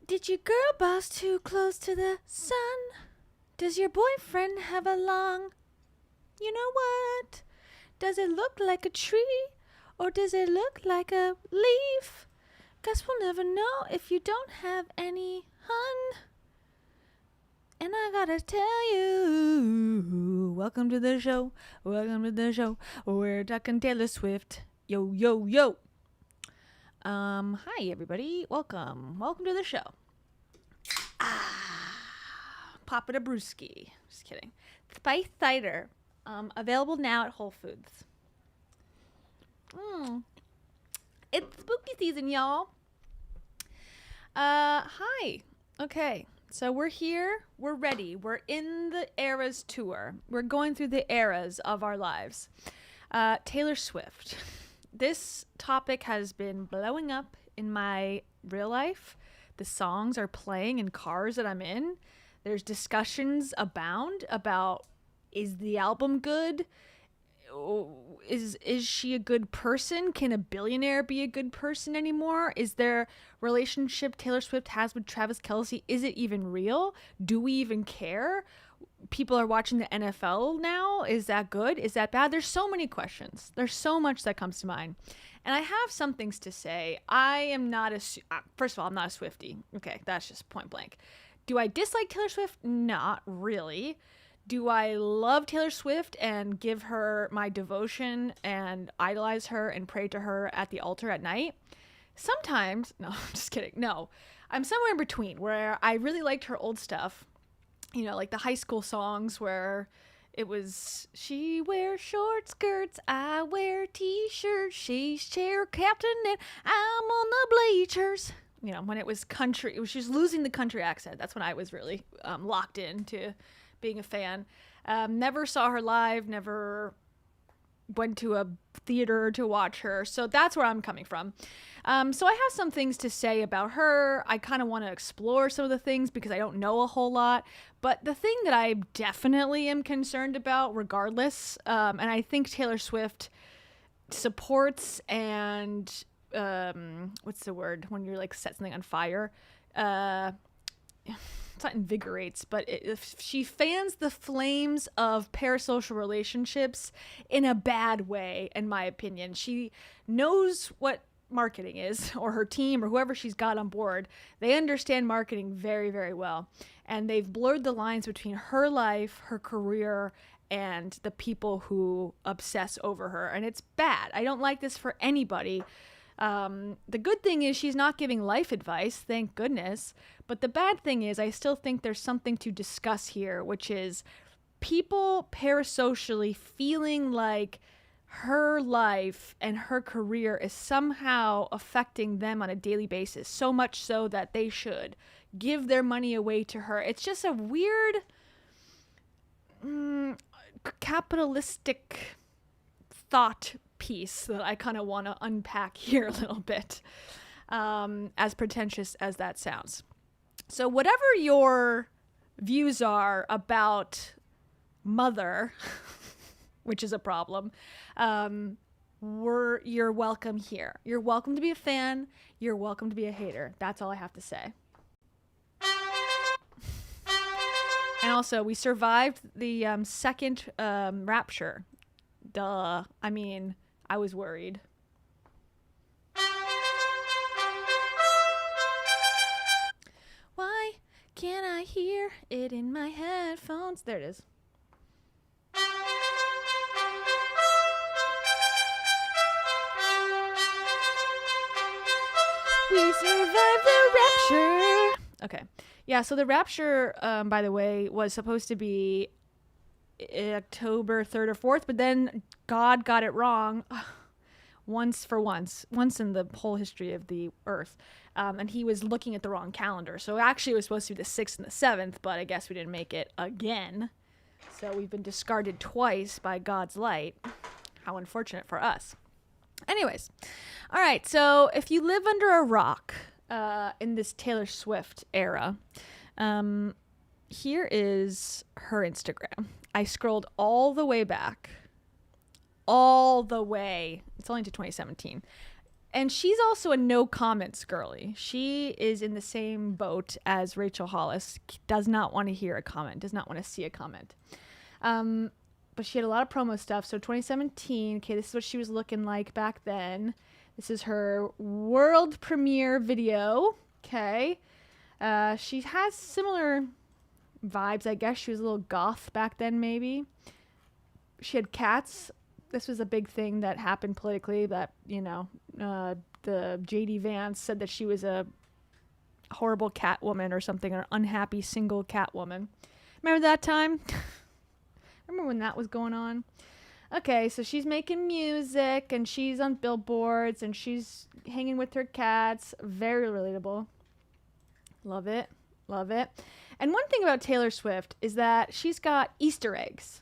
Did your girl boss too close to the sun? Does your boyfriend have a long... You know what? Does it look like a tree? Or does it look like a leaf? Guess we'll never know if you don't have any, hun. And I gotta tell you, welcome to the show. Welcome to the show. We're talking Taylor Swift. Yo, yo, yo. Hi everybody. Welcome to the show. Poppin' a brewski. Just kidding. Spice cider. Available now at Whole Foods. It's spooky season, y'all. Hi. Okay. So we're here. We're ready. We're in the Eras tour. We're going through the eras of our lives. Taylor Swift. This topic has been blowing up in my real life. The songs are playing in cars that I'm in. There's discussions abound about, is the album good? Is she a good person? Can a billionaire be a good person anymore? Is their relationship Taylor Swift has with Travis Kelce, is it even real? Do we even care? People are watching the NFL now. Is that good? Is that bad? There's so many questions. There's so much that comes to mind. And I have some things to say. I am not first of all, I'm not a Swiftie. Okay, that's just point blank. Do I dislike Taylor Swift? Not really. Do I love Taylor Swift and give her my devotion and idolize her and pray to her at the altar at night? Sometimes. No, I'm just kidding. No. I'm somewhere in between where I really liked her old stuff. You know, like the high school songs where it was, she wears short skirts, I wear t-shirts, she's chair captain and I'm on the bleachers. You know, when it was country, she was losing the country accent. That's when I was really locked into being a fan. Never saw her live, never went to a theater to watch her. So that's where I'm coming from. So I have some things to say about her. I kind of want to explore some of the things because I don't know a whole lot. But the thing that I definitely am concerned about regardless, and I think Taylor Swift supports and, what's the word when you're like set something on fire? It's not invigorates, but if she fans the flames of parasocial relationships in a bad way, in my opinion. She knows what marketing is, or her team, or whoever she's got on board. They understand marketing very, very well. And they've blurred the lines between her life, her career, and the people who obsess over her. And it's bad. I don't like this for anybody. The good thing is she's not giving life advice, thank goodness. But the bad thing is I still think there's something to discuss here, which is people parasocially feeling like her life and her career is somehow affecting them on a daily basis, so much so that they should give their money away to her. It's just a weird capitalistic thought piece that I kind of want to unpack here a little bit, as pretentious as that sounds. So whatever your views are about Mother, which is a problem, you're welcome here. You're welcome to be a fan. You're welcome to be a hater. That's all I have to say. And also, we survived the second Rapture. Duh. I mean, I was worried. Why can't I hear it in my headphones? There it is. We survived the Rapture. Okay. Yeah, so the Rapture, by the way, was supposed to be October 3rd or 4th, but then God got it wrong once in the whole history of the earth, and he was looking at the wrong calendar. So actually it was supposed to be the 6th and the 7th, but I guess we didn't make it again, so we've been discarded twice by God's light. How unfortunate for us. Anyways, all right, so if you live under a rock in this Taylor Swift era, here is her Instagram. I scrolled all the way back. All the way. It's only to 2017. And she's also a no comments girly. She is in the same boat as Rachel Hollis. Does not want to hear a comment. Does not want to see a comment. But she had a lot of promo stuff. So 2017. Okay, this is what she was looking like back then. This is her world premiere video. Okay. She has similar vibes, I guess. She was a little goth back then, maybe. She had cats. This was a big thing that happened politically, that, the J.D. Vance said that she was a horrible cat woman or something, or unhappy single cat woman. Remember that time? Remember when that was going on? Okay, so she's making music, and she's on billboards, and she's hanging with her cats. Very relatable. Love it. Love it. And one thing about Taylor Swift is that she's got Easter eggs.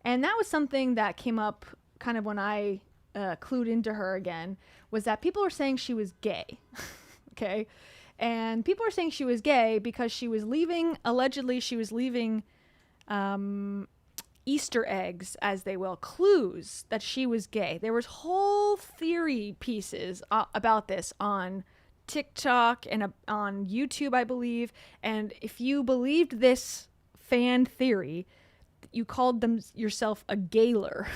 And that was something that came up kind of when I clued into her again, was that people were saying she was gay. Okay? And people were saying she was gay because allegedly she was leaving Easter eggs, as they will, clues that she was gay. There was whole theory pieces about this on TikTok and on YouTube, I believe. And if you believed this fan theory, you called yourself a gayler.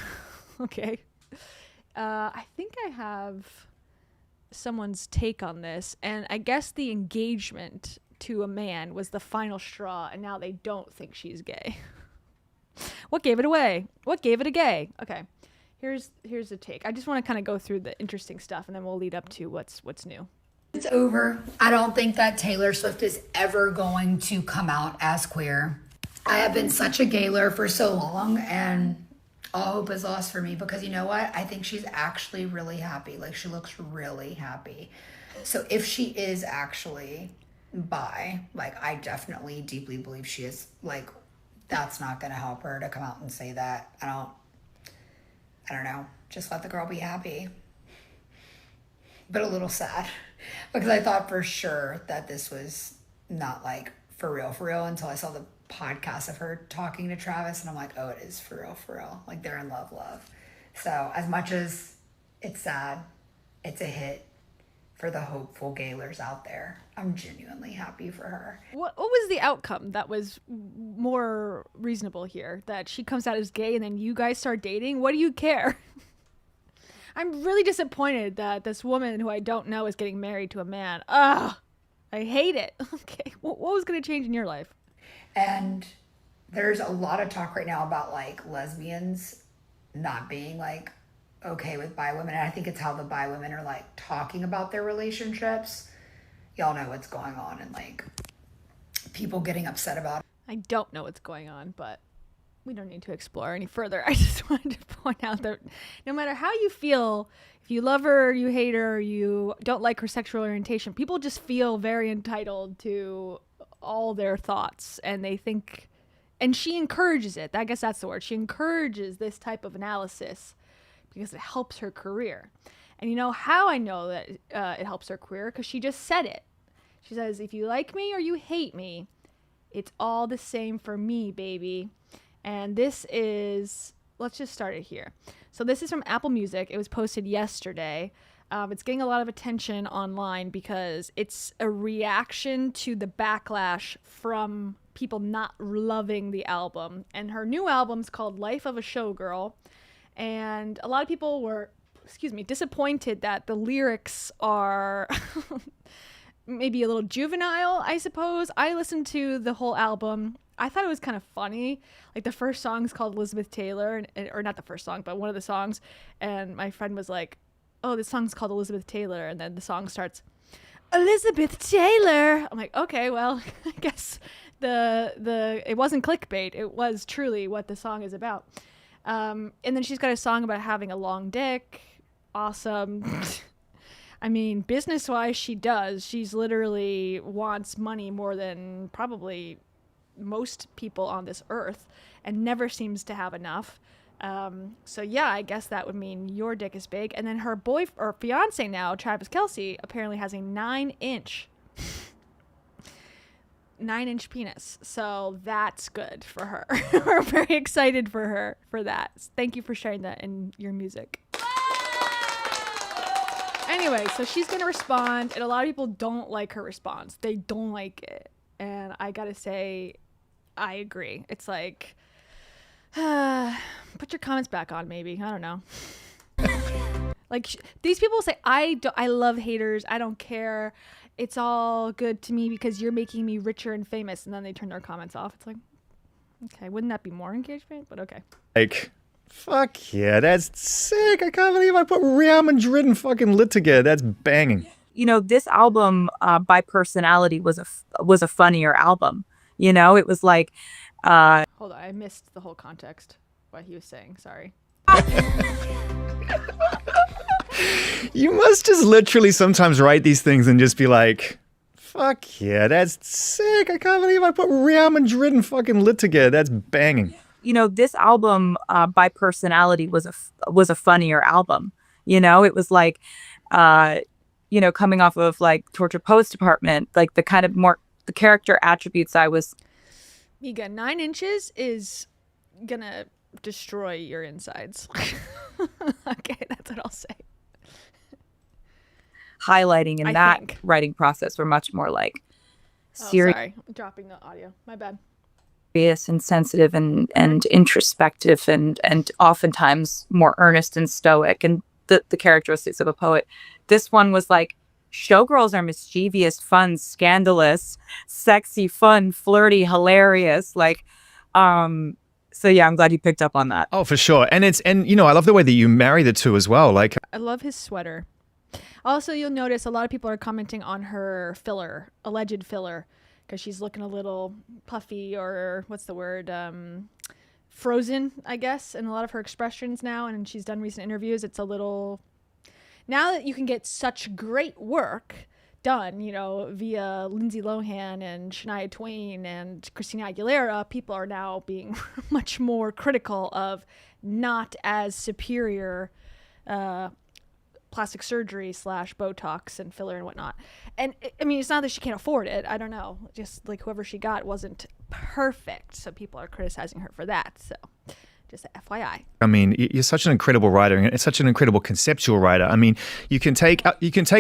Okay. I think I have someone's take on this, and I guess the engagement to a man was the final straw, and now they don't think she's gay. What gave it away? What gave it a gay? Okay. Here's a take. I just want to kind of go through the interesting stuff, and then we'll lead up to what's new. It's over. I don't think that Taylor Swift is ever going to come out as queer. I have been such a gayler for so long, and all hope is lost for me, because you know what? I think she's actually really happy. Like, she looks really happy. So if she is actually bi, like, I definitely deeply believe she is. Like, that's not going to help her to come out and say that. I don't know. Just let the girl be happy. But a little sad, because I thought for sure that this was not like for real until I saw the podcast of her talking to Travis, and I'm like, oh, it is for real. Like, they're in love. So as much as it's sad, it's a hit for the hopeful gaylers out there. I'm genuinely happy for her. What was the outcome that was more reasonable here? That she comes out as gay and then you guys start dating? What do you care? I'm really disappointed that this woman who I don't know is getting married to a man. Ugh, I hate it. Okay, what was going to change in your life? And there's a lot of talk right now about, like, lesbians not being, like, okay with bi women. And I think it's how the bi women are, like, talking about their relationships. Y'all know what's going on, and, like, people getting upset about it. I don't know what's going on, but we don't need to explore any further. I just wanted to point out that no matter how you feel, if you love her, you hate her, you don't like her sexual orientation, people just feel very entitled to all their thoughts, and they think, and she encourages it. I guess that's the word. She encourages this type of analysis because it helps her career. And you know how I know that it helps her career? Because she just said it. She says, if you like me or you hate me, it's all the same for me, baby. And this is, let's just start it here. So this is from Apple Music. It was posted yesterday. It's getting a lot of attention online because it's a reaction to the backlash from people not loving the album. And her new album's called Life of a Showgirl. And a lot of people were, disappointed that the lyrics are maybe a little juvenile, I suppose. I listened to the whole album. I thought it was kind of funny. Like, the first song's called Elizabeth Taylor, or not the first song, but one of the songs. And my friend was like, oh, this song's called Elizabeth Taylor. And then the song starts, Elizabeth Taylor. I'm like, okay, well, I guess it wasn't clickbait. It was truly what the song is about. And then she's got a song about having a long dick. Awesome. I mean, business-wise, she does. She's literally wants money more than probably most people on this earth and never seems to have enough. So yeah, I guess that would mean your dick is big. And then her fiance now, Travis Kelce, apparently has a 9-inch penis. So that's good for her. We're very excited for her for that. Thank you for sharing that in your music. Anyway, so she's going to respond, and a lot of people don't like her response. They don't like it. And I got to say, I agree. It's like, put your comments back on, maybe. I don't know. Like, these people say, I love haters. I don't care. It's all good to me because you're making me richer and famous. And then they turn their comments off. It's like, okay, wouldn't that be more engagement? But okay. Like, fuck yeah, that's sick. I can't believe I put Real Madrid and fucking Lit together. That's banging. You know, this album, by personality, was a funnier album. You know, it was like, Hold on, I missed the whole context. What he was saying. Sorry. You must just literally sometimes write these things and just be like, fuck yeah, that's sick. I can't believe I put Real Madrid and fucking Lit together. That's banging. you know, this album, by personality, was a funnier album. You know, it was like, you know, coming off of like Torture Post Department, like the kind of more the character attributes I was. Miga, 9 inches is gonna destroy your insides. Okay, that's what I'll say. Highlighting in I that think. writing process were much more like Oh, serious sorry, I'm dropping the audio. My bad. and sensitive and introspective and oftentimes more earnest and stoic and the characteristics of a poet. This one was like, showgirls are mischievous, fun, scandalous, sexy, fun, flirty, hilarious. Like, so yeah, I'm glad you picked up on that. Oh, for sure. And you know, I love the way that you marry the two as well. Like, I love his sweater. Also, you'll notice a lot of people are commenting on her filler, alleged filler, because she's looking a little puffy, or what's the word? Frozen, I guess, in a lot of her expressions now. And she's done recent interviews. It's a little, now that you can get such great work done, you know, via Lindsay Lohan and Shania Twain and Christina Aguilera, people are now being much more critical of not as superior plastic surgery / Botox and filler and whatnot. And I mean, it's not that she can't afford it. I don't know. Just like whoever she got wasn't perfect. So people are criticizing her for that. So just FYI. I mean, you're such an incredible writer, and it's such an incredible conceptual writer. I mean, you can take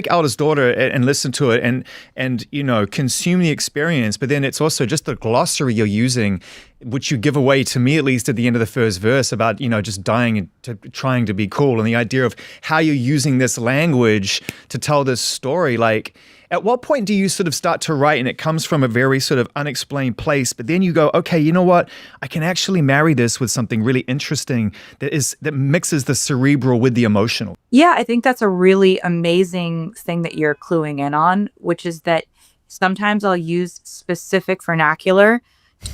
Eldest Daughter and listen to it and you know, consume the experience, but then it's also just the glossary you're using, which you give away, to me at least, at the end of the first verse, about, you know, just dying and trying to be cool, and the idea of how you're using this language to tell this story. Like, at what point do you sort of start to write and it comes from a very sort of unexplained place, but then you go, okay, you know what? I can actually marry this with something really interesting that mixes the cerebral with the emotional. Yeah, I think that's a really amazing thing that you're cluing in on, which is that sometimes I'll use specific vernacular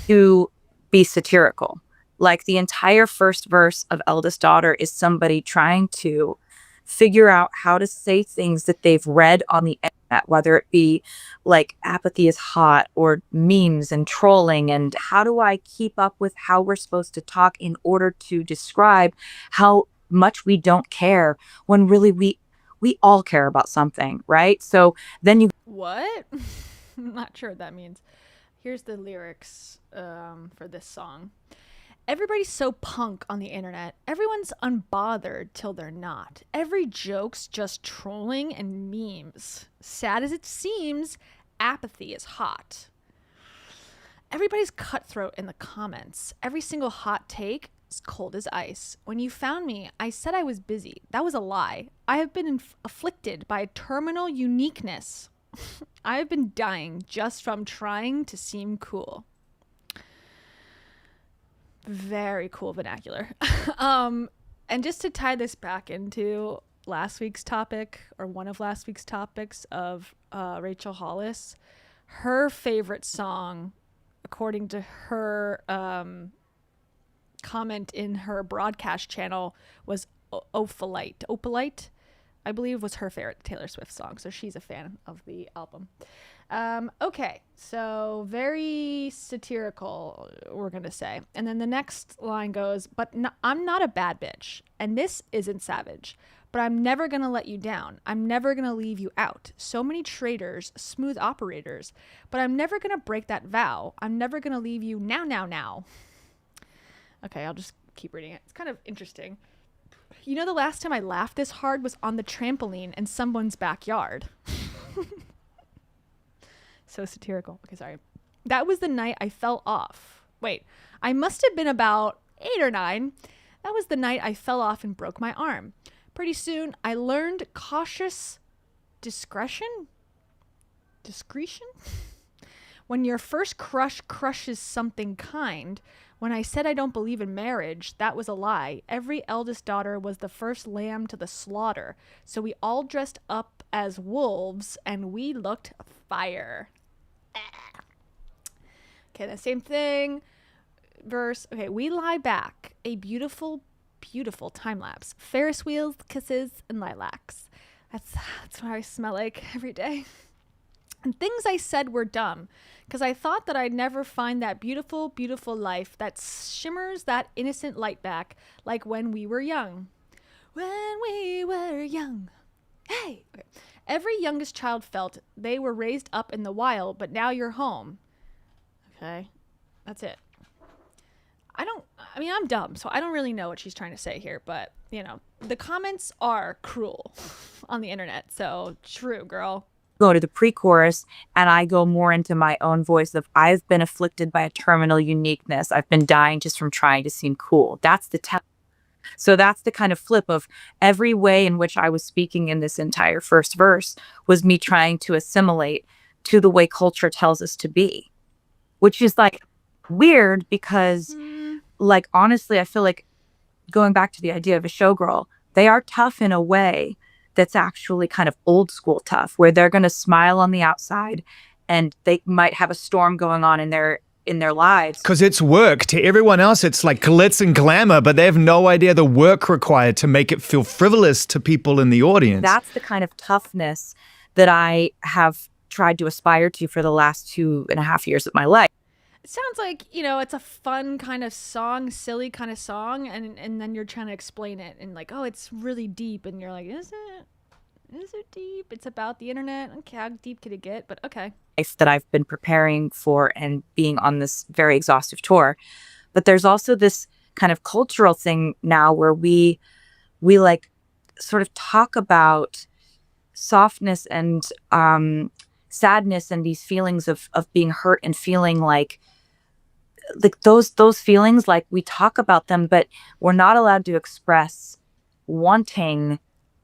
to be satirical. Like the entire first verse of Eldest Daughter is somebody trying to figure out how to say things that they've read on the internet, whether it be like apathy is hot or memes and trolling, and how do I keep up with how we're supposed to talk in order to describe how much we don't care when really we all care about something, right? So then you What? I'm not sure what that means. Here's the lyrics for this song. Everybody's so punk on the internet. Everyone's unbothered till they're not. Every joke's just trolling and memes. Sad as it seems, apathy is hot. Everybody's cutthroat in the comments. Every single hot take is cold as ice. When you found me, I said I was busy. That was a lie. I have been afflicted by a terminal uniqueness. I have been dying just from trying to seem cool. Very cool vernacular. And just to tie this back into last week's topic, or one of last week's topics of Rachel Hollis, her favorite song, according to her comment in her broadcast channel, was Opalite. Opalite, I believe, was her favorite Taylor Swift song. So she's a fan of the album. Okay, so very satirical, we're gonna say. And then the next line goes, but no, I'm not a bad bitch, and this isn't savage, but I'm never gonna let you down. I'm never gonna leave you out. So many traitors, smooth operators, but I'm never gonna break that vow. I'm never gonna leave you now. Okay, I'll just keep reading it. It's kind of interesting. You know, the last time I laughed this hard was on the trampoline in someone's backyard. So satirical. Okay, sorry. That was the night I fell off. Wait, I must have been about 8 or 9. That was the night I fell off and broke my arm. Pretty soon, I learned cautious discretion? Discretion? When your first crush crushes something kind. When I said I don't believe in marriage, that was a lie. Every eldest daughter was the first lamb to the slaughter. So we all dressed up as wolves and we looked fire. Okay, the same thing. Verse. Okay, we lie back. A beautiful, beautiful time lapse. Ferris wheels, kisses, and lilacs. That's what I smell like every day. And things I said were dumb, because I thought that I'd never find that beautiful, beautiful life that shimmers that innocent light back, like when we were young. When we were young. Hey! Okay. Every youngest child felt they were raised up in the wild, but now you're home. Okay, that's it. I'm dumb, so I don't really know what she's trying to say here, but, you know, the comments are cruel on the internet, so true, girl. Go to the pre-chorus and I go more into my own voice of I've been afflicted by a terminal uniqueness. I've been dying just from trying to seem cool. That's the So that's the kind of flip of every way in which I was speaking in this entire first verse was me trying to assimilate to the way culture tells us to be, which is like weird because like, honestly, I feel like going back to the idea of a showgirl, they are tough in a way that's actually kind of old school tough, where they're going to smile on the outside and they might have a storm going on in their lives. Because it's work. To everyone else, it's like glitz and glamour, but they have no idea the work required to make it feel frivolous to people in the audience. That's the kind of toughness that I have tried to aspire to for the last 2.5 years of my life. It sounds like, you know, it's a fun kind of song, silly kind of song, and then you're trying to explain it and like, oh, it's really deep, and you're like, is it? Is it deep? It's about the internet. Okay, how deep could it get? But okay. That I've been preparing for and being on this very exhaustive tour. But there's also this kind of cultural thing now where we like sort of talk about softness and sadness and these feelings of being hurt and feeling like those feelings, like we talk about them, but we're not allowed to express wanting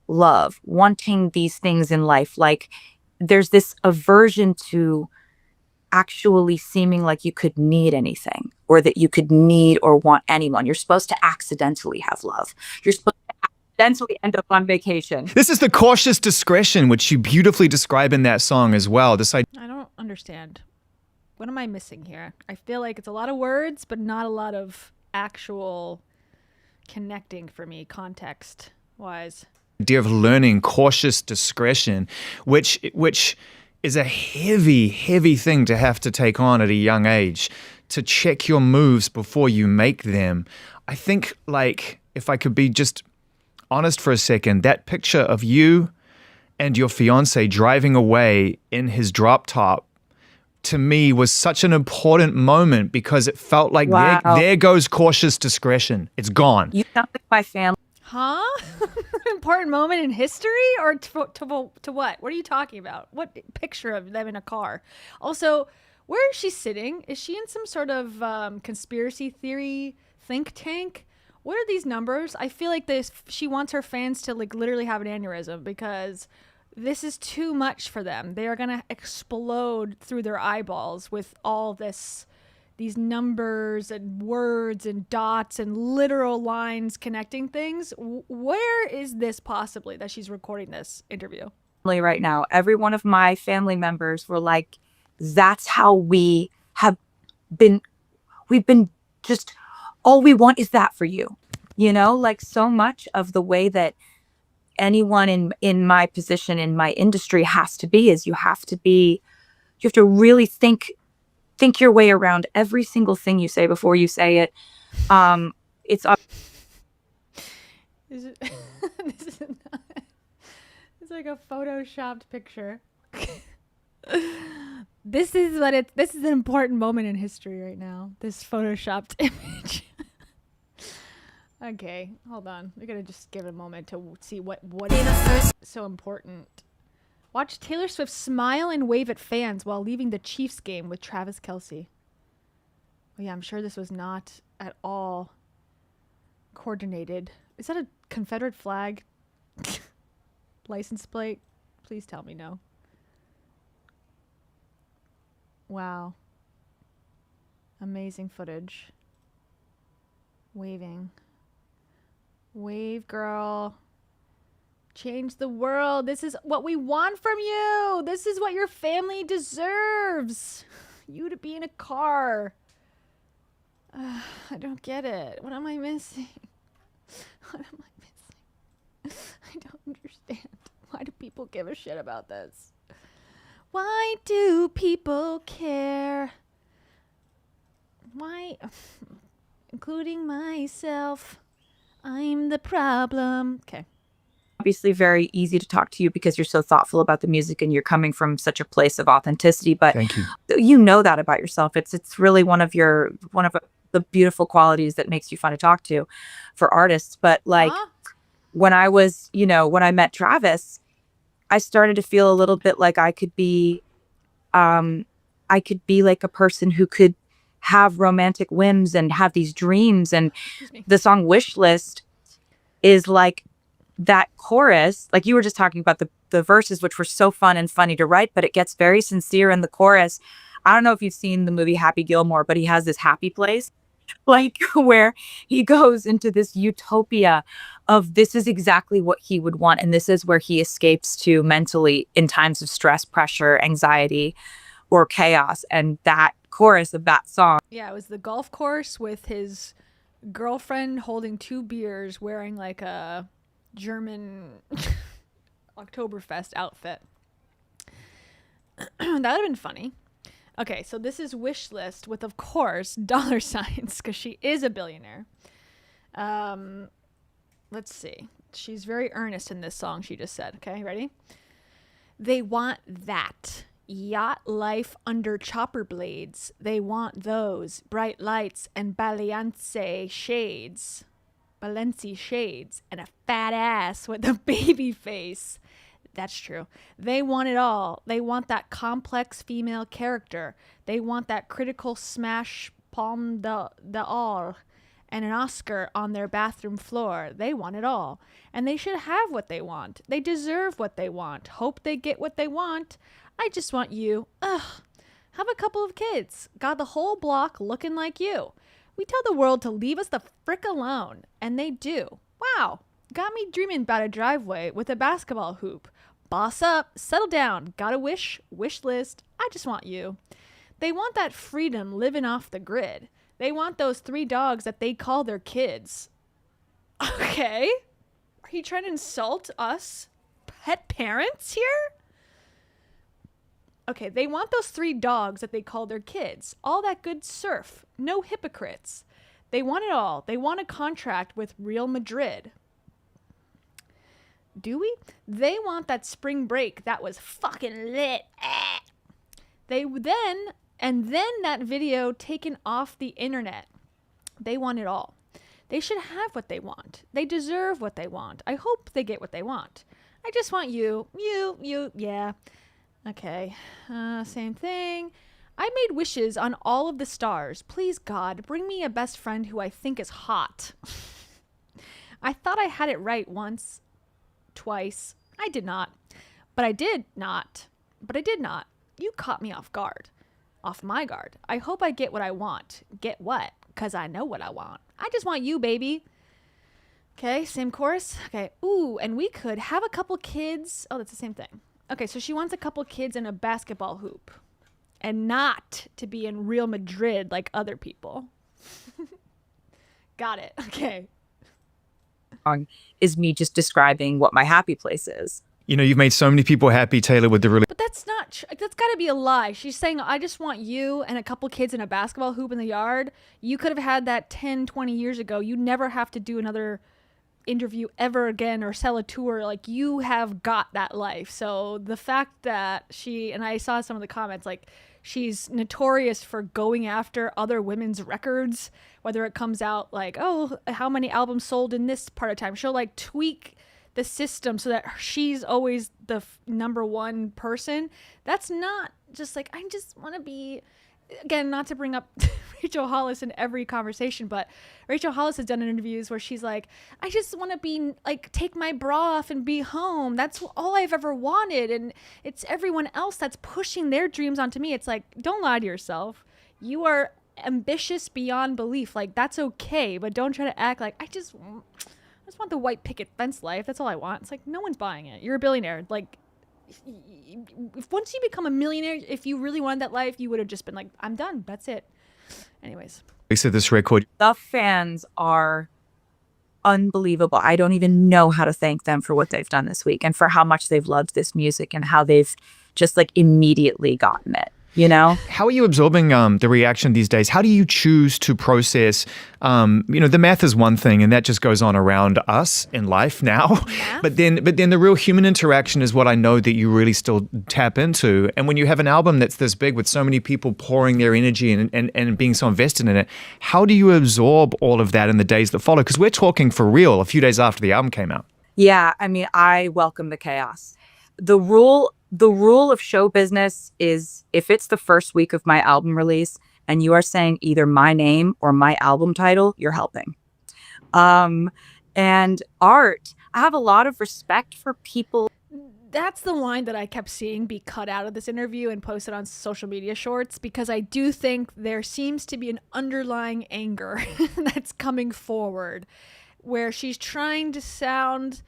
love, wanting these things in life. Like there's this aversion to actually seeming like you could need anything or that you could need or want anyone. You're supposed to accidentally have love. You're supposed to accidentally end up on vacation. This is the cautious discretion, which you beautifully describe in that song as well. I don't understand. What am I missing here? I feel like it's a lot of words, but not a lot of actual connecting for me, context-wise. Idea of learning cautious discretion, which is a heavy thing to have to take on at a young age, to check your moves before you make them. I think, like, if I could be just honest for a second, that picture of you and your fiance driving away in his drop top, to me, was such an important moment because it felt like Wow. there goes cautious discretion. It's gone. You sound like my family. Huh? Important moment in history, or to what? What are you talking about? What picture of them in a car? Also, where is she sitting? Is she in some sort of conspiracy theory think tank? What are these numbers? I feel like she wants her fans to like literally have an aneurysm because this is too much for them. They are going to explode through their eyeballs with all these numbers and words and dots and literal lines connecting things. Where is this possibly that she's recording this interview? Right now, every one of my family members were like, that's how we have been. We've been just, all we want is that for you. You know, like so much of the way that anyone in my position in my industry has to be is you have to really think your way around every single thing you say before you say it. It's Is it, it's like a photoshopped picture. This is an important moment in history right now. This photoshopped image. Okay, hold on. We're gonna just give it a moment to see what is so important. Watch Taylor Swift smile and wave at fans while leaving the Chiefs game with Travis Kelce. Well, yeah, I'm sure this was not at all coordinated. Is that a Confederate flag? License plate? Please tell me no. Wow. Amazing footage. Waving. Wave, girl. Change the world. This is what we want from you. This is what your family deserves. You to be in a car. I don't get it. What am I missing? What am I missing? I don't understand. Why do people give a shit about this? Why do people care? Why? Including myself. I'm the problem. Okay. Obviously very easy to talk to you because you're so thoughtful about the music and you're coming from such a place of authenticity, but Thank you. you know that about yourself. It's really one of the beautiful qualities that makes you fun to talk to for artists. But like when I was, when I met Travis, I started to feel a little bit like I could be like a person who could have romantic whims and have these dreams. And the song Wish List is like that chorus, like you were just talking about the verses, which were so fun and funny to write, but it gets very sincere in the chorus. I don't know if you've seen the movie Happy Gilmore, but he has this happy place, like where he goes into this utopia of this is exactly what he would want. And this is where he escapes to mentally in times of stress, pressure, anxiety, or chaos. And that chorus of that song. Yeah, it was the golf course with his girlfriend holding 2 beers wearing like a German Oktoberfest outfit. That would have been funny. Okay, so this is Wish List with, of course, dollar signs because she is a billionaire. Let's see. She's very earnest in this song she just said. Okay, ready? They want that. Yacht life under chopper blades. They want those bright lights and Balenciaga shades. Balenci shades and a fat ass with a baby face. That's true. They want it all. They want that complex female character. They want that critical smash palm d'or and an Oscar on their bathroom floor. They want it all. And they should have what they want. They deserve what they want. Hope they get what they want. I just want you. Have a couple of kids. Got the whole block looking like you. We tell the world to leave us the frick alone. And they do. Wow. Got me dreaming about a driveway with a basketball hoop. Boss up. Settle down. Got a wish list. I just want you. They want that freedom living off the grid. They want those 3 dogs that they call their kids. Okay. Are you trying to insult us pet parents here? Okay, they want those 3 dogs that they call their kids. All that good surf. No hypocrites. They want it all. They want a contract with Real Madrid. Do we? They want that spring break that was fucking lit. And then that video taken off the internet. They want it all. They should have what they want. They deserve what they want. I hope they get what they want. I just want you, yeah. Okay, same thing. I made wishes on all of the stars. Please, God, bring me a best friend who I think is hot. I thought I had it right once, twice. I did not. But I did not. You caught me off guard. Off my guard. I hope I get what I want. Get what? Because I know what I want. I just want you, baby. Okay, same chorus. Okay, ooh, and we could have a couple kids. Oh, that's the same thing. Okay, so she wants a couple kids in a basketball hoop and not to be in Real Madrid like other people. Got it. Okay. Is me just describing what my happy place is. You've made so many people happy, Taylor, with the really. But that's not, that's got to be a lie. She's saying, I just want you and a couple kids in a basketball hoop in the yard. You could have had that 10, 20 years ago. You never have to do another interview ever again or sell a tour. Like, you have got that life. So the fact that and I saw some of the comments, like, She's notorious for going after other women's records, whether it comes out like, oh, how many albums sold in this part of time. She'll like tweak the system so that she's always the number one person. That's not just like, I just want to be, again, not to bring up Rachel Hollis in every conversation, but Rachel Hollis has done interviews where she's like, I just want to be like, take my bra off and be home. That's all I've ever wanted. And it's everyone else that's pushing their dreams onto me. It's like, don't lie to yourself. You are ambitious beyond belief. Like, that's okay, but don't try to act like I just want the white picket fence life. That's all I want. It's like, no one's buying it. You're a billionaire. Like, if once you become a millionaire, if you really wanted that life, you would have just been like, I'm done. That's it. Anyways. So this record, The fans are unbelievable. I don't even know how to thank them for what they've done this week and for how much they've loved this music and how they've just like immediately gotten it, you know? how are you absorbing the reaction these days? How do you choose to process? The math is one thing, and that just goes on around us in life now. But then the real human interaction is what I know that you really still tap into. And when you have an album that's this big with so many people pouring their energy and being so invested in it, how do you absorb all of that in the days that follow? Because we're talking for real a few days after the album came out. Yeah, I mean, I welcome the chaos. The rule of show business is if it's the first week of my album release and you are saying either my name or my album title, you're helping. And art, I have a lot of respect for people. That's the line that I kept seeing be cut out of this interview and posted on social media shorts, because I do think there seems to be an underlying anger that's coming forward where she's trying to sound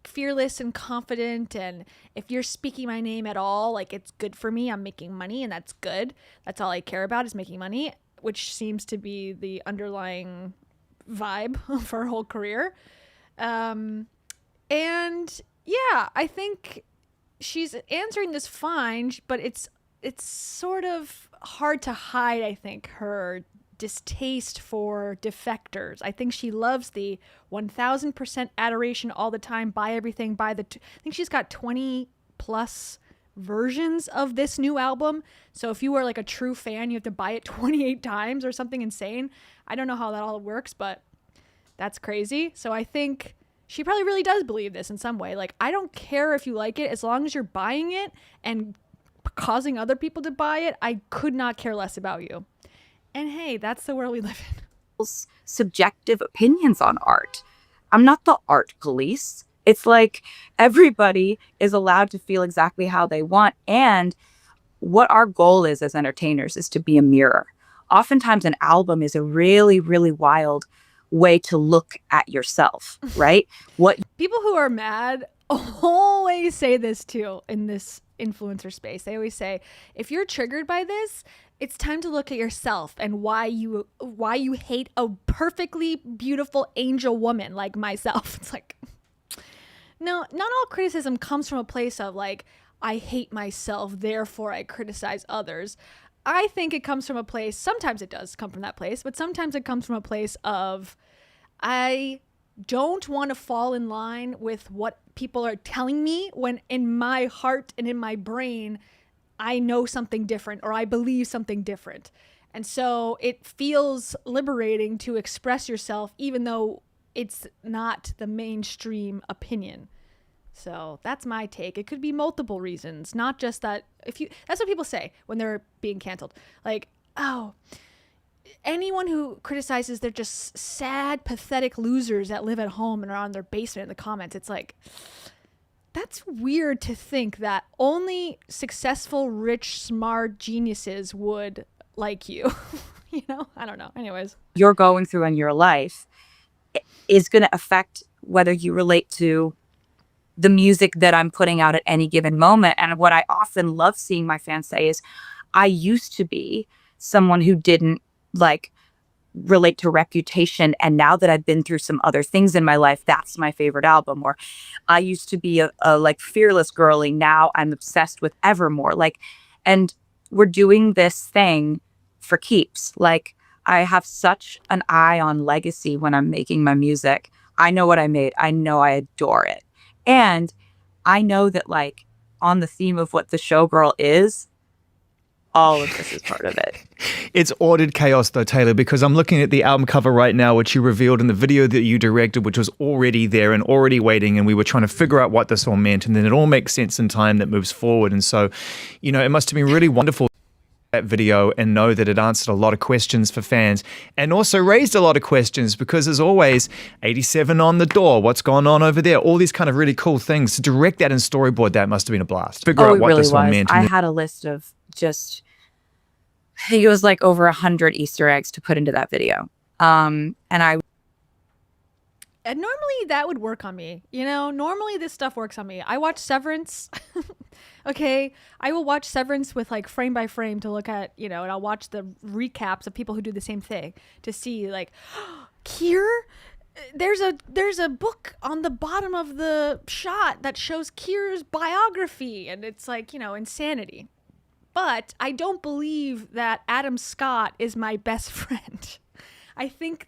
fearless and confident, and if you're speaking my name at all, like, it's good for me, I'm making money, and that's good. That's all I care about is making money, which seems to be the underlying vibe of her whole career. And yeah, I think she's answering this fine, but it's sort of hard to hide, I think, her distaste for defectors. I think she loves the 1000% adoration all the time, buy everything, I think she's got 20 plus versions of this new album. So if you are like a true fan, you have to buy it 28 times or something insane. I don't know how that all works, but that's crazy. So I think she probably really does believe this in some way. Like, I don't care if you like it, as long as you're buying it and causing other people to buy it, I could not care less about you. And hey, that's the world we live in. Subjective opinions on art. I'm not the art police. It's like everybody is allowed to feel exactly how they want. And what our goal is as entertainers is to be a mirror. Oftentimes an album is a really, really wild way to look at yourself, right? What people who are mad always say this too in this influencer space. They always say, if you're triggered by this, it's time to look at yourself and why you hate a perfectly beautiful angel woman like myself. It's like, no, not all criticism comes from a place of like, I hate myself, therefore I criticize others. I think it comes from a place, sometimes it does come from that place, but sometimes it comes from a place of, I don't want to fall in line with what people are telling me when in my heart and in my brain, I know something different or I believe something different. And so it feels liberating to express yourself, even though it's not the mainstream opinion. So that's my take. It could be multiple reasons, not just that. That's what people say when they're being canceled. Like, oh, anyone who criticizes, they're just sad, pathetic losers that live at home and are on their basement in the comments. It's like, that's weird to think that only successful, rich, smart geniuses would like you. You know? I don't know. Anyways. you're going through in your life is going to affect whether you relate to the music that I'm putting out at any given moment. And what I often love seeing my fans say is, I used to be someone who didn't like relate to Reputation, and now that I've been through some other things in my life, that's my favorite album. Or I used to be a like fearless girly, now I'm obsessed with Evermore. Like, and we're doing this thing for keeps. Like, I have such an eye on legacy when I'm making my music. I know what I made. I know I adore it. And I know that, like, on the theme of what the showgirl is, All of this is part of it. It's ordered chaos though, Taylor, because I'm looking at the album cover right now, which you revealed in the video that you directed, which was already there and already waiting, and we were trying to figure out what this all meant, and then it all makes sense in time that moves forward. And so, it must have been really wonderful that video and know that it answered a lot of questions for fans and also raised a lot of questions because, as always, 87 on the door, what's going on over there, all these kind of really cool things. To direct that and storyboard that must have been a blast. Figure out it what really this all was. meant. I had a list of just, I think it was like over 100 Easter eggs to put into that video. And normally that would work on me. Normally this stuff works on me. I watch Severance. Okay. I will watch Severance with like frame by frame to look at, and I'll watch the recaps of people who do the same thing to see like, Kier? There's a book on the bottom of the shot that shows Kier's biography, and it's like, insanity. But I don't believe that Adam Scott is my best friend. I think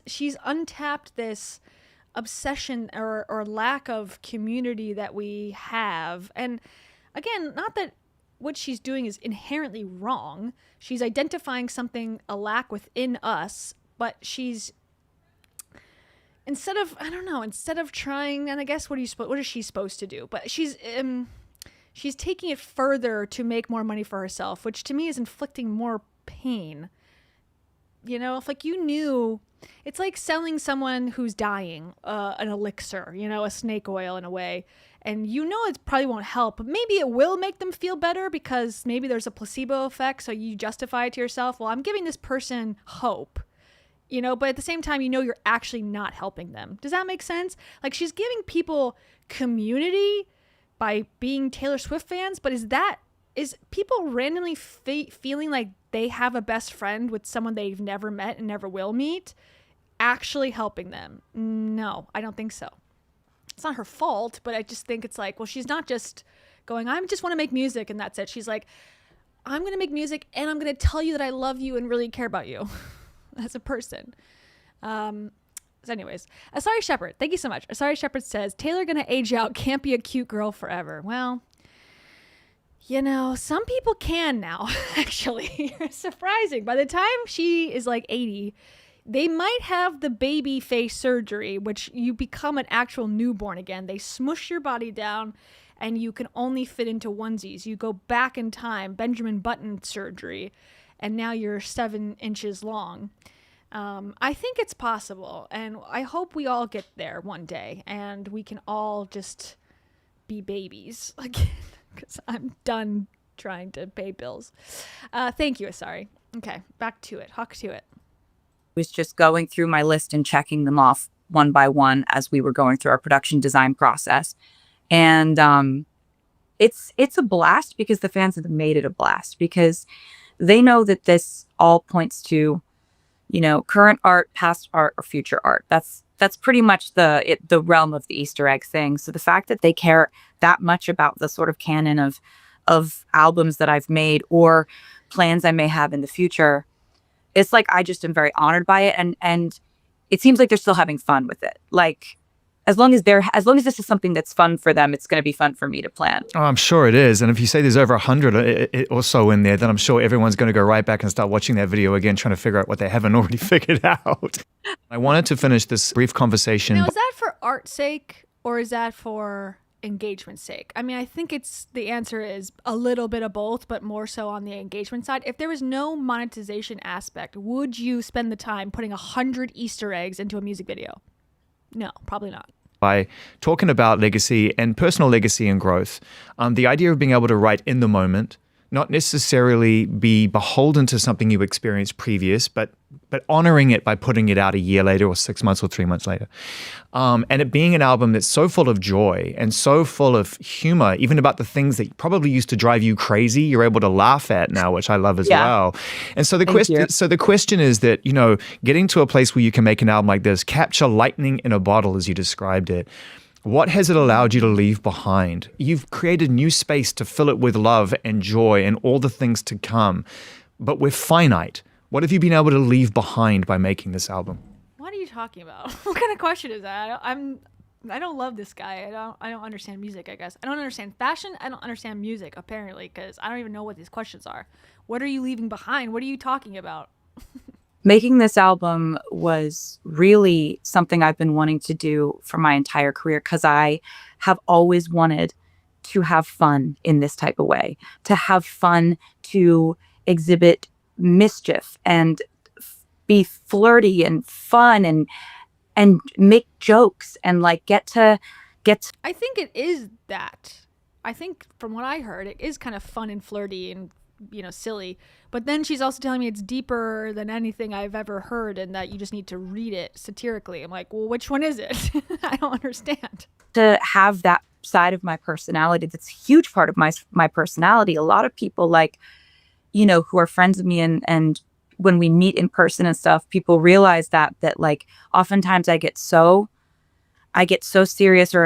she's untapped this obsession or lack of community that we have. And again, not that what she's doing is inherently wrong. She's identifying a lack within us, but she's, instead of trying, and I guess what is she supposed to do? But she's taking it further to make more money for herself, which to me is inflicting more pain. If like you knew, it's like selling someone who's dying an elixir, a snake oil in a way, and it probably won't help, but maybe it will make them feel better because maybe there's a placebo effect, so you justify it to yourself, well, I'm giving this person hope, but at the same time, you're actually not helping them. Does that make sense? Like, she's giving people community by being Taylor Swift fans, but is people randomly feeling like they have a best friend with someone they've never met and never will meet actually helping them? No, I don't think so. It's not her fault, but I just think it's like, well, she's not just going, I just want to make music and that's it. She's like, I'm going to make music and I'm going to tell you that I love you and really care about you as a person. So anyways, Asari Shepherd, thank you so much. Asari Shepherd says, Taylor gonna age out, can't be a cute girl forever. Well, some people can now, actually. Surprising. By the time she is like 80, they might have the baby face surgery, which you become an actual newborn again. They smush your body down and you can only fit into onesies. You go back in time, Benjamin Button surgery, and now you're 7 inches long. I think it's possible, and I hope we all get there one day, and we can all just be babies again, because I'm done trying to pay bills. Thank you, Asari. Okay, back to it. Hawk to it. was just going through my list and checking them off one by one as we were going through our production design process. And it's a blast because the fans have made it a blast, because they know that this all points to, current art, past art, or future art. That's pretty much the realm of the Easter egg thing. So the fact that they care that much about the sort of canon of albums that I've made or plans I may have in the future, it's like I just am very honored by it, and it seems like they're still having fun with it. Like, as long as this is something that's fun for them, it's going to be fun for me to plan. Oh, I'm sure it is. And if you say there's over 100 or so in there, then I'm sure everyone's going to go right back and start watching that video again, trying to figure out what they haven't already figured out. I wanted to finish this brief conversation. Now, is that for art's sake or is that for engagement's sake? I mean, I think the answer is a little bit of both, but more so on the engagement side. If there was no monetization aspect, would you spend the time putting 100 Easter eggs into a music video? No, probably not. By talking about legacy and personal legacy and growth, the idea of being able to write in the moment, not necessarily be beholden to something you experienced previous, but honoring it by putting it out a year later or 6 months or 3 months later. And it being an album that's so full of joy and so full of humor, even about the things that probably used to drive you crazy, you're able to laugh at now, which I love as well. And so the question is that, getting to a place where you can make an album like this, capture lightning in a bottle as you described it, what has it allowed you to leave behind? You've created new space to fill it with love and joy and all the things to come, but we're finite. What have you been able to leave behind by making this album? What are you talking about? What kind of question is that? I don't love this guy. I don't understand music, I guess. I don't understand fashion. I don't understand music, apparently, because I don't even know what these questions are. What are you leaving behind? What are you talking about? Making this album was really something I've been wanting to do for my entire career because I have always wanted to have fun in this type of way, to have fun, to exhibit mischief and be flirty and fun and make jokes and like get to I think it is that. I think from what I heard, it is kind of fun and flirty and, silly. But then she's also telling me it's deeper than anything I've ever heard and that you just need to read it satirically. I'm like, well, which one is it? I don't understand. to have that side of my personality that's a huge part of my personality. A lot of people who are friends with me and when we meet in person and stuff, people realize that like oftentimes I get so serious, or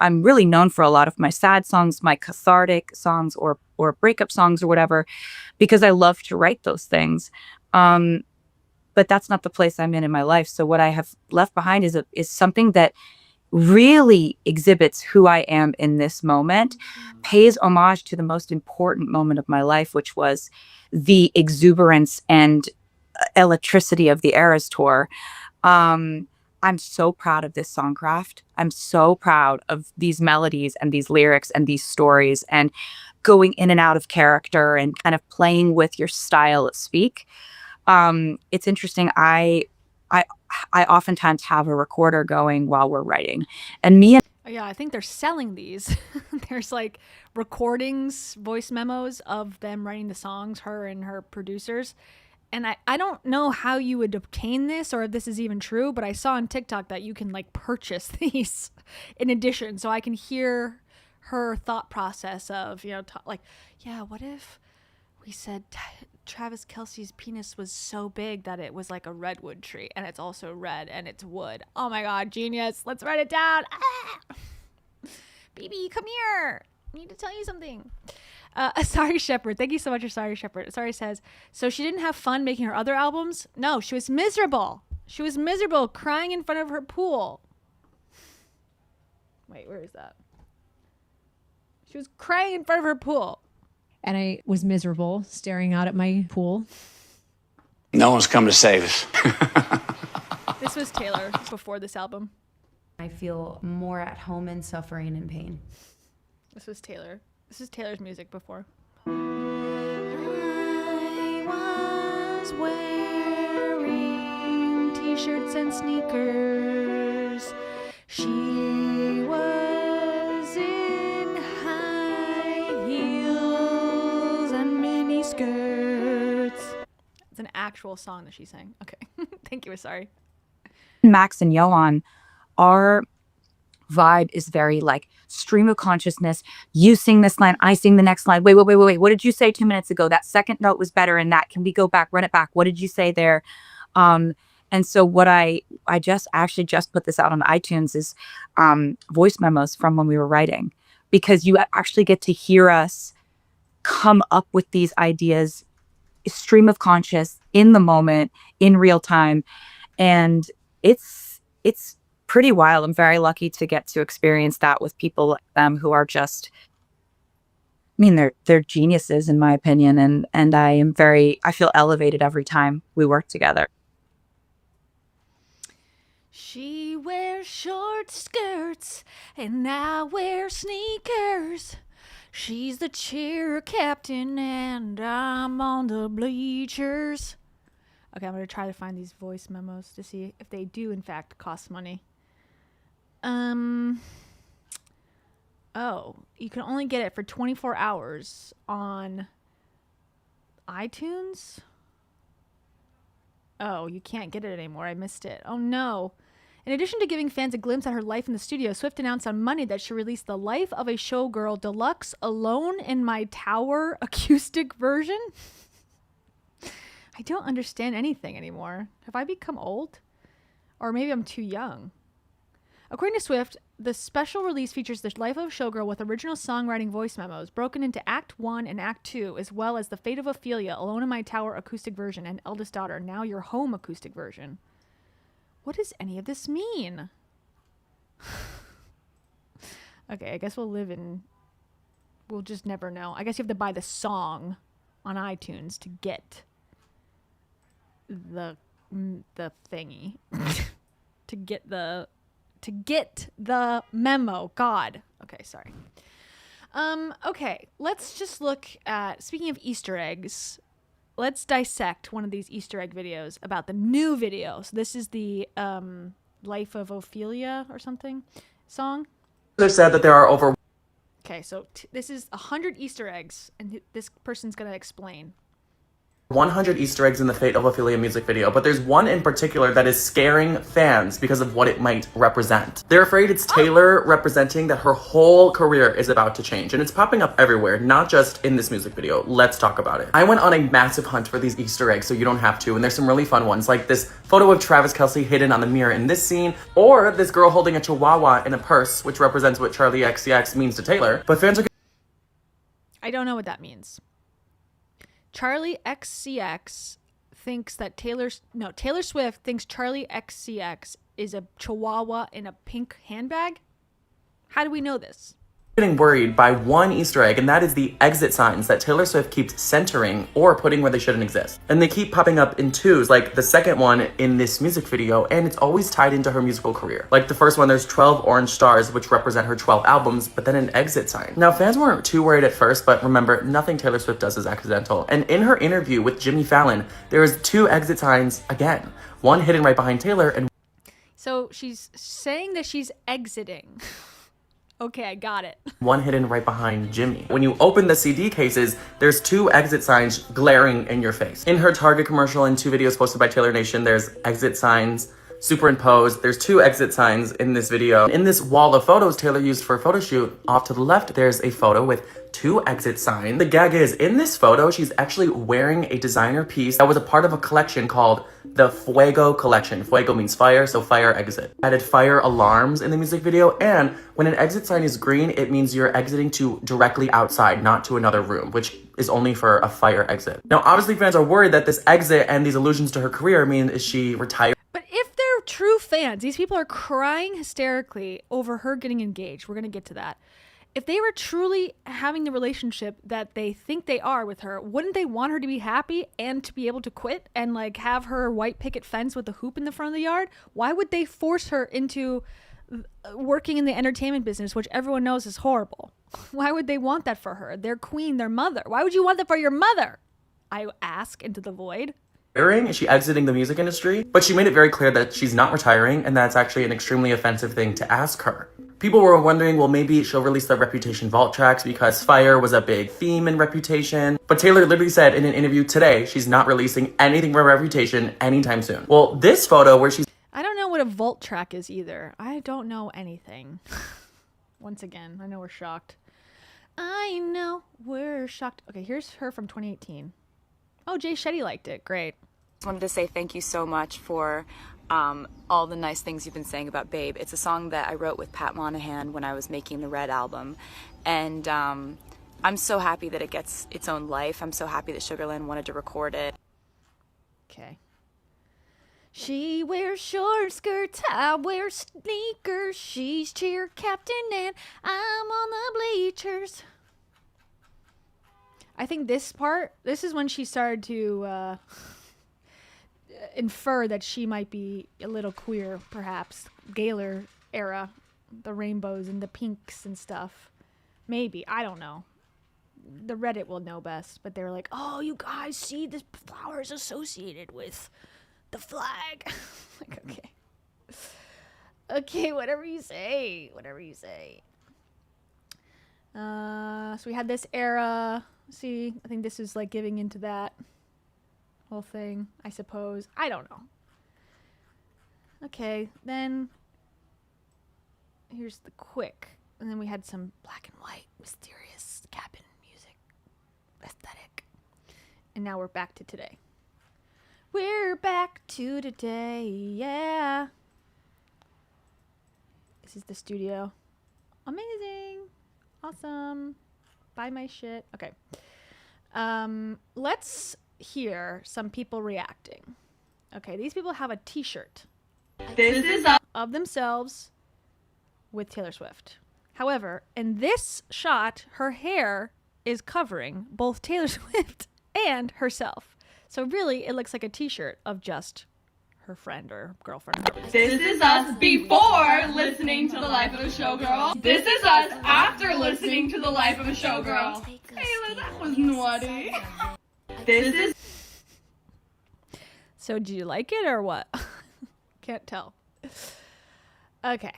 I'm really known for a lot of my sad songs, my cathartic songs or breakup songs or whatever, because I love to write those things. But that's not the place I'm in my life. So what I have left behind is something that really exhibits who I am in this moment, pays homage to the most important moment of my life, which was the exuberance and electricity of the Eras tour. I'm so proud of this songcraft. I'm so proud of these melodies and these lyrics and these stories and going in and out of character and kind of playing with your style of speak. It's interesting. I oftentimes have a recorder going while we're writing, and me and Yeah, I think they're selling these. There's like recordings, voice memos of them writing the songs, her and her producers. And I don't know how you would obtain this or if this is even true, but I saw on TikTok that you can like purchase these in addition. So I can hear her thought process of, what if we said Travis Kelce's penis was so big that it was like a redwood tree and it's also red and it's wood. Oh my God, genius. Let's write it down. Ah! BB, come here. I need to tell you something. Sorry Shepherd. Thank you so much for Sorry Shepherd. Sorry says, so she didn't have fun making her other albums? No, she was miserable. She was miserable crying in front of her pool. Wait, where is that? She was crying in front of her pool. And I was miserable staring out at my pool. No one's come to save us. This was Taylor before this album. I feel more at home in suffering and pain. This was Taylor. This is Taylor's music before. I was wearing t-shirts and sneakers. She was in high heels and mini skirts. It's an actual song that she sang. Okay. Thank you. Sorry. Max and Johan, our vibe is very like stream of consciousness. You sing this line, I sing the next line. Wait. What did you say 2 minutes ago? That second note was better in that. Can we go back, run it back? What did you say there? And so what I just put this out on iTunes is voice memos from when we were writing, because you actually get to hear us come up with these ideas, stream of conscious, in the moment, in real time. And it's pretty wild. I'm very lucky to get to experience that with people like them who are just, they're geniuses in my opinion. And I feel elevated every time we work together. She wears short skirts and I wear sneakers. She's the cheer captain and I'm on the bleachers. Okay, I'm going to try to find these voice memos to see if they do in fact cost money. Oh, you can only get it for 24 hours on iTunes? Oh, you can't get it anymore. I missed it. Oh no. In addition to giving fans a glimpse at her life in the studio, Swift announced on Monday that she released The Life of a Showgirl Deluxe Alone in My Tower acoustic version. I don't understand anything anymore. Have I become old? Or maybe I'm too young. According to Swift, the special release features The Life of a Showgirl with original songwriting voice memos broken into Act 1 and Act 2, as well as The Fate of Ophelia, Alone in My Tower acoustic version, and Eldest Daughter, Now Your Home acoustic version. What does any of this mean? Okay, I guess we'll just never know. I guess you have to buy the song on iTunes to get the thingy. to get the memo. God. Okay, sorry. Okay, let's just look at, speaking of Easter eggs, let's dissect one of these Easter egg videos about the new video. So this is the Life of Ophelia or something song. They said that there are over Okay, so this is 100 Easter eggs, and this person's gonna explain. 100 Easter eggs in the Fate of Ophelia music video, but there's one in particular that is scaring fans because of what it might represent. They're afraid it's Taylor representing that her whole career is about to change, and it's popping up everywhere, not just in this music video. Let's talk about it. I went on a massive hunt for these Easter eggs, so you don't have to, and there's some really fun ones, like this photo of Travis Kelce hidden on the mirror in this scene, or this girl holding a chihuahua in a purse, which represents what Charlie XCX means to Taylor, but fans are I don't know what that means. Charlie XCX thinks that Taylor Swift thinks Charlie XCX is a chihuahua in a pink handbag? How do we know this? getting worried by one Easter egg, and that is the exit signs that Taylor Swift keeps centering or putting where they shouldn't exist. And they keep popping up in twos, like the second one in this music video, and it's always tied into her musical career. Like the first one, there's 12 orange stars, which represent her 12 albums, but then an exit sign. Now, fans weren't too worried at first, but remember, nothing Taylor Swift does is accidental. And in her interview with Jimmy Fallon, there is 2 exit signs again. One hidden right behind Taylor, and so she's saying that she's exiting. Okay, I got it. one hidden right behind Jimmy. When you open the CD cases, there's 2 exit signs glaring in your face. In her Target commercial and 2 videos posted by Taylor Nation, there's exit signs superimposed. There's 2 exit signs in this video. In this wall of photos Taylor used for a photo shoot, off to the left, there's a photo with 2 exit signs. The gag is, in this photo, she's actually wearing a designer piece that was a part of a collection called the Fuego collection. Fuego means fire, so fire exit. Added fire alarms in the music video, and when an exit sign is green, it means you're exiting to directly outside, not to another room, which is only for a fire exit. Now, obviously fans are worried that this exit and these allusions to her career mean is she retired. But if they're true fans, these people are crying hysterically over her getting engaged. We're going to get to that. If they were truly having the relationship that they think they are with her, wouldn't they want her to be happy and to be able to quit and like have her white picket fence with a hoop in the front of the yard? Why would they force her into working in the entertainment business, which everyone knows is horrible? Why would they want that for her? Their queen, their mother. Why would you want that for your mother? I ask into the void. Is she exiting the music industry? But she made it very clear that she's not retiring, and that's actually an extremely offensive thing to ask her. People were wondering, well, maybe she'll release the Reputation vault tracks because fire was a big theme in Reputation. But Taylor literally said in an interview today she's not releasing anything from Reputation anytime soon. Well, this photo where she's... I don't know what a vault track is either. I don't know anything. Once again, I know we're shocked. I know we're shocked. Okay, here's her from 2018. Oh, Jay Shetty liked it. Great. I wanted to say thank you so much for all the nice things you've been saying about Babe. It's a song that I wrote with Pat Monahan when I was making the Red album. And I'm so happy that it gets its own life. I'm so happy that Sugarland wanted to record it. Okay. She wears short skirts, I wear sneakers. She's cheer captain and I'm on the bleachers. I think this is when she started to infer that she might be a little queer, perhaps. Gaylor era, the rainbows and the pinks and stuff. Maybe, I don't know. The Reddit will know best, but they were like, oh, you guys see this flower is associated with the flag. Like, okay. Okay, whatever you say. Whatever you say. So we had this era. See, I think this is like giving into that whole thing, I suppose. I don't know. Okay, then here's the quick. And then we had some black and white, mysterious cabin music aesthetic. And now we're back to today. We're back to today, yeah. This is the studio. Amazing. Awesome. Buy my shit. Okay. Let's hear some people reacting. Okay, these people have a t-shirt. This is of themselves with Taylor Swift. However, in this shot, her hair is covering both Taylor Swift and herself. So really, it looks like a t-shirt of just her friend or girlfriend. This is us before listening to The Life of a Showgirl. This is us after listening to The Life of a Showgirl. Taylor, that was naughty. This is... So do you like it or what? Can't tell. Okay,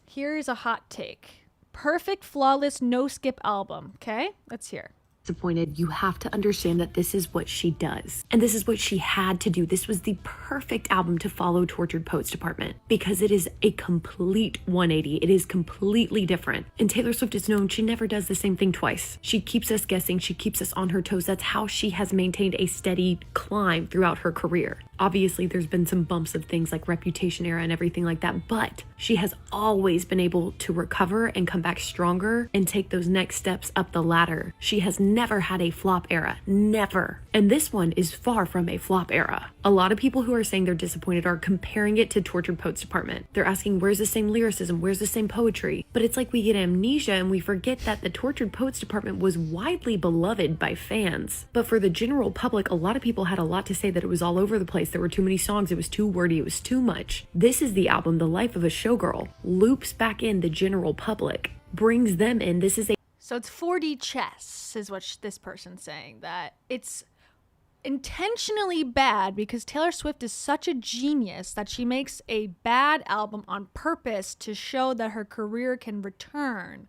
here's a hot take. Perfect, flawless, no skip album. Okay, let's hear. Disappointed, you have to understand that this is what she does. And this is what she had to do. This was the perfect album to follow Tortured Poets Department because it is a complete 180. It is completely different. And Taylor Swift is known, she never does the same thing twice. She keeps us guessing. She keeps us on her toes. That's how she has maintained a steady climb throughout her career. Obviously, there's been some bumps of things like Reputation era and everything like that, but she has always been able to recover and come back stronger and take those next steps up the ladder. She has never had a flop era, never. And this one is far from a flop era. A lot of people who are saying they're disappointed are comparing it to Tortured Poets Department. They're asking, where's the same lyricism? Where's the same poetry? But it's like we get amnesia and we forget that the Tortured Poets Department was widely beloved by fans. But for the general public, a lot of people had a lot to say that it was all over the place. There were too many songs, it was too wordy, it was too much. This is the album, The Life of a Showgirl, loops back in the general public, brings them in. This is a... So it's 4D chess is what this person's saying, that it's intentionally bad because Taylor Swift is such a genius that she makes a bad album on purpose to show that her career can return.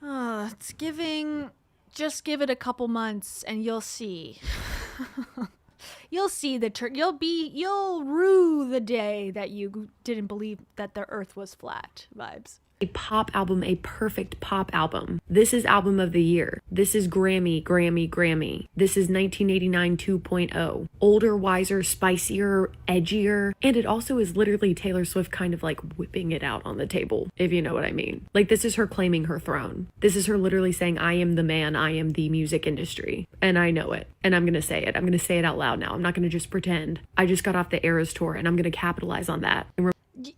It's giving, just give it a couple months and you'll see. You'll see you'll rue the day that you didn't believe that the earth was flat vibes. A pop album, a perfect pop album. This is album of the year. This is Grammy. This is 1989 2.0. Older, wiser, spicier, edgier. And it also is literally Taylor Swift kind of like whipping it out on the table, if you know what I mean. Like this is her claiming her throne. This is her literally saying, I am the man, I am the music industry. And I know it. And I'm going to say it. I'm going to say it out loud now. I'm not going to just pretend. I just got off the Eras tour and I'm going to capitalize on that.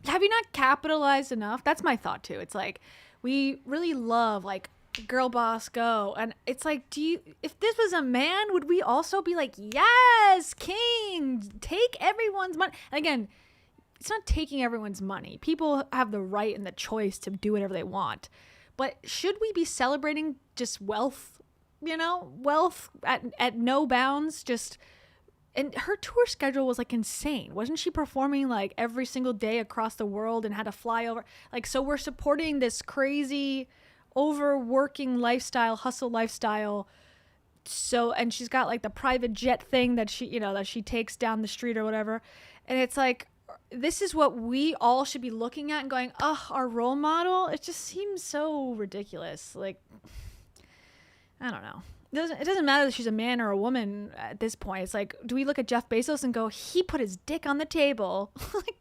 Have you not capitalized enough? That's my thought too. It's like we really love like girl boss go, and it's like, if this was a man, would we also be like, yes, king, take everyone's money? And again, it's not taking everyone's money. People have the right and the choice to do whatever they want, but should we be celebrating just wealth? Wealth at no bounds, just. And her tour schedule was like insane. Wasn't she performing like every single day across the world and had to fly over? Like, so we're supporting this crazy overworking lifestyle, hustle lifestyle. So, and she's got like the private jet thing that she takes down the street or whatever. And it's like, this is what we all should be looking at and going, oh, our role model. It just seems so ridiculous. Like, I don't know. It doesn't matter that she's a man or a woman at this point. It's like, do we look at Jeff Bezos and go, he put his dick on the table? Like,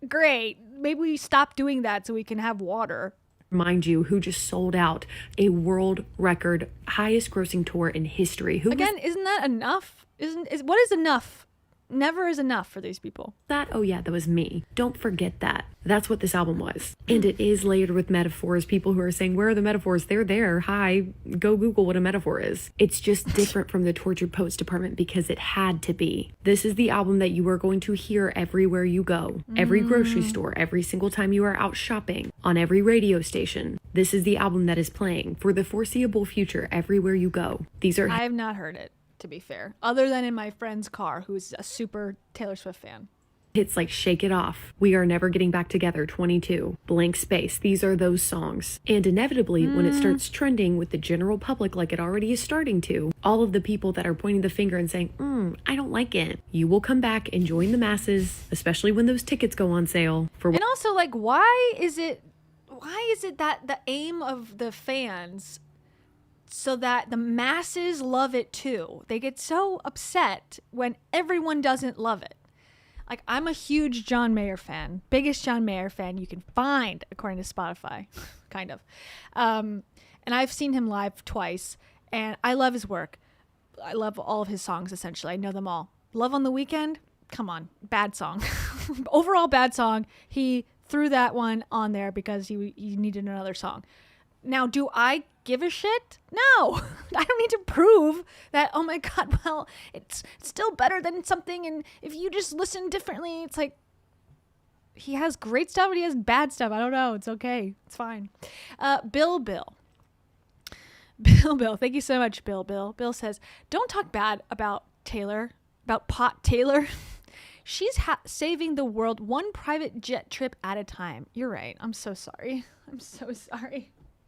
great. Maybe we stop doing that so we can have water. Mind you, who just sold out a world record highest grossing tour in history. Isn't that enough? What is enough? Never is enough for these people. That was me. Don't forget that. That's what this album was. And it is layered with metaphors. People who are saying, where are the metaphors? They're there. Hi, go Google what a metaphor is. It's just different from the Tortured Poets Department because it had to be. This is the album that you are going to hear everywhere you go. Every grocery store, every single time you are out shopping, on every radio station. This is the album that is playing for the foreseeable future everywhere you go. I have not heard it, to be fair, other than in my friend's car, who's a super Taylor Swift fan. Hits like Shake It Off, We Are Never Getting Back Together, 22, Blank Space. These are those songs. And inevitably, when it starts trending with the general public like it already is starting to, all of the people that are pointing the finger and saying, I don't like it, you will come back and join the masses, especially when those tickets go on sale. And also, like, why is it that the aim of the fans so that the masses love it too? They get so upset when everyone doesn't love it. Like, I'm a huge John Mayer fan, biggest John Mayer fan you can find, according to Spotify, kind of. And I've seen him live twice, and I love his work. I love all of his songs, essentially. I know them all. Love on the Weekend? Come on, bad song. Overall bad song. He threw that one on there because you needed another song. Now, do I give a shit? No. I don't need to prove that, oh my God, well, it's still better than something. And if you just listen differently, it's like, he has great stuff and he has bad stuff. I don't know. It's okay. It's fine. Bill. Thank you so much, Bill. Bill says, don't talk bad about Taylor, about Pot Taylor. She's saving the world one private jet trip at a time. You're right. I'm so sorry.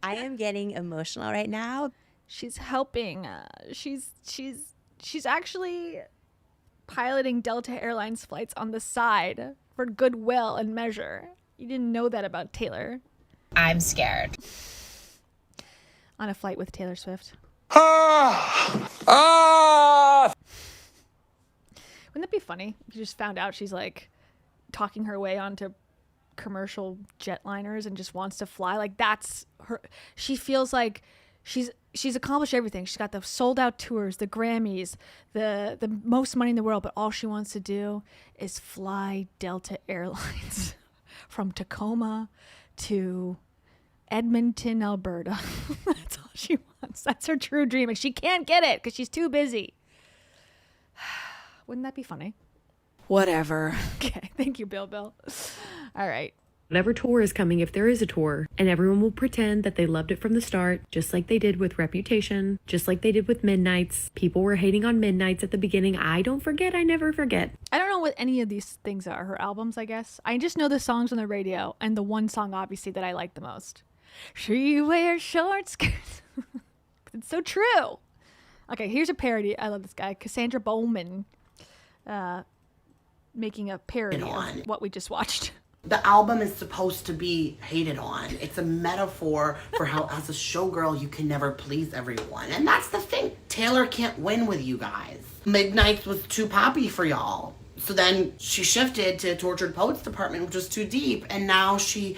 I am getting emotional right now. She's helping. She's actually piloting Delta Airlines flights on the side for goodwill and measure. You didn't know that about Taylor. I'm scared. On a flight with Taylor Swift. Wouldn't that be funny? You just found out she's like talking her way onto commercial jetliners and just wants to fly. Like, that's her. She feels like she's accomplished everything. She's got the sold out tours, the Grammys, the most money in the world, but all she wants to do is fly Delta Airlines from Tacoma to Edmonton, Alberta. That's all she wants. That's her true dream. And she can't get it because she's too busy. Wouldn't that be funny? Whatever. Okay. Thank you, Bill. All right. Whatever tour is coming, if there is a tour, and everyone will pretend that they loved it from the start, just like they did with Reputation, just like they did with Midnights. People were hating on Midnights at the beginning. I don't forget, I never forget. I don't know what any of these things are, her albums, I guess. I just know the songs on the radio, and the one song, obviously, that I like the most. She wears short skirts. It's so true. Okay, here's a parody. I love this guy. Cassandra Bowman making a parody of what we just watched. The album is supposed to be hated on. It's a metaphor for how, as a showgirl, you can never please everyone. And that's the thing. Taylor can't win with you guys. Midnights was too poppy for y'all. So then she shifted to Tortured Poets Department, which was too deep. And now she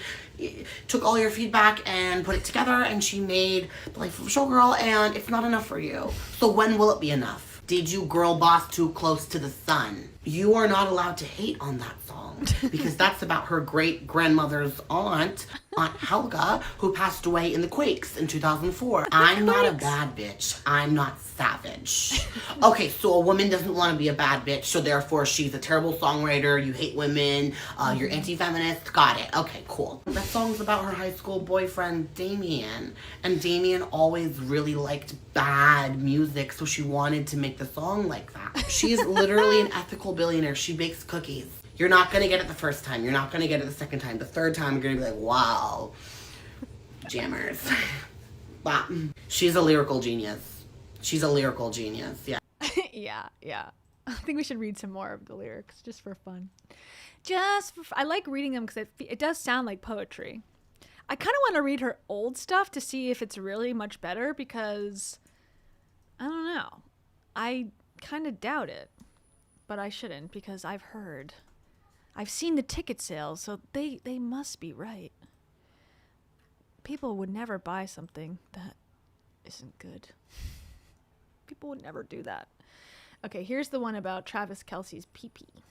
took all your feedback and put it together, and she made The Life of a Showgirl, and it's not enough for you. So when will it be enough? Did you girl boss too close to the sun? You are not allowed to hate on that song because that's about her great grandmother's aunt, Aunt Helga, who passed away in the quakes in 2004. I'm not a bad bitch. I'm not savage. Okay, so a woman doesn't want to be a bad bitch, so therefore she's a terrible songwriter, you hate women, you're anti-feminist. Got it. Okay, cool. That song's about her high school boyfriend, Damien. And Damien always really liked bad music, so she wanted to make the song like that. She's literally an ethical billionaire. She bakes cookies. You're not gonna get it the first time. You're not gonna get it the second time. The third time, you're gonna be like, wow, jammers. Wow. She's a lyrical genius. Yeah. Yeah. I think we should read some more of the lyrics just for fun. I like reading them because it does sound like poetry. I kind of want to read her old stuff to see if it's really much better because I don't know. I kind of doubt it, but I shouldn't because I've seen the ticket sales, so they must be right. People would never buy something that isn't good. People would never do that. Okay, here's the one about Travis Kelce's pee-pee.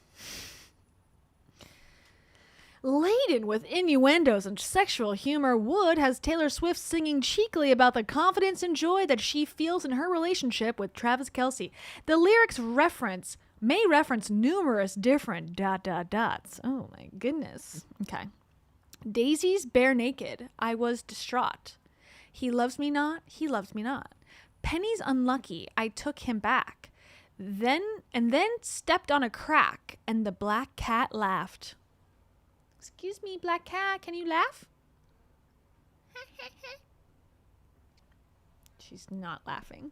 Laden with innuendos and sexual humor, Wood has Taylor Swift singing cheekily about the confidence and joy that she feels in her relationship with Travis Kelce. The lyrics may reference numerous different ... Oh my goodness. Okay. Daisy's bare naked. I was distraught. He loves me not. He loves me not. Penny's unlucky. I took him back. Then stepped on a crack, and the black cat laughed. Excuse me, black cat, can you laugh? She's not laughing.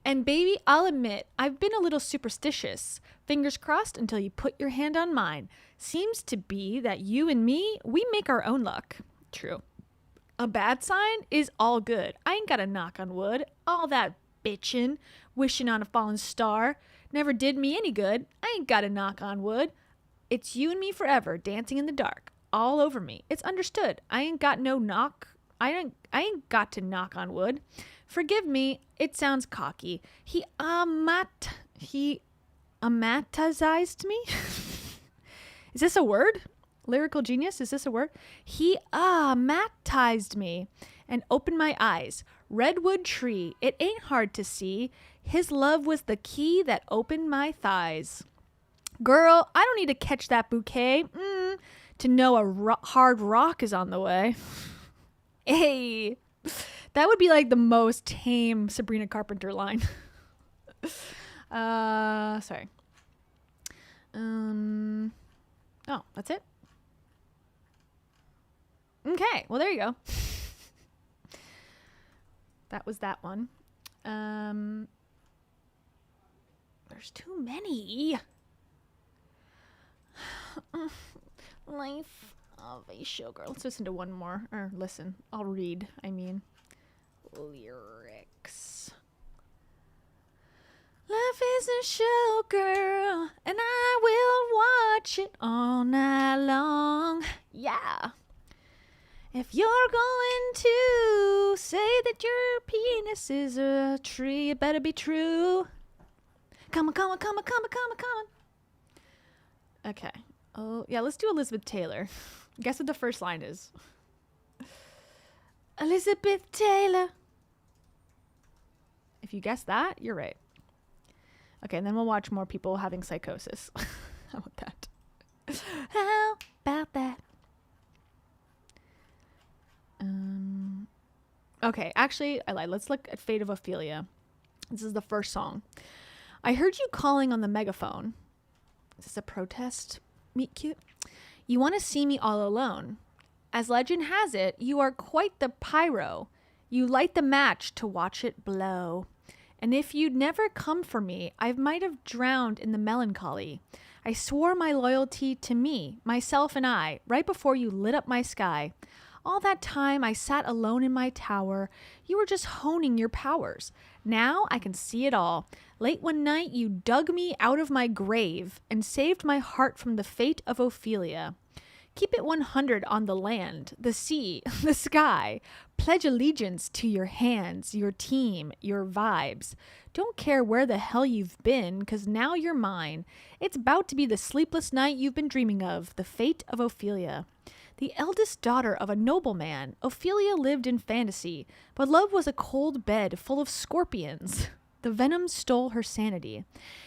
And baby, I'll admit, I've been a little superstitious. Fingers crossed until you put your hand on mine. Seems to be that you and me, we make our own luck. True. A bad sign is all good. I ain't got a knock on wood. All that bitchin', wishing on a fallen star, never did me any good. I ain't got a knock on wood. It's you and me forever, dancing in the dark, all over me. It's understood. I ain't got no knock. I ain't got to knock on wood. Forgive me, it sounds cocky. He amatized me? Is this a word? Lyrical genius, is this a word? He magnetized me and opened my eyes. Redwood tree, it ain't hard to see. His love was the key that opened my thighs. Girl, I don't need to catch that bouquet to know a hard rock is on the way. Hey, that would be like the most tame Sabrina Carpenter line. Sorry. Oh, that's it? Okay, well, there you go. That was that one. There's too many. Life of a Showgirl. Let's listen to one more. Or listen. I'll read. I mean, lyrics. Life is a showgirl, and I will watch it all night long. Yeah. If you're going to say that your penis is a tree, it better be true. Come on, come on, come on, come on, come on, come on. Okay. Oh, yeah, let's do Elizabeth Taylor. Guess what the first line is? Elizabeth Taylor. If you guess that, you're right. Okay, and then we'll watch more people having psychosis. How about that? How about that? Okay, actually, I lied. Let's look at Fate of Ophelia. This is the first song. I heard you calling on the megaphone. Is this a protest? Meet cute? You want to see me all alone. As legend has it, you are quite the pyro. You light the match to watch it blow. And if you'd never come for me, I might have drowned in the melancholy. I swore my loyalty to me, myself and I, right before you lit up my sky. All that time I sat alone in my tower. You were just honing your powers. Now I can see it all. Late one night you dug me out of my grave and saved my heart from the fate of Ophelia. Keep it 100 on the land, the sea, the sky. Pledge allegiance to your hands, your team, your vibes. Don't care where the hell you've been, 'cause now you're mine. It's about to be the sleepless night you've been dreaming of, the fate of Ophelia. The eldest daughter of a nobleman, Ophelia lived in fantasy, but love was a cold bed full of scorpions. The venom stole her sanity.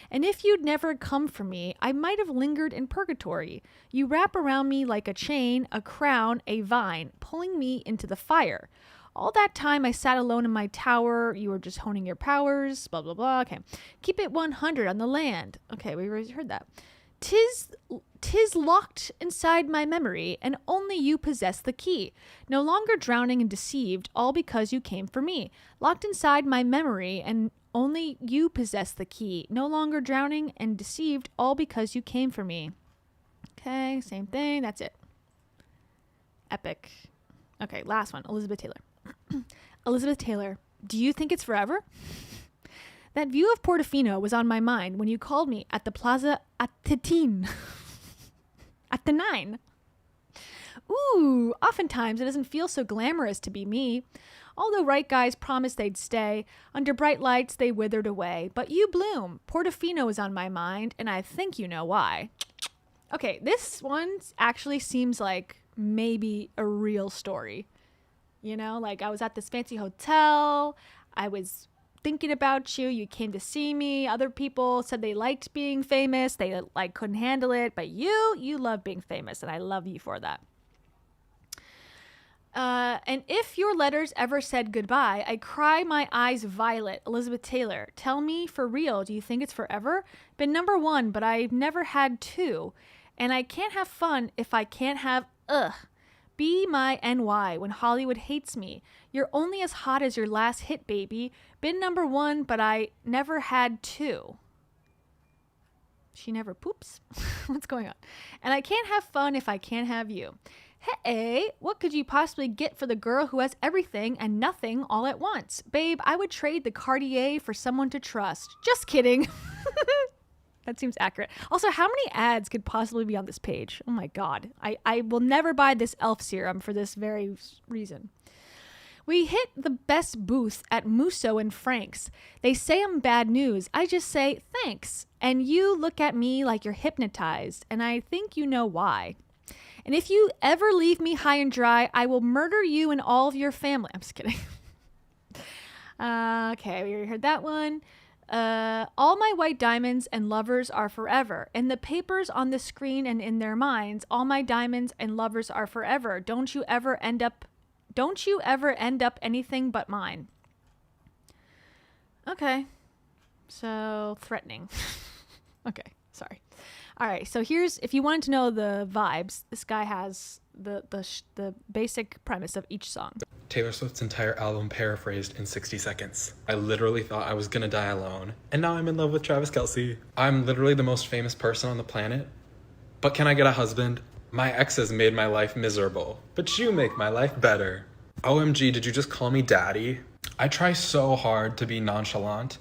And if you'd never come for me, I might have lingered in purgatory. You wrap around me like a chain, a crown, a vine, pulling me into the fire. All that time I sat alone in my tower. You were just honing your powers, blah, blah, blah. Okay. Keep it 100 on the land. Okay, we already heard that. Tis locked inside my memory, and only you possess the key. No longer drowning and deceived, all because you came for me. Locked inside my memory, and only you possess the key. No longer drowning and deceived, all because you came for me. Okay, same thing. That's it. Epic. Okay, last one. Elizabeth Taylor. Elizabeth Taylor, do you think it's forever? That view of Portofino was on my mind when you called me at the Plaza Attetin. At the 9. Ooh, oftentimes it doesn't feel so glamorous to be me. All the right guys promised they'd stay. Under bright lights, they withered away. But you bloom. Portofino is on my mind, and I think you know why. Okay, this one actually seems like maybe a real story. You know, like I was at this fancy hotel. I was thinking about you. You came to see me. Other people said they liked being famous. They like couldn't handle it. But you love being famous, and I love you for that. And if your letters ever said goodbye, I cry my eyes violet. Elizabeth Taylor, tell me for real, do you think it's forever? Been number 1, but I've never had 2. And I can't have fun if I can't have Be my NY when Hollywood hates me. You're only as hot as your last hit, baby. Been number 1, but I never had 2. She never poops? What's going on? And I can't have fun if I can't have you. Hey, what could you possibly get for the girl who has everything and nothing all at once? Babe, I would trade the Cartier for someone to trust. Just kidding. That seems accurate. Also, how many ads could possibly be on this page? Oh my God. I will never buy this elf serum for this very reason. We hit the best booth at Musso and Frank's. They say I'm bad news. I just say thanks. And you look at me like you're hypnotized. And I think you know why. And if you ever leave me high and dry, I will murder you and all of your family. I'm just kidding. Okay, we already heard that one. All my white diamonds and lovers are forever. In the papers, on the screen, and in their minds, all my diamonds and lovers are forever. Don't you ever end up anything but mine. Okay. So threatening. Okay, sorry. All right, so here's, if you wanted to know the vibes, this guy has the basic premise of each song. Taylor Swift's entire album paraphrased in 60 seconds. I literally thought I was gonna die alone, and now I'm in love with Travis Kelce. I'm literally the most famous person on the planet, but can I get a husband? My exes made my life miserable, but you make my life better. OMG, did you just call me daddy? I try so hard to be nonchalant,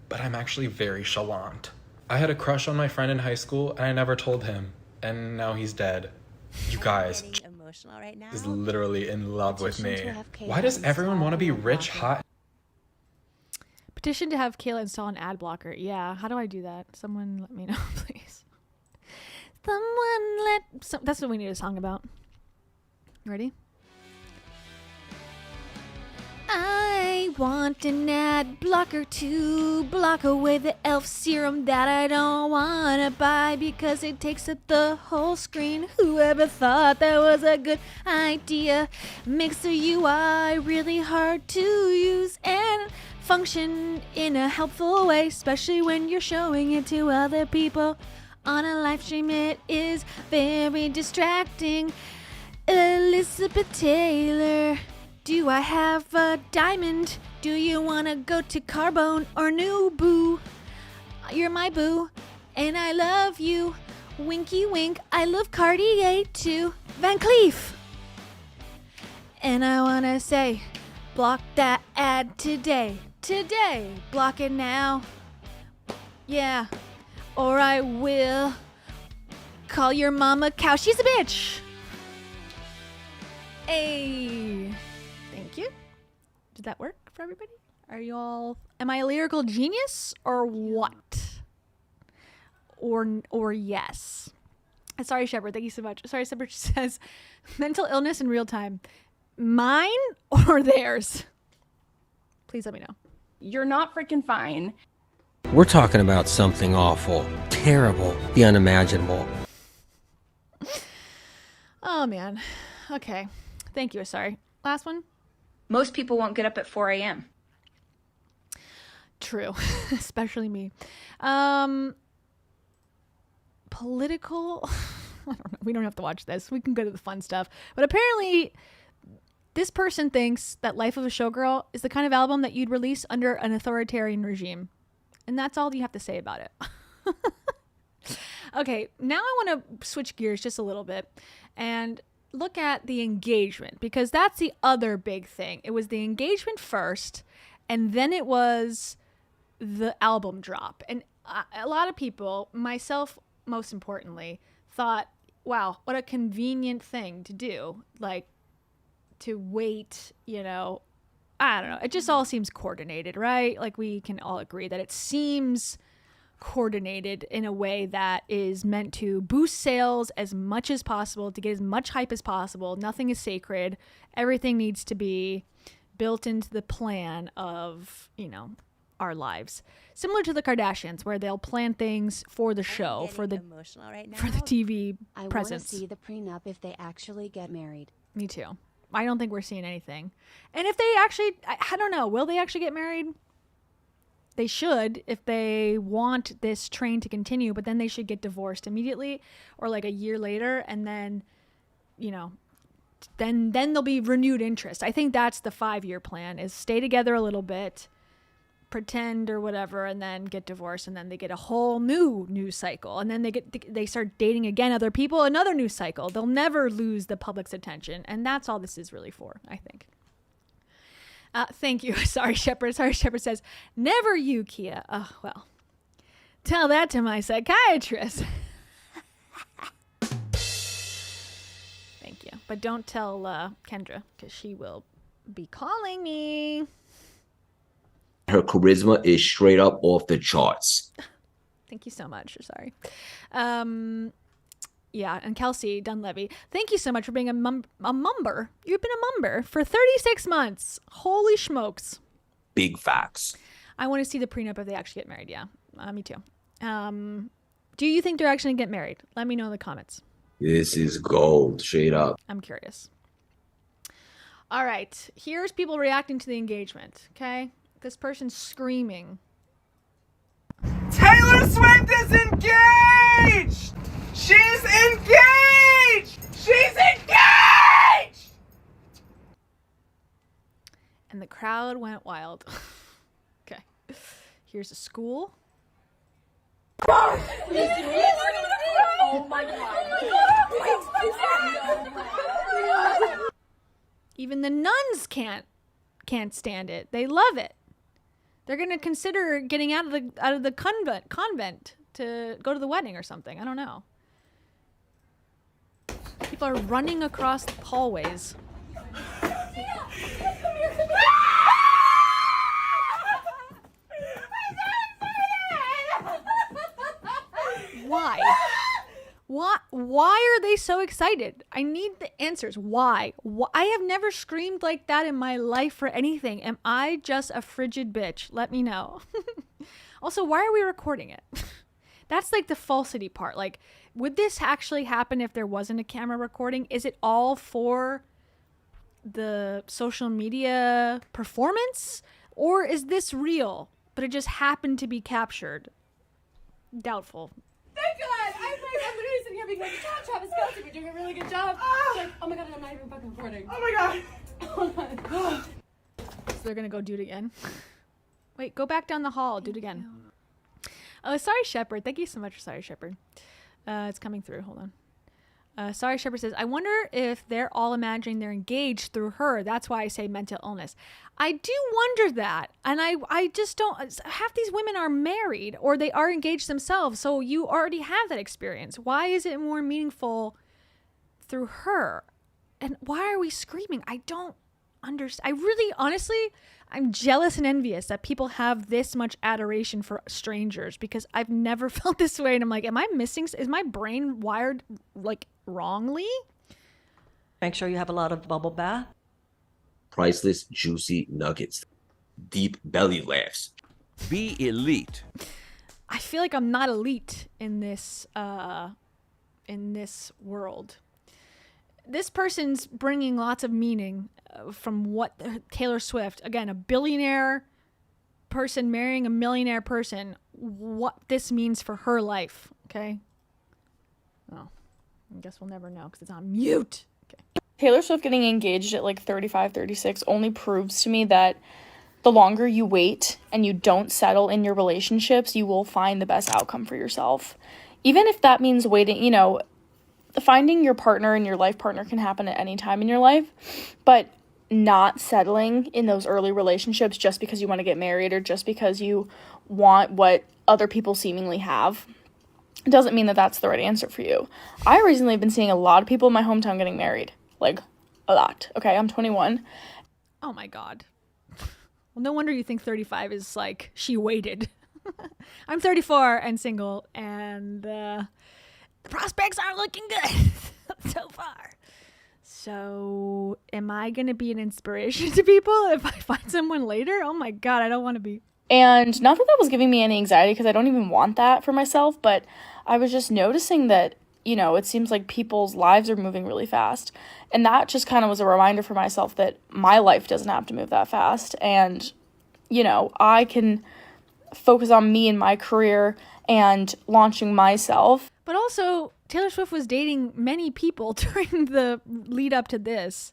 but I'm actually very chalant. I had a crush on my friend in high school, and I never told him, and now he's dead. You guys, Emotional right now. is literally in love with me. Why does everyone want to be rich, hot? Petition to have Kayla install an ad blocker. Yeah, how do I do that? Someone let me know, please. That's what we need a song about. Ready? I want an ad blocker to block away the elf serum that I don't want to buy because it takes up the whole screen. Whoever thought that was a good idea? Makes the UI really hard to use and function in a helpful way, especially when you're showing it to other people. On a live stream, it is very distracting. Elizabeth Taylor, do I have a diamond? Do you want to go to Carbone or New Boo? You're my boo, and I love you. Winky wink, I love Cartier too. Van Cleef. And I want to say, block that ad today. Today, block it now. Yeah, or I will call your mama cow. She's a bitch. Hey. Thank you. Did that work for everybody? Are you all... Am I a lyrical genius or what? Or yes? Sorry, Shepard. Thank you so much. Sorry, Shepard says, mental illness in real time. Mine or theirs? Please let me know. You're not freaking fine. We're talking about something awful, terrible, the unimaginable. Oh, man. Okay. Thank you. Sorry. Last one. Most people won't get up at 4 a.m. True. Especially me. Political... I don't know. We don't have to watch this. We can go to the fun stuff. But apparently, this person thinks that Life of a Showgirl is the kind of album that you'd release under an authoritarian regime. And that's all you have to say about it. Okay, now I want to switch gears just a little bit and look at the engagement, because that's the other big thing. It was the engagement first, and then it was the album drop. And a lot of people, myself most importantly, thought, wow, what a convenient thing to do. Like, to wait, you know, I don't know. It just all seems coordinated, right? Like, we can all agree that it seems coordinated in a way that is meant to boost sales as much as possible, to get as much hype as possible. Nothing is sacred. Everything needs to be built into the plan of, you know, our lives. Similar to the Kardashians, where they'll plan things for the show, for the emotional right now. for the TV presence. I want to see the prenup if they actually get married. Me too. I don't think we're seeing anything. And if they actually, I don't know, will they actually get married? They should, if they want this train to continue, but then they should get divorced immediately or like a year later, and then, you know, then there'll be renewed interest. I think that's the 5-year plan, is stay together a little bit, pretend or whatever, and then get divorced, and then they get a whole new news cycle, and then they start dating again other people, another news cycle. They'll never lose the public's attention, and that's all this is really for, I think. Thank you. Sorry, Shepard. Sorry, Shepard says, never you, Kia. Oh, well. Tell that to my psychiatrist. Thank you. But don't tell Kendra, because she will be calling me. Her charisma is straight up off the charts. Thank you so much. Sorry. Yeah, and Kelsey Dunlevy, thank you so much for being a mumber. You've been a mumber for 36 months. Holy smokes. Big facts. I want to see the prenup if they actually get married. Yeah, me too. Do you think they're actually going to get married? Let me know in the comments. This is gold, straight up. I'm curious. All right, here's people reacting to the engagement, okay? This person's screaming. Taylor Swift is engaged! She's engaged! She's engaged! And the crowd went wild. Okay. Here's a school. Oh my God. Even the nuns can't stand it. They love it. They're gonna consider getting out of the convent to go to the wedding or something. I don't know. People are running across the hallways. Why? Why are they so excited? I need the answers. Why? I have never screamed like that in my life for anything. Am I just a frigid bitch? Let me know. Also, why are we recording it? That's like the falsity part. Like, would this actually happen if there wasn't a camera recording? Is it all for the social media performance? Or is this real, but it just happened to be captured? Doubtful. Thank God! I'm literally sitting here being like, Travis Kelce, you're doing a really good job. Like, oh my God, I'm not even fucking recording. Oh my God. Oh my God. So they're gonna go do it again. Wait, go back down the hall. Do it again. Oh, sorry, Shepard. Thank you so much, sorry, Shepard. It's coming through. Hold on. Sorry, Shepard says, I wonder if they're all imagining they're engaged through her. That's why I say mental illness. I do wonder that. And I just don't. Half these women are married or they are engaged themselves. So you already have that experience. Why is it more meaningful through her? And why are we screaming? I don't understand. I really, honestly, I'm jealous and envious that people have this much adoration for strangers because I've never felt this way. And I'm like, am I missing? Is my brain wired like wrongly? Make sure you have a lot of bubble bath. Priceless, juicy nuggets. Deep belly laughs. Be elite. I feel like I'm not elite in this world. This person's bringing lots of meaning from what Taylor Swift, again, a billionaire person marrying a millionaire person, what this means for her life, okay? Oh, I guess we'll never know because it's on mute. Okay. Taylor Swift getting engaged at like 35, 36 only proves to me that the longer you wait and you don't settle in your relationships, you will find the best outcome for yourself. Even if that means waiting, you know, finding your partner and your life partner can happen at any time in your life, but not settling in those early relationships just because you want to get married or just because you want what other people seemingly have doesn't mean that that's the right answer for you. I recently have been seeing a lot of people in my hometown getting married. Like, a lot. Okay, I'm 21. Oh my God. Well, no wonder you think 35 is like, she waited. I'm 34 and single, and the prospects aren't looking good so far. So, am I going to be an inspiration to people if I find someone later? Oh my God, I don't want to be. And not that that was giving me any anxiety because I don't even want that for myself, but I was just noticing that, you know, it seems like people's lives are moving really fast. And that just kind of was a reminder for myself that my life doesn't have to move that fast. And, you know, I can focus on me and my career and launching myself. But also, Taylor Swift was dating many people during the lead up to this.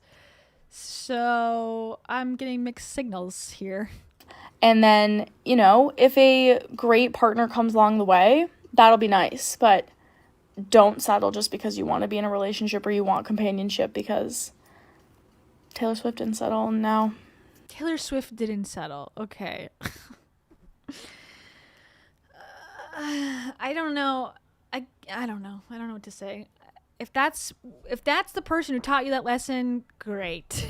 So I'm getting mixed signals here. And then, you know, if a great partner comes along the way, that'll be nice. But don't settle just because you want to be in a relationship or you want companionship, because Taylor Swift didn't settle, and now Taylor Swift didn't settle. Okay. I don't know. I don't know. I don't know what to say. If that's the person who taught you that lesson, great.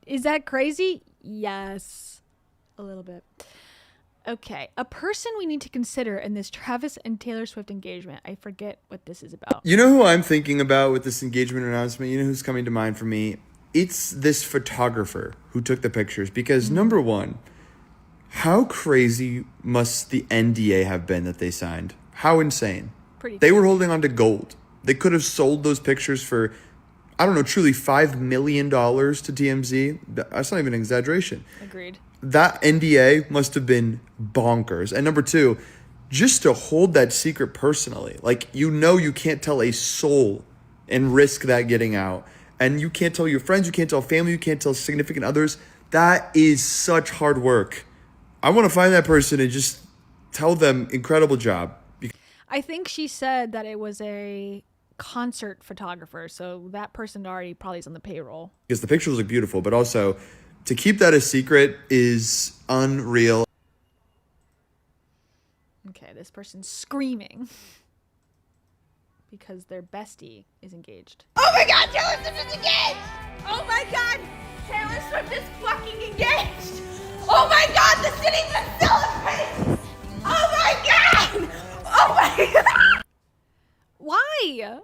Is that crazy? Yes. A little bit. Okay, a person we need to consider in this Travis and Taylor Swift engagement. I forget what this is about. You know who I'm thinking about with this engagement announcement? You know who's coming to mind for me? It's this photographer who took the pictures. Because number one, how crazy must the NDA have been that they signed? How insane. They were holding on to gold. They could have sold those pictures for, I don't know, truly $5 million to TMZ. That's not even an exaggeration. Agreed. That NDA must have been bonkers. And number two, just to hold that secret personally. Like, you can't tell a soul and risk that getting out. And you can't tell your friends, you can't tell family, you can't tell significant others. That is such hard work. I want to find that person and just tell them, incredible job. I think she said that it was a concert photographer, so that person already probably is on the payroll. Because the pictures look beautiful, but also to keep that a secret is unreal. Okay, this person's screaming because their bestie is engaged. Oh my god, Taylor Swift is engaged! Oh my god, Taylor Swift is fucking engaged! Oh my god, the city's been celebrating! Oh my god! Oh my god! Why?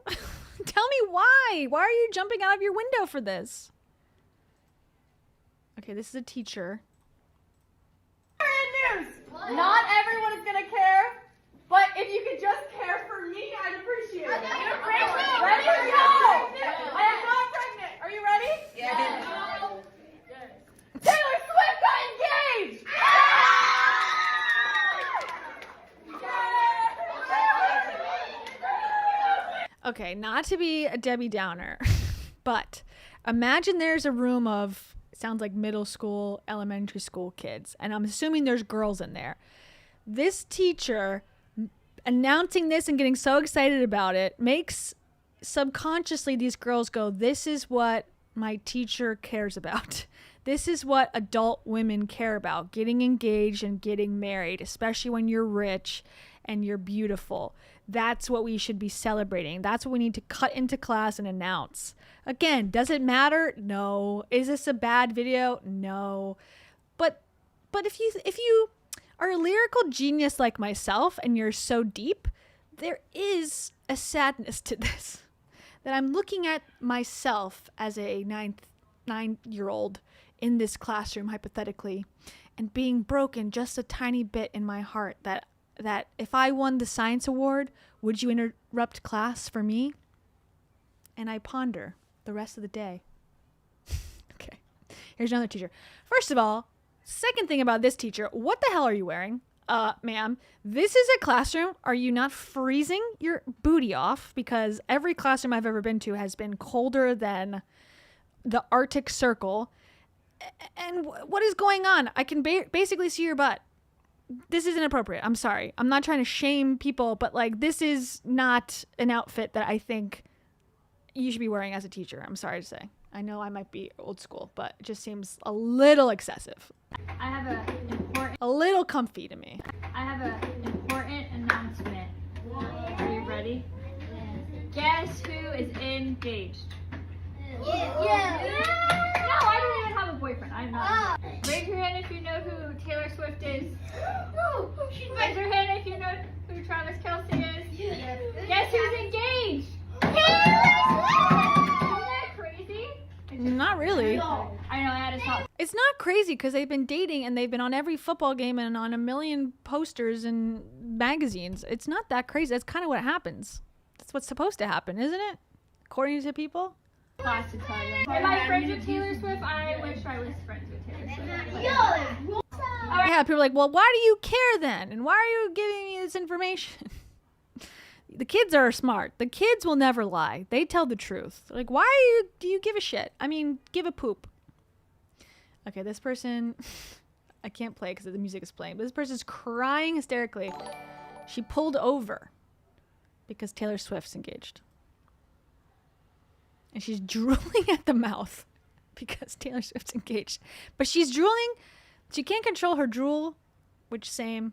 Tell me why. Why are you jumping out of your window for this? Okay, this is a teacher. News! Not everyone is gonna care, but if you could just care for me, I'd appreciate it. You're pregnant! Ready to go! I am not pregnant. Are you ready? Yeah. Taylor Swift got engaged! Okay, not to be a Debbie Downer, but imagine there's a room of, sounds like middle school, elementary school kids, and I'm assuming there's girls in there. This teacher announcing this and getting so excited about it makes subconsciously these girls go, this is what my teacher cares about. This is what adult women care about, getting engaged and getting married, especially when you're rich and you're beautiful. That's what we should be celebrating. That's what we need to cut into class and announce. Again, does it matter? No. Is this a bad video? No. But if you are a lyrical genius like myself and you're so deep, there is a sadness to this. That I'm looking at myself as a 9-year-old in this classroom, hypothetically, and being broken just a tiny bit in my heart that if I won the science award, would you interrupt class for me? And I ponder the rest of the day. Okay, here's another teacher. First of all, second thing about this teacher, what the hell are you wearing? Ma'am, this is a classroom. Are you not freezing your booty off? Because every classroom I've ever been to has been colder than the Arctic Circle. And what is going on? I can basically see your butt. This is inappropriate. I'm sorry. I'm not trying to shame people, but like, this is not an outfit that I think you should be wearing as a teacher. I'm sorry to say. I know I might be old school, but it just seems a little excessive. I have a little comfy to me. I have an important announcement. Are you ready? Guess who is engaged? Yeah. No, I don't even have a boyfriend. I'm not. Raise your hand if you know who Taylor Swift is. Raise your hand if you know who Travis Kelce is. Guess who's engaged? Taylor Swift! Isn't that crazy? Not really. I know, that is hot. It's not crazy because they've been dating and they've been on every football game and on a million posters and magazines. It's not that crazy. That's kind of what happens. That's what's supposed to happen, isn't it? According to people. Class to tell you. Am I friends with Taylor Swift? I wish I was friends with Taylor Swift. Yeah, people are like, well, why do you care then? And why are you giving me this information? The kids are smart. The kids will never lie. They tell the truth. Like, why do you give a shit? I mean, give a poop. Okay, this person, I can't play because the music is playing, but this person's crying hysterically. She pulled over because Taylor Swift's engaged. And she's drooling at the mouth because Taylor Swift's engaged. But she's drooling. She can't control her drool, which same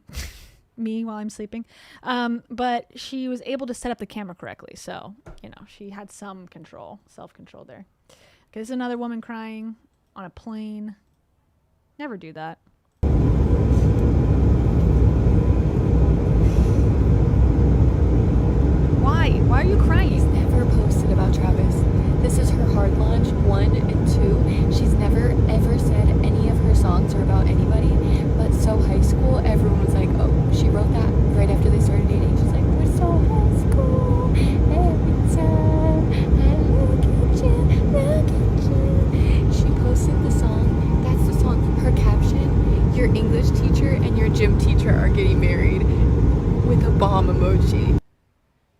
me while I'm sleeping. But she was able to set up the camera correctly. So, you know, she had some control, self-control there. Okay, this is another woman crying on a plane. Never do that.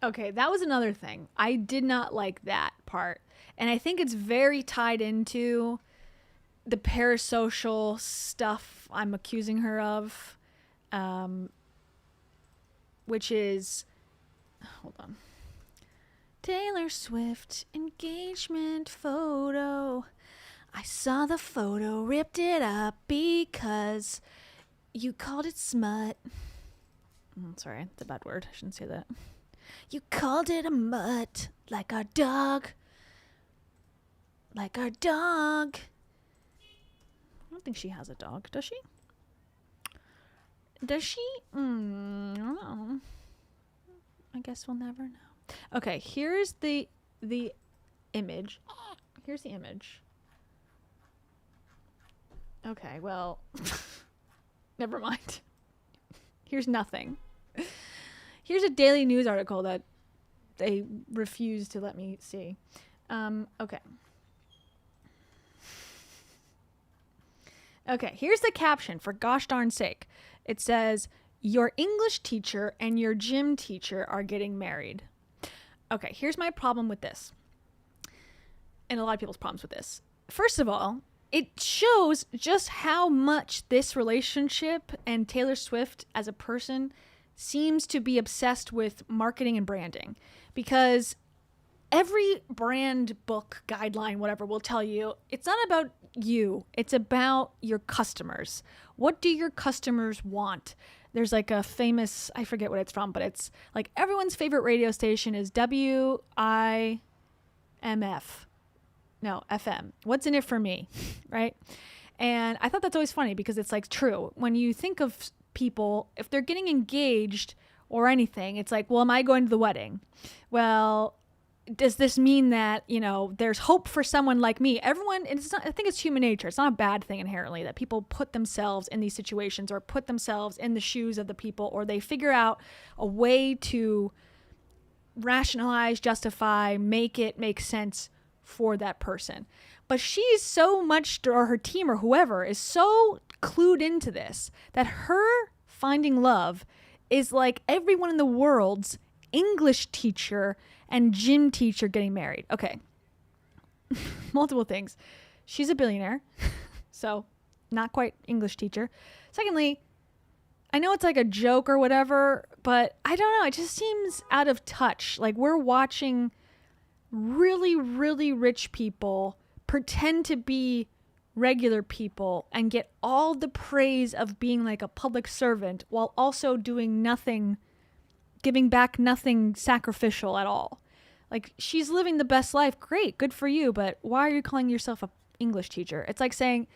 Okay, that was another thing. I did not like that part. And I think it's very tied into the parasocial stuff I'm accusing her of, which is, hold on. Taylor Swift engagement photo. I saw the photo, ripped it up because you called it smut. Sorry, it's a bad word. I shouldn't say that. You called it a mutt, like our dog. Like our dog. I don't think she has a dog, does she? Does she? I don't know. I guess we'll never know. Okay, here's the image. Here's the image. Okay, well, never mind. Here's nothing. Here's a Daily News article that they refused to let me see. Okay. Okay, here's the caption, for gosh darn sake. It says, your English teacher and your gym teacher are getting married. Okay, here's my problem with this. And a lot of people's problems with this. First of all, it shows just how much this relationship and Taylor Swift as a person seems to be obsessed with marketing and branding, because every brand book, guideline, whatever, will tell you it's not about you, it's about your customers. What do your customers want? There's like a famous, I forget what it's from, but it's like everyone's favorite radio station is WIMF. No, FM. What's in it for me, right? And I thought that's always funny because it's like true. When you think of people, if they're getting engaged or anything, it's like, well, am I going to the wedding? Well, does this mean that, you know, there's hope for someone like me? Everyone, it's not, I think it's human nature. It's not a bad thing inherently that people put themselves in these situations or put themselves in the shoes of the people, or they figure out a way to rationalize, justify, make it make sense for that person. But she's so much, or her team or whoever is so clued into this, that her finding love is like everyone in the world's English teacher and gym teacher getting married. Okay. Multiple things. She's a billionaire, so not quite English teacher. Secondly, I know it's like a joke or whatever, but I don't know. It just seems out of touch. Like we're watching really, really rich people pretend to be regular people and get all the praise of being like a public servant while also doing nothing, giving back nothing sacrificial at all. Like, she's living the best life. Great, good for you, but why are you calling yourself a English teacher? It's like saying,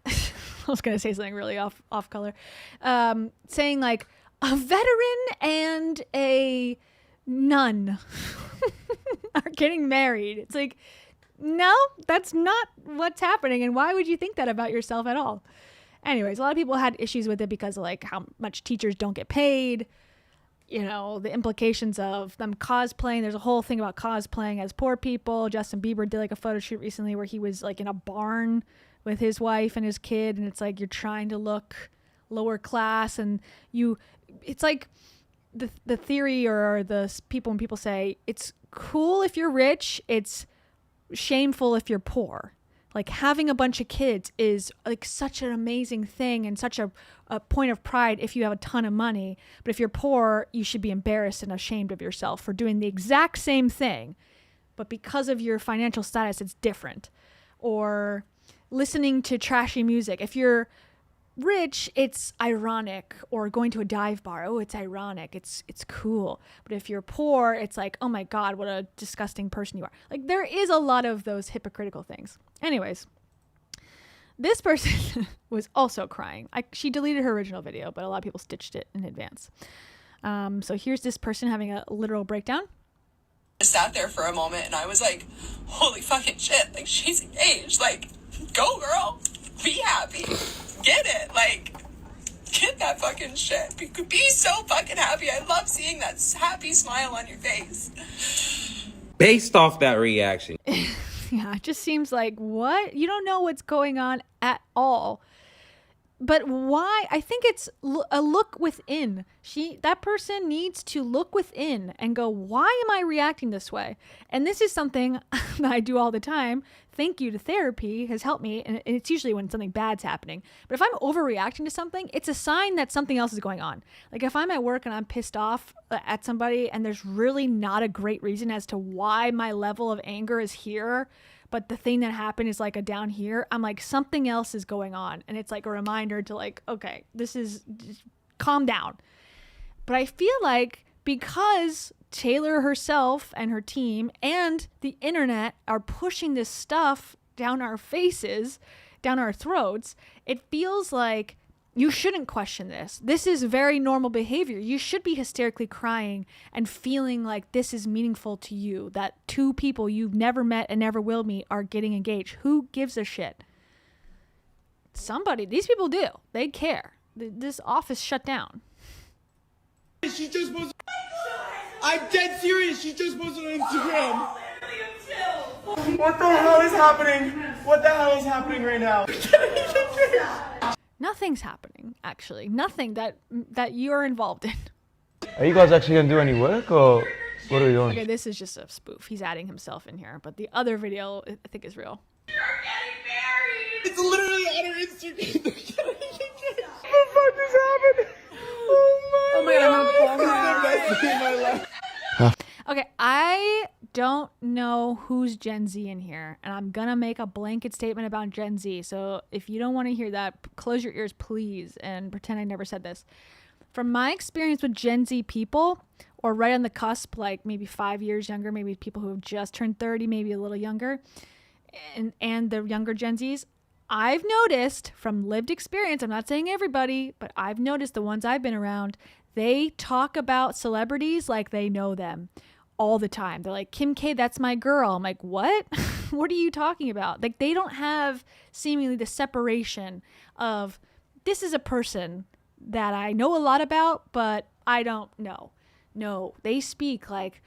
I was going to say something really off color, saying like a veteran and a nun are getting married. It's like, no, that's not what's happening. And why would you think that about yourself at all? Anyways, a lot of people had issues with it because of like how much teachers don't get paid, you know, the implications of them cosplaying. There's a whole thing about cosplaying as poor people. Justin Bieber did like a photo shoot recently where he was like in a barn with his wife and his kid, and it's like you're trying to look lower class, and it's like the theory or the people, when people say it's cool if you're rich, it's shameful if you're poor. Like having a bunch of kids is like such an amazing thing and such a point of pride if you have a ton of money. But if you're poor, you should be embarrassed and ashamed of yourself for doing the exact same thing. But because of your financial status, it's different. Or listening to trashy music. If you're rich, it's ironic. Or going to a dive bar. Oh, it's ironic. It's cool. But if you're poor, it's like, oh my God, what a disgusting person you are. Like there is a lot of those hypocritical things. Anyways, this person was also crying. She deleted her original video, but a lot of people stitched it in advance. So here's this person having a literal breakdown. I sat there for a moment and I was like, holy fucking shit, like she's engaged, like go girl, be happy, get it, like get that fucking shit, be so fucking happy. I love seeing that happy smile on your face. Based off that reaction. Yeah, it just seems like, what? You don't know what's going on at all. But why? I think it's a look within. That person needs to look within and go, why am I reacting this way? And this is something that I do all the time. Thank you to therapy has helped me. And it's usually when something bad's happening. But if I'm overreacting to something, it's a sign that something else is going on. Like if I'm at work and I'm pissed off at somebody and there's really not a great reason as to why my level of anger is here, but the thing that happened is like a down here, I'm like, something else is going on. And it's like a reminder to like, okay, just calm down. But I feel like because Taylor herself and her team and the internet are pushing this stuff down our faces, down our throats, it feels like you shouldn't question this. This is very normal behavior. You should be hysterically crying and feeling like this is meaningful to you, that two people you've never met and never will meet are getting engaged. Who gives a shit? Somebody, these people do. They care. This office shut down. She just posted. I'm dead serious. She just posted on Instagram. What the hell is happening? What the hell is happening right now? Nothing's happening, actually. Nothing that you're involved in. Are you guys actually going to do any work, or what are we doing? Okay, this is just a spoof. He's adding himself in here, but the other video, I think, is real. It's literally on her Instagram. What the fuck is happening? Oh my god. This is the best day of my life. Okay, I don't know who's Gen Z in here, and I'm gonna make a blanket statement about Gen Z. So if you don't want to hear that, close your ears, please, and pretend I never said this. From my experience with Gen Z people, or right on the cusp, like maybe 5 years younger, maybe people who have just turned 30, maybe a little younger, and the younger Gen Zs, I've noticed from lived experience, I'm not saying everybody, but I've noticed the ones I've been around, they talk about celebrities like they know them all the time. They're like, Kim K, that's my girl. I'm like, what? What are you talking about? Like, they don't have seemingly the separation of, this is a person that I know a lot about, but I don't know. No, they speak like,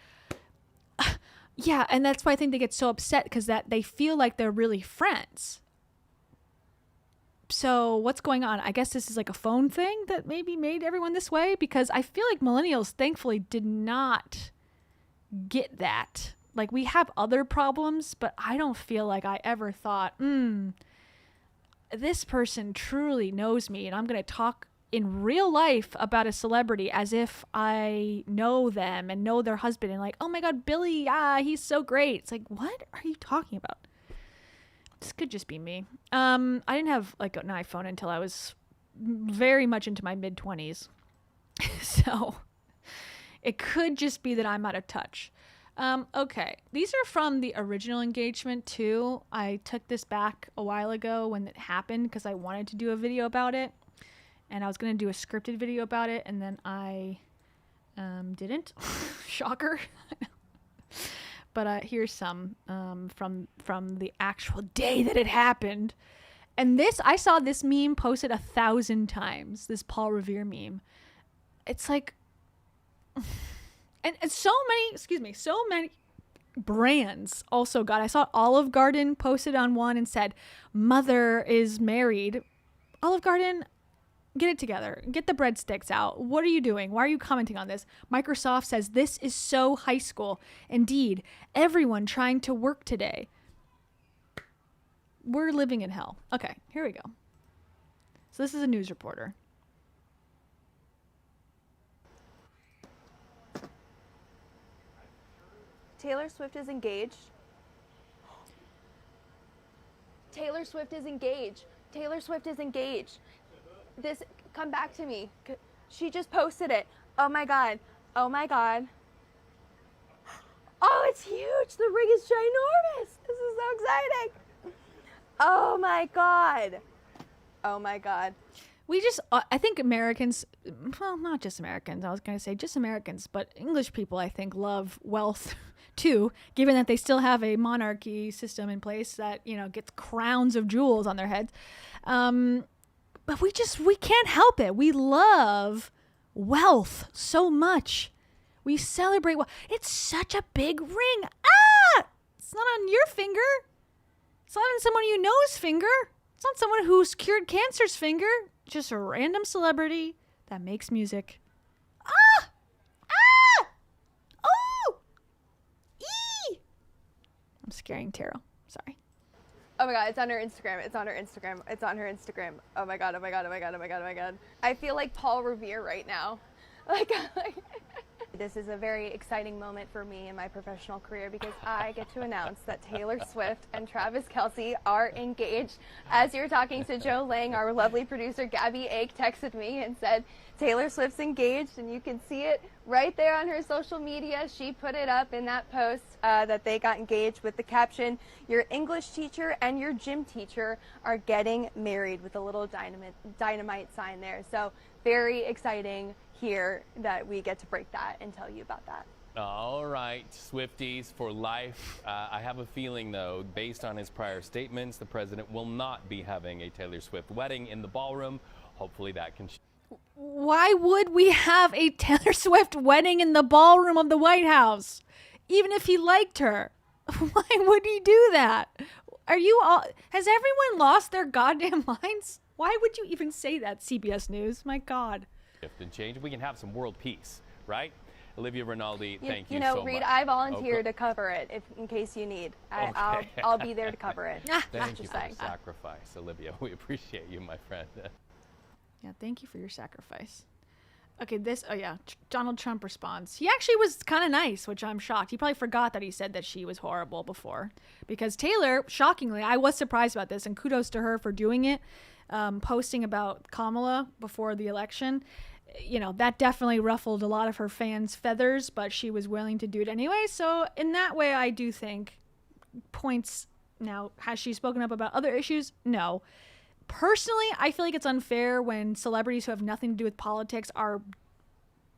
yeah, and that's why I think they get so upset, because that they feel like they're really friends. So what's going on? I guess this is like a phone thing that maybe made everyone this way, because I feel like millennials thankfully did not get that. Like, we have other problems, but I don't feel like I ever thought, this person truly knows me and I'm going to talk in real life about a celebrity as if I know them and know their husband, and like, oh my God, Billy, he's so great. It's like, what are you talking about? This could just be me. I didn't have like an iPhone until I was very much into my mid-20s. So it could just be that I'm out of touch. Okay, these are from the original engagement too. I took this back a while ago when it happened because I wanted to do a video about it. And I was going to do a scripted video about it, and then I didn't. Shocker. But here's some from the actual day that it happened. And this, I saw this meme posted 1,000 times, this Paul Revere meme. It's like, and so many brands also got. I saw Olive Garden posted on one and said, mother is married. Olive Garden, get it together. Get the breadsticks out. What are you doing? Why are you commenting on this? Microsoft says this is so high school. Indeed, everyone trying to work today. We're living in hell. Okay, here we go. So this is a news reporter. Taylor Swift is engaged. Taylor Swift is engaged. Taylor Swift is engaged. This, come back to me. She just posted it. Oh my God. Oh my God. Oh, it's huge. The ring is ginormous. This is so exciting. Oh my God. Oh my God. We just, I think Americans, well, not just Americans, I was going to say just Americans, but English people, I think, love wealth too, given that they still have a monarchy system in place that, you know, gets crowns of jewels on their heads. But we can't help it. We love wealth so much. We celebrate wealth. It's such a big ring. It's not on your finger. It's not on someone you know's finger. It's not someone who's cured cancer's finger. Just a random celebrity that makes music. Ah! Ah! Oh! Eee! I'm scaring Taro. Sorry. Oh my god, it's on her Instagram. It's on her Instagram. It's on her Instagram. Oh my god, oh my god, oh my god, oh my god, oh my god. I feel like Paul Revere right now. Like this is a very exciting moment for me in my professional career because I get to announce that Taylor Swift and Travis Kelce are engaged. As you're talking to Joe Lang, our lovely producer Gabby Ake texted me and said, Taylor Swift's engaged, and you can see it right there on her social media. She put it up in that post that they got engaged with the caption, your English teacher and your gym teacher are getting married, with a little dynamite sign there. So very exciting here that we get to break that and tell you about that. All right, Swifties for life. I have a feeling, though, based on his prior statements, the president will not be having a Taylor Swift wedding in the ballroom. Hopefully that can... Why would we have a Taylor Swift wedding in the ballroom of the White House? Even if he liked her. Why would he do that? Are you all... Has everyone lost their goddamn minds? Why would you even say that, CBS News? My God. And change. We can have some world peace, right? Olivia Rinaldi, thank you, you know, so Reed, much. I volunteer to cover it in case you need. Okay. I'll be there to cover it. Thank you Just for saying. the sacrifice, Olivia. We appreciate you, my friend. Yeah, thank you for your sacrifice. Okay, Donald Trump responds. He actually was kind of nice, which I'm shocked. He probably forgot that he said that she was horrible before. Because Taylor, shockingly, I was surprised about this, and kudos to her for doing it, posting about Kamala before the election. You know, that definitely ruffled a lot of her fans' feathers, but she was willing to do it anyway. So in that way, I do think points. Now, has she spoken up about other issues? No. Personally, I feel like it's unfair when celebrities who have nothing to do with politics are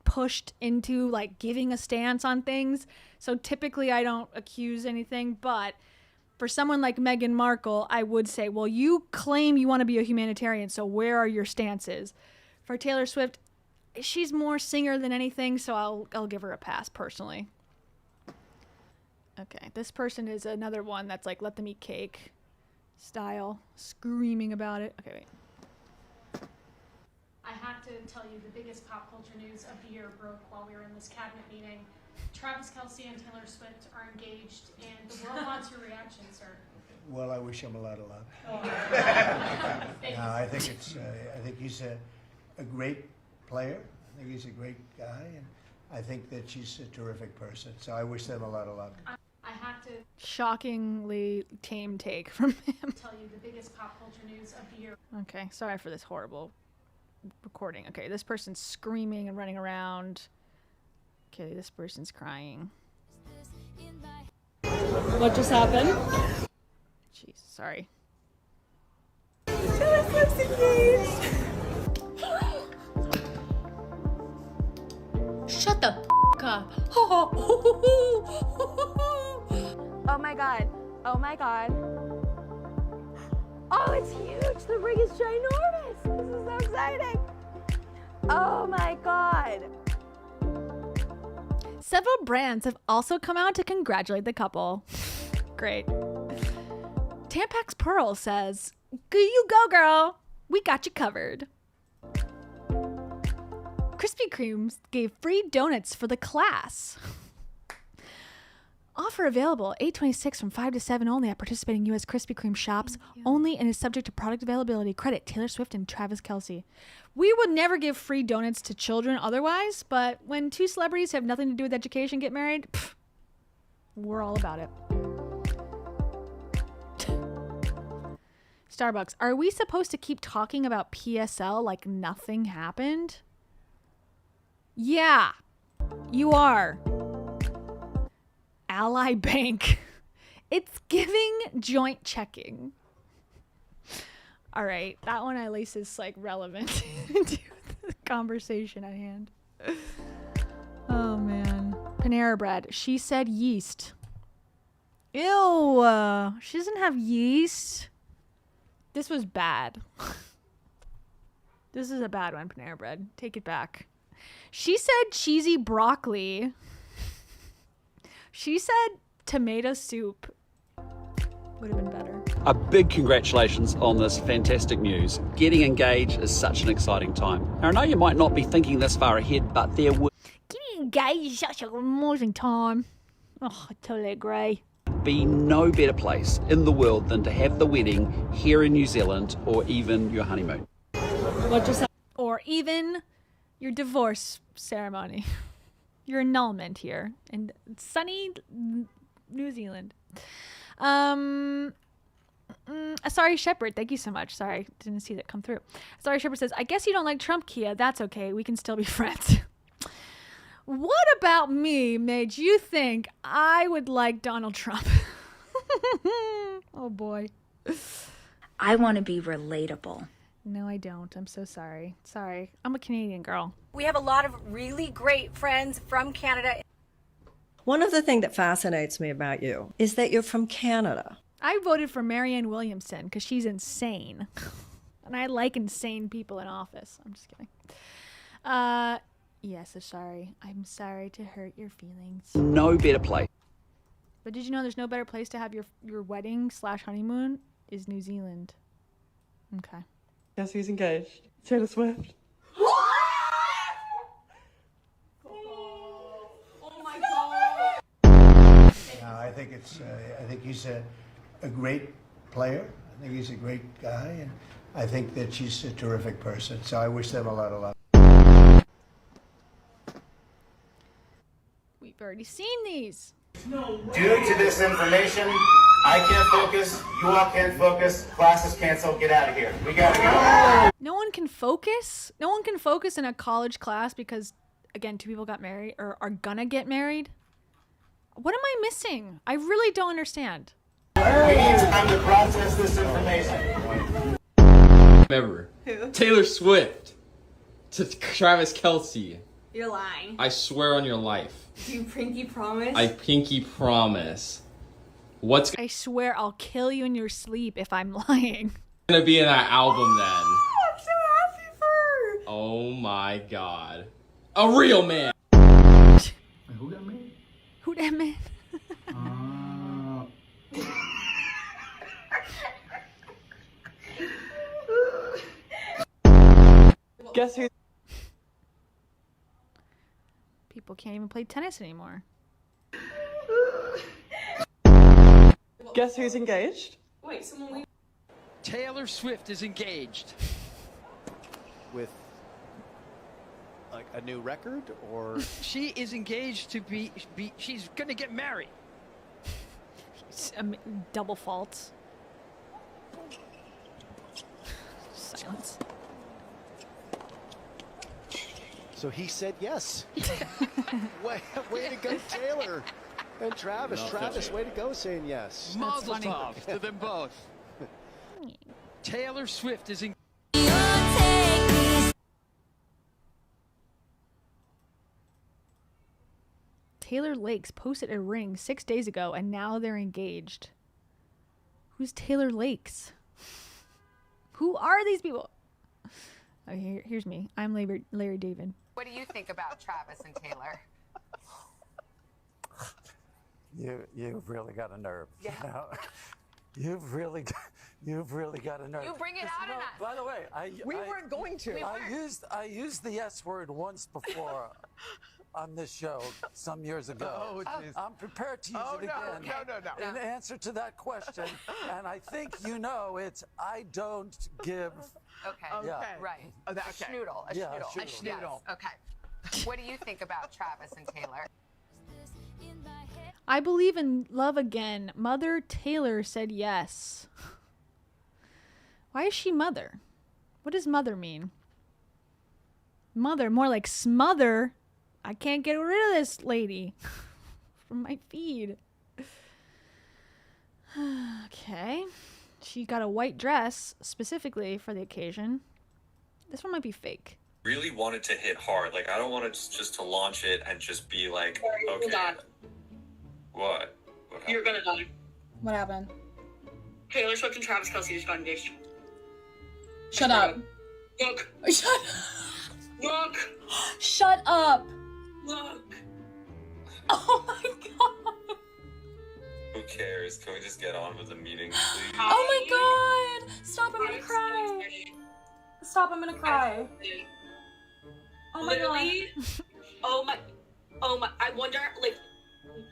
pushed into like giving a stance on things. So typically I don't accuse anything, but for someone like Meghan Markle, I would say, well, you claim you want to be a humanitarian, so where are your stances? For Taylor Swift, she's more singer than anything, so I'll give her a pass personally. Okay, this person is another one that's like let them eat cake style, screaming about it. Okay, wait. I have to tell you the biggest pop culture news of the year broke while we were in this cabinet meeting. Travis Kelce and Taylor Swift are engaged, and the world wants your reaction, sir. Well, I wish him a lot of luck. Oh. No, I think he's a great player. I think he's a great guy, and I think that she's a terrific person. So I wish them a lot of luck. I have to shockingly tame take from him. Tell you the biggest pop culture news of the year. Okay, sorry for this horrible recording. Okay, this person's screaming and running around. Okay, this person's crying. What just happened? Jeez, sorry. Taylor Swift's engaged. Shut the up. Oh my god. Oh my god. Oh, it's huge. The ring is ginormous. This is so exciting. Oh my god. Several brands have also come out to congratulate the couple. Great. Tampax Pearl says, "You go, girl. We got you covered." Krispy Kremes gave free donuts for the class. Offer available 8/26 from 5 to 7 only at participating U.S. Krispy Kreme shops only and is subject to product availability. Credit Taylor Swift and Travis Kelce. We would never give free donuts to children otherwise, but when two celebrities have nothing to do with education get married, we're all about it. Starbucks, are we supposed to keep talking about PSL like nothing happened? Yeah, you are. Ally Bank. It's giving joint checking. All right, that one at least is like relevant to the conversation at hand. Oh man. Panera Bread. She said yeast. Ew. She doesn't have yeast. This was bad. This is a bad one, Panera Bread. Take it back. She said cheesy broccoli. She said tomato soup. Would have been better. A big congratulations on this fantastic news. Getting engaged is such an exciting time. Now, I know you might not be thinking this far ahead, but there will Getting engaged is such an amazing time. Oh, I totally agree. be no better place in the world than to have the wedding here in New Zealand or even your honeymoon. Or even your divorce ceremony. Your annulment here in sunny New Zealand. Sorry Shepherd, thank you so much. Sorry, didn't see that come through. Sorry Shepherd says, I guess you don't like Trump, Kia. That's okay. We can still be friends. What about me made you think I would like Donald Trump? Oh boy. I want to be relatable. No, I don't. I'm so sorry. Sorry. I'm a Canadian girl. We have a lot of really great friends from Canada. One of the things that fascinates me about you is that you're from Canada. I voted for Marianne Williamson because she's insane. And I like insane people in office. I'm just kidding. Yes, I'm sorry. I'm sorry to hurt your feelings. No better place. But did you know there's no better place to have your wedding / honeymoon is New Zealand? Okay. Guess who's engaged? Taylor Swift. I think I think he's a great player. I think he's a great guy, and I think that she's a terrific person. So I wish them a lot of luck. We've already seen these. Due to this information, I can't focus, you all can't focus, class is canceled, get out of here. We gotta go. No one can focus? No one can focus in a college class because, again, 2 people got married or are gonna get married? What am I missing? I really don't understand. We need time to process this information. Remember, Taylor Swift to Travis Kelce. You're lying. I swear on your life. Do you pinky promise? I pinky promise. I swear I'll kill you in your sleep if I'm lying. Gonna be in that album then? I'm so happy for her. Oh my god. A real man. Who got married? Who that man? Guess who? People can't even play tennis anymore. Guess who's engaged? Wait, someone leave. Taylor Swift is engaged. With like a new record, or She is engaged to be she's gonna get married. Double faults. Silence. so he said yes. way to go, Taylor and Travis. Travis, way to go, saying yes. Mazel tov to them both. Taylor Swift is engaged. Taylor Lakes posted a ring 6 days ago and now they're engaged. Who's Taylor Lakes? Who are these people? Oh, here's me. I'm Larry David. What do you think about Travis and Taylor? You've really got a nerve. Yeah. You know? You've really got a nerve. You bring it out in us. By the way, We weren't going to. We I used the S word once before on this show some years ago. Oh, geez. I'm prepared to use it again. No. In answer to that question, and I think you know it's I don't give. Okay. Yeah. Right. Oh, A schnoodle. A Yeah, schnoodle. a schnoodle. Yes. Okay. What do you think about Travis and Taylor? I believe in love again. Mother Taylor said yes. Why is she mother? What does mother mean? Mother, more like smother. I can't get rid of this lady from my feed. Okay. She got a white dress specifically for the occasion. This one might be fake. Really wanted to hit hard. Like, I don't want it just to launch it and just be like, okay. What? You're gonna die. What happened? Taylor Swift and Travis Kelce just got engaged. Shut up. Look. Shut Look. Shut up. Look. Oh my god. Who cares? Anyways, can we just get on with the meeting, please? Oh my god! Stop, I'm gonna cry. Stop, I'm gonna cry. Oh my Literally, god. oh my, I wonder, like,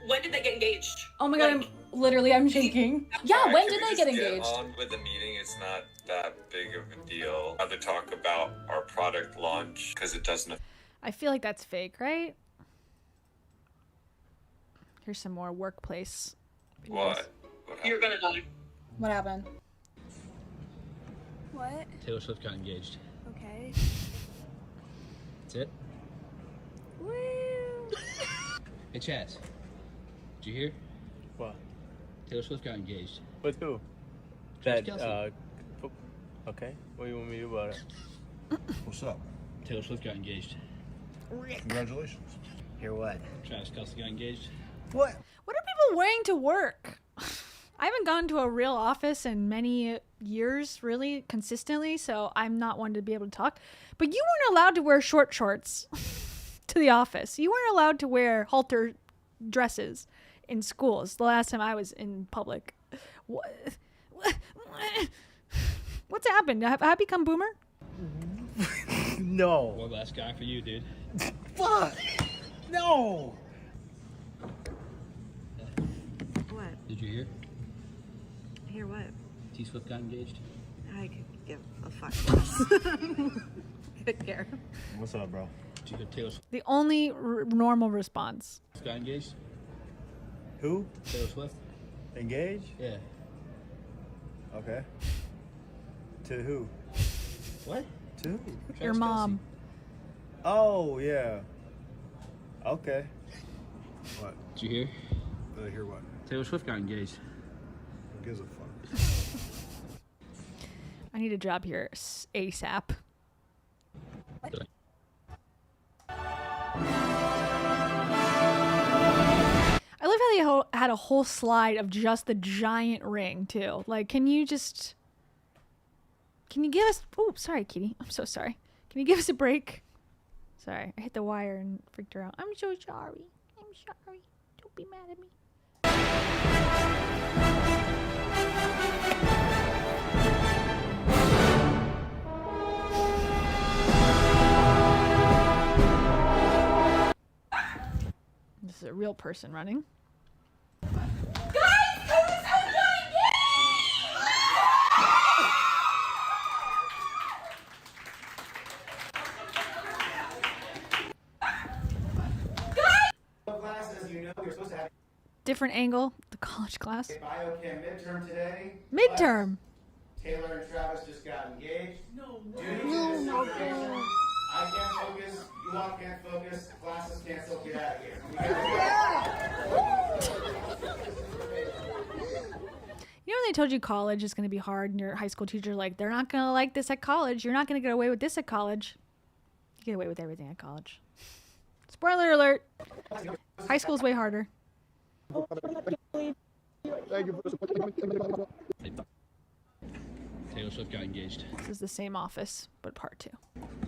when did they get engaged? Oh my god, I'm shaking. Yeah, when did they get Get engaged? on with the meeting. It's not that big of a deal. I'd rather talk about our product launch because it doesn't. I feel like that's fake, right? Here's some more workplace. What? You're gonna die. What happened? What? Taylor Swift got engaged. Okay. That's it? Woo! Hey, Chaz. Did you hear? What? Taylor Swift got engaged. With who? Travis That, Kelce. okay. What do you want me to do about it? What's up? Taylor Swift got engaged. Congratulations. Hear what? Travis Kelce got engaged. What? What are people wearing to work? I haven't gone to a real office in many years, really, consistently, so I'm not one to be able to talk. But you weren't allowed to wear short shorts to the office. You weren't allowed to wear halter dresses in schools the last time I was in public. What's happened? Have I become boomer? No. One last guy for you, dude. Fuck! No! What? Did you hear? Hear what? T Swift got engaged. I could give a fuck less. Could care. What's up, bro? Did you hear Taylor Swift The only normal response. got engaged? Who? Taylor Swift? Engaged? Yeah. Okay. To who? What? To who? Your mom. Oh, yeah. Okay. What? Did you hear? Hear what? Taylor Swift got engaged. Who gives a fuck? I need a job here ASAP. I love how they had a whole slide of just the giant ring, too. Like, can you give us... Oh, sorry, Kitty. I'm so sorry. Can you give us a break? Sorry, I hit the wire and freaked her out. I'm so sorry. I'm sorry. Don't be mad at me. This is a real person running. Classes, you know you're supposed to have Different angle, the college class. biochem midterm today. Midterm. Taylor and Travis just got engaged. No. Due to this information, I can't focus. You all can't focus. Classes canceled. Get out of here. You know when they told you college is going to be hard and your high school teacher like, they're not going to like this at college. You're not going to get away with this at college. You get away with everything at college. Spoiler alert. High school is way harder. Taylor Swift got engaged. This is the same office, but part 2.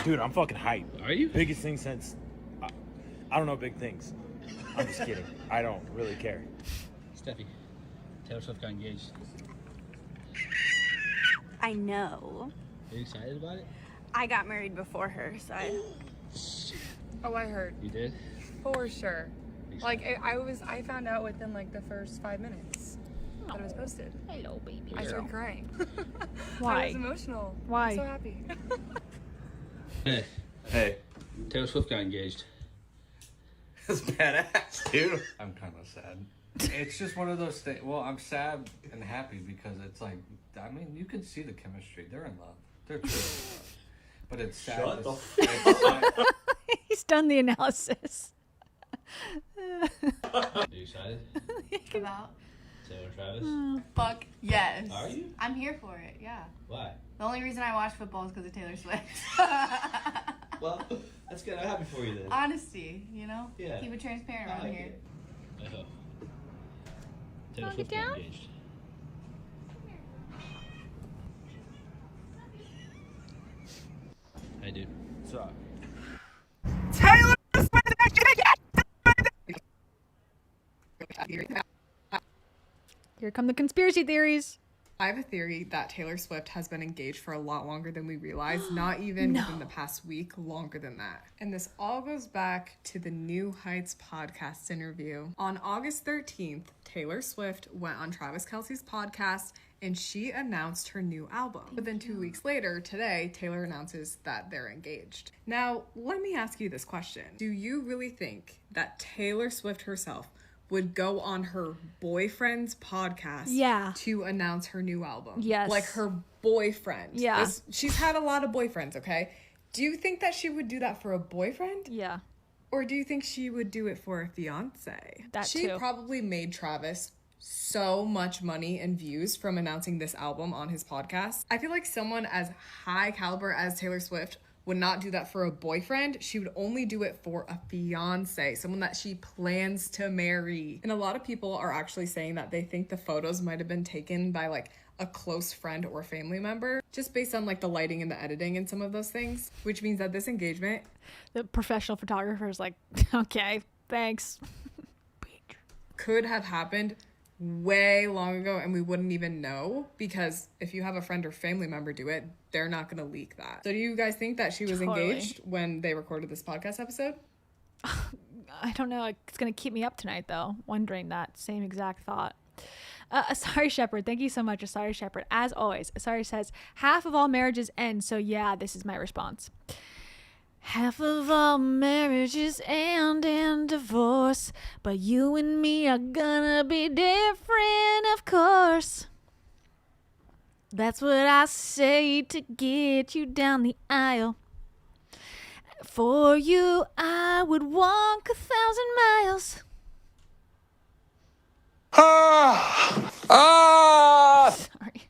Dude, I'm fucking hyped. Are you? Biggest thing since... I don't know big things. I'm just kidding. I don't really care. Steffi, Taylor Swift got engaged. I know. Are you excited about it? I got married before her, so I... Oh, I heard. You did? For sure. Like, I found out within, like, the first 5 minutes that it was posted. Hello, baby. I started crying. Why? I was emotional. Why? I'm so happy. Hey. Hey. Taylor Swift got engaged. That's badass, dude. I'm kind of sad. It's just one of those things. Well, I'm sad and happy because it's like, I mean, you can see the chemistry. They're in love. They're truly in love. But it's sad. Shut the it's sad. He's done the analysis. Are you excited? About? Taylor and Travis? Fuck yes. Are you? I'm here for it, yeah. Why? The only reason I watch football is because of Taylor Swift. Well, that's good. I'm happy for you then. Honesty, you know? Yeah. Keep it transparent I around like here. it. Uh-huh. Taylor Wanna Swift get got down? engaged. Hey, dude. What's up? Taylor Here come the conspiracy theories. I have a theory that Taylor Swift has been engaged for a lot longer than we realize, not even within the past week, longer than that. And this all goes back to the New Heights podcast interview. On August 13th, Taylor Swift went on Travis Kelce's podcast and she announced her new album. But then 2 weeks later, today, Taylor announces that they're engaged. Now, let me ask you this question. Do you really think that Taylor Swift herself would go on her boyfriend's podcast to announce her new album? Yes. Like her boyfriend. Yeah. She's had a lot of boyfriends, okay? Do you think that she would do that for a boyfriend? Yeah. Or do you think she would do it for a fiance? She probably made Travis so much money and views from announcing this album on his podcast. I feel like someone as high caliber as Taylor Swift would not do that for a boyfriend. She would only do it for a fiance, someone that she plans to marry. And a lot of people are actually saying that they think the photos might have been taken by like a close friend or family member, just based on like the lighting and the editing and some of those things, which means that this engagement, the professional photographer is like, okay, thanks, could have happened way long ago and we wouldn't even know, because if you have a friend or family member do it, they're not going to leak that. So do you guys think that she was engaged when they recorded this podcast episode? I don't know. It's going to keep me up tonight, though, wondering that same exact thought. Asari Shepherd, thank you so much, Asari Shepherd. As always, Asari says, half of all marriages end, so yeah, this is my response. Half of all marriages end in divorce, but you and me are gonna be different, of course. That's what I say to get you down the aisle. For you, I would walk 1,000 miles. Sorry.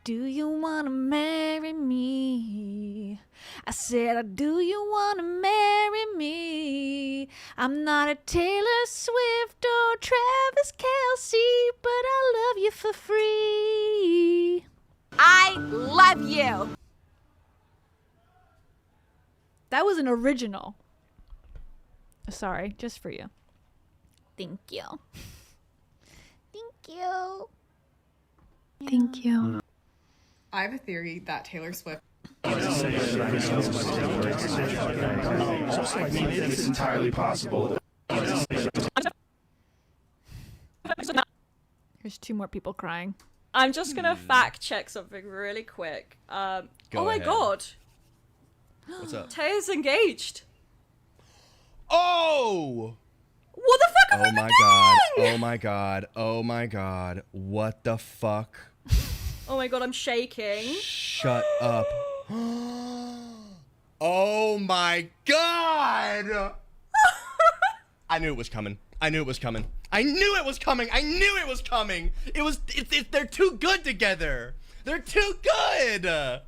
Do you wanna marry me? I said, do you wanna marry me? I'm not a Taylor Swift or Travis Kelce, but I love you for free. I love you. That was an original. Sorry, just for you. Thank you. Thank you. Thank you. I have a theory that Taylor Swift. It's entirely possible. Here's 2 more people crying. I'm just gonna fact check something really quick. Oh my ahead. god. What's up? Taylor's engaged. Oh! What the fuck have Oh my god. Oh my god. Oh my god. What the fuck? Oh my god, I'm shaking. Shut up. Oh my god! I knew it was coming. I knew it was coming. I knew it was coming. I knew it was coming. They're too good together. They're too good.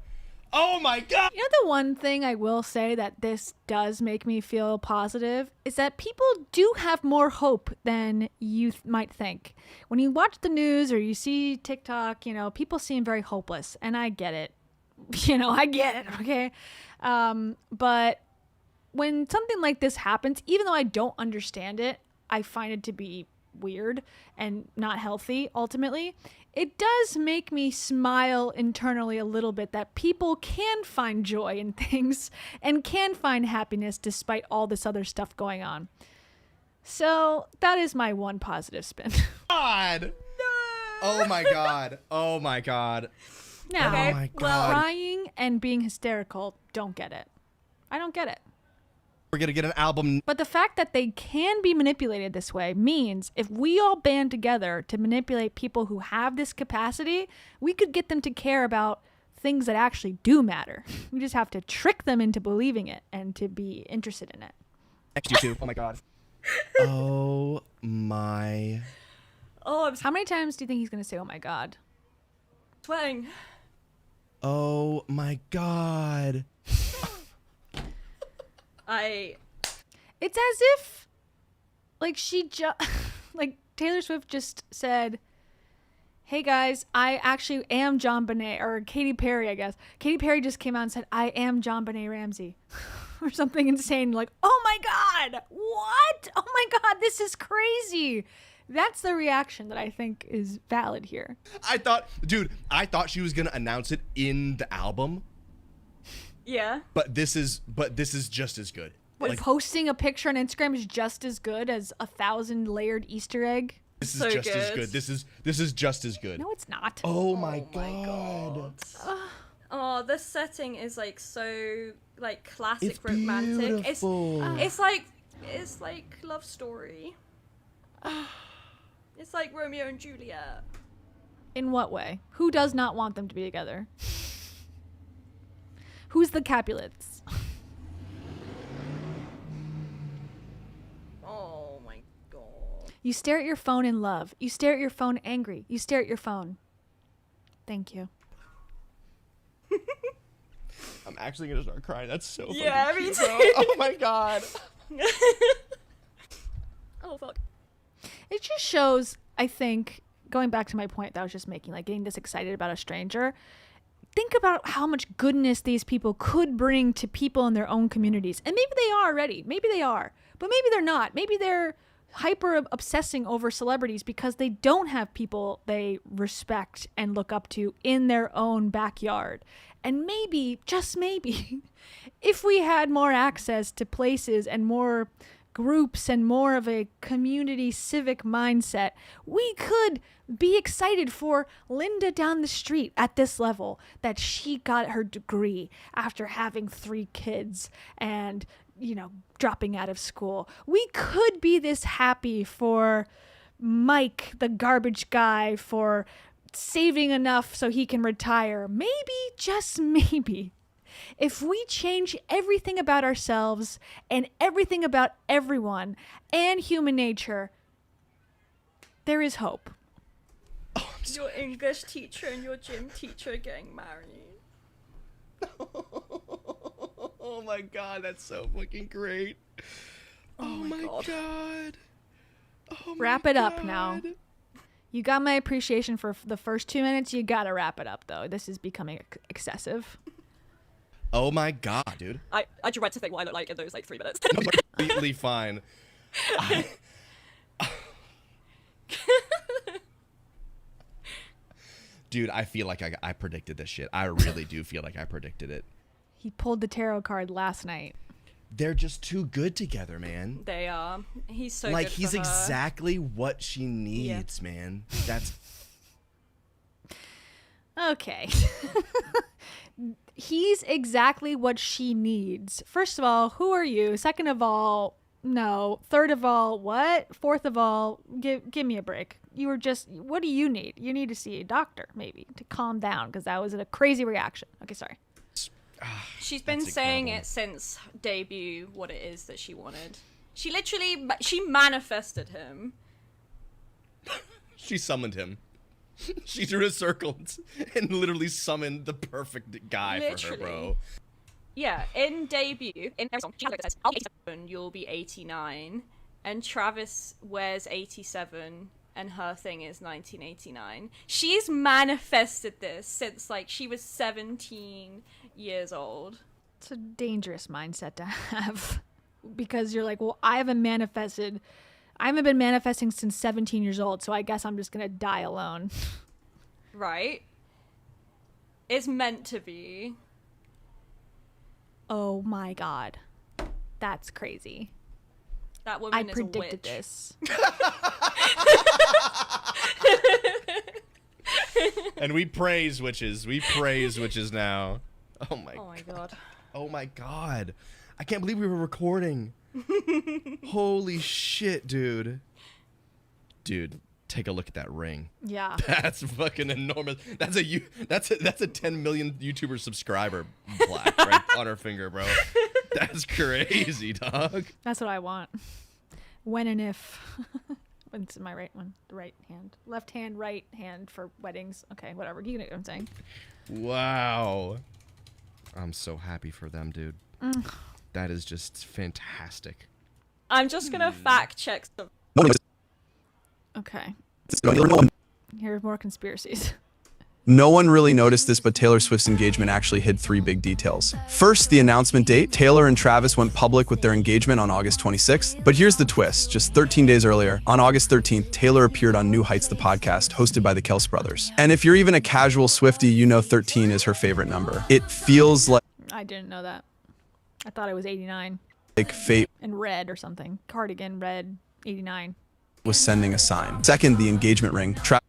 Oh my god. You know, the one thing I will say that this does make me feel positive is that people do have more hope than you might think. When you watch the news or you see TikTok, you know, people seem very hopeless, and I get it. You know, I get it, okay? But when something like this happens, even though I don't understand it, I find it to be weird and not healthy ultimately. It does make me smile internally a little bit that people can find joy in things and can find happiness despite all this other stuff going on. So that is my one positive spin. God. No. Oh my god. Oh my god. Now, oh my god. Crying and being hysterical, don't get it. I don't get it. We're gonna get an album. But the fact that they can be manipulated this way means if we all band together to manipulate people who have this capacity, we could get them to care about things that actually do matter. We just have to trick them into believing it and to be interested in it. Next you too. Oh my god. Oh my. Oh, how many times do you think he's gonna say, "Oh my god"? Sweating. Oh my god. It's as if, like, like, Taylor Swift just said, hey guys, I actually am John Bonet, or Katy Perry, I guess. Katy Perry just came out and said, I am John Bonet Ramsey. Or something insane, like, oh my god, what? Oh my god, this is crazy. That's the reaction that I think is valid here. I thought she was gonna announce it in the album. Yeah. But this is just as good. Like, posting a picture on Instagram is just as good as 1,000 layered Easter egg. This is just as good. This is just as good. No, it's not. Oh my god. Oh, the setting is like so like classic romantic. beautiful. It's like love story. It's like Romeo and Juliet. In what way? Who does not want them to be together? Who's the Capulets? Oh my god. You stare at your phone in love. You stare at your phone angry. You stare at your phone. Thank you. I'm actually gonna start crying. That's so funny. Yeah, me too. Oh my god. Oh fuck. It just shows, I think, going back to my point that I was just making, like getting this excited about a stranger. Think about how much goodness these people could bring to people in their own communities. And maybe they are already. Maybe they are. But maybe they're not. Maybe they're hyper obsessing over celebrities because they don't have people they respect and look up to in their own backyard. And maybe, just maybe, if we had more access to places and more groups and more of a community civic mindset, we could be excited for Linda down the street at this level, that she got her degree after having 3 kids and, you know, dropping out of school. We could be this happy for Mike, the garbage guy, for saving enough so he can retire. Maybe, just maybe, if we change everything about ourselves and everything about everyone and human nature, there is hope. Your English teacher and your gym teacher getting married. Oh my god, that's so fucking great. Oh my god. Oh Wrap it up now. You got my appreciation for the first 2 minutes. You gotta wrap it up, though. This is becoming excessive. Oh my god, dude. I dread to think what I look like in those like 3 minutes. Completely fine. Dude, I feel like I predicted this shit. I really do feel like I predicted it. He pulled the tarot card last night. They're just too good together, man. They are. He's so like good he's for her. exactly what she needs, man. That's okay. He's exactly what she needs. First of all, who are you? Second of all, no. Third of all, what? Fourth of all, give me a break. You were just, what do you need? You need to see a doctor, maybe, to calm down, because that was a crazy reaction. Okay, sorry. She's been saying it since debut, what it is that she wanted. She manifested him. she summoned him. She drew a circle and literally summoned the perfect guy for her, bro. Yeah, in debut, in every song, she has like says, "I'll be 87, you'll be 89," and Travis wears 87, and her thing is 1989. She's manifested this since like she was 17 years old. It's a dangerous mindset to have, because you're like, well, I haven't been manifesting since 17 years old, so I guess I'm just gonna die alone. Right? It's meant to be. Oh my god. That's crazy. That woman I is predicted a witch. this. And we praise witches. We praise witches now. Oh my god. Oh my god. I can't believe we were recording. Holy shit, dude. Dude, take a look at that ring. Yeah. That's fucking enormous. That's a 10 million YouTuber subscriber plaque right on her finger, bro. That's crazy, dog. That's what I want. When and if. It's my right one. The right hand. Left hand, right hand for weddings. Okay, whatever. You know what I'm saying. Wow. I'm so happy for them, dude. That is just fantastic. I'm just gonna fact check some. Okay. Here's more conspiracies. No one really noticed this, but Taylor Swift's engagement actually hid 3 big details. First, the announcement date. Taylor and Travis went public with their engagement on August 26th. But here's the twist. Just 13 days earlier, on August 13th, Taylor appeared on New Heights, the podcast, hosted by the Kelce brothers. And if you're even a casual Swiftie, you know 13 is her favorite number. It feels like I didn't know that. I thought it was 89. fate In red or something. Cardigan, red, 89. was sending a sign. Second, the engagement ring. Travis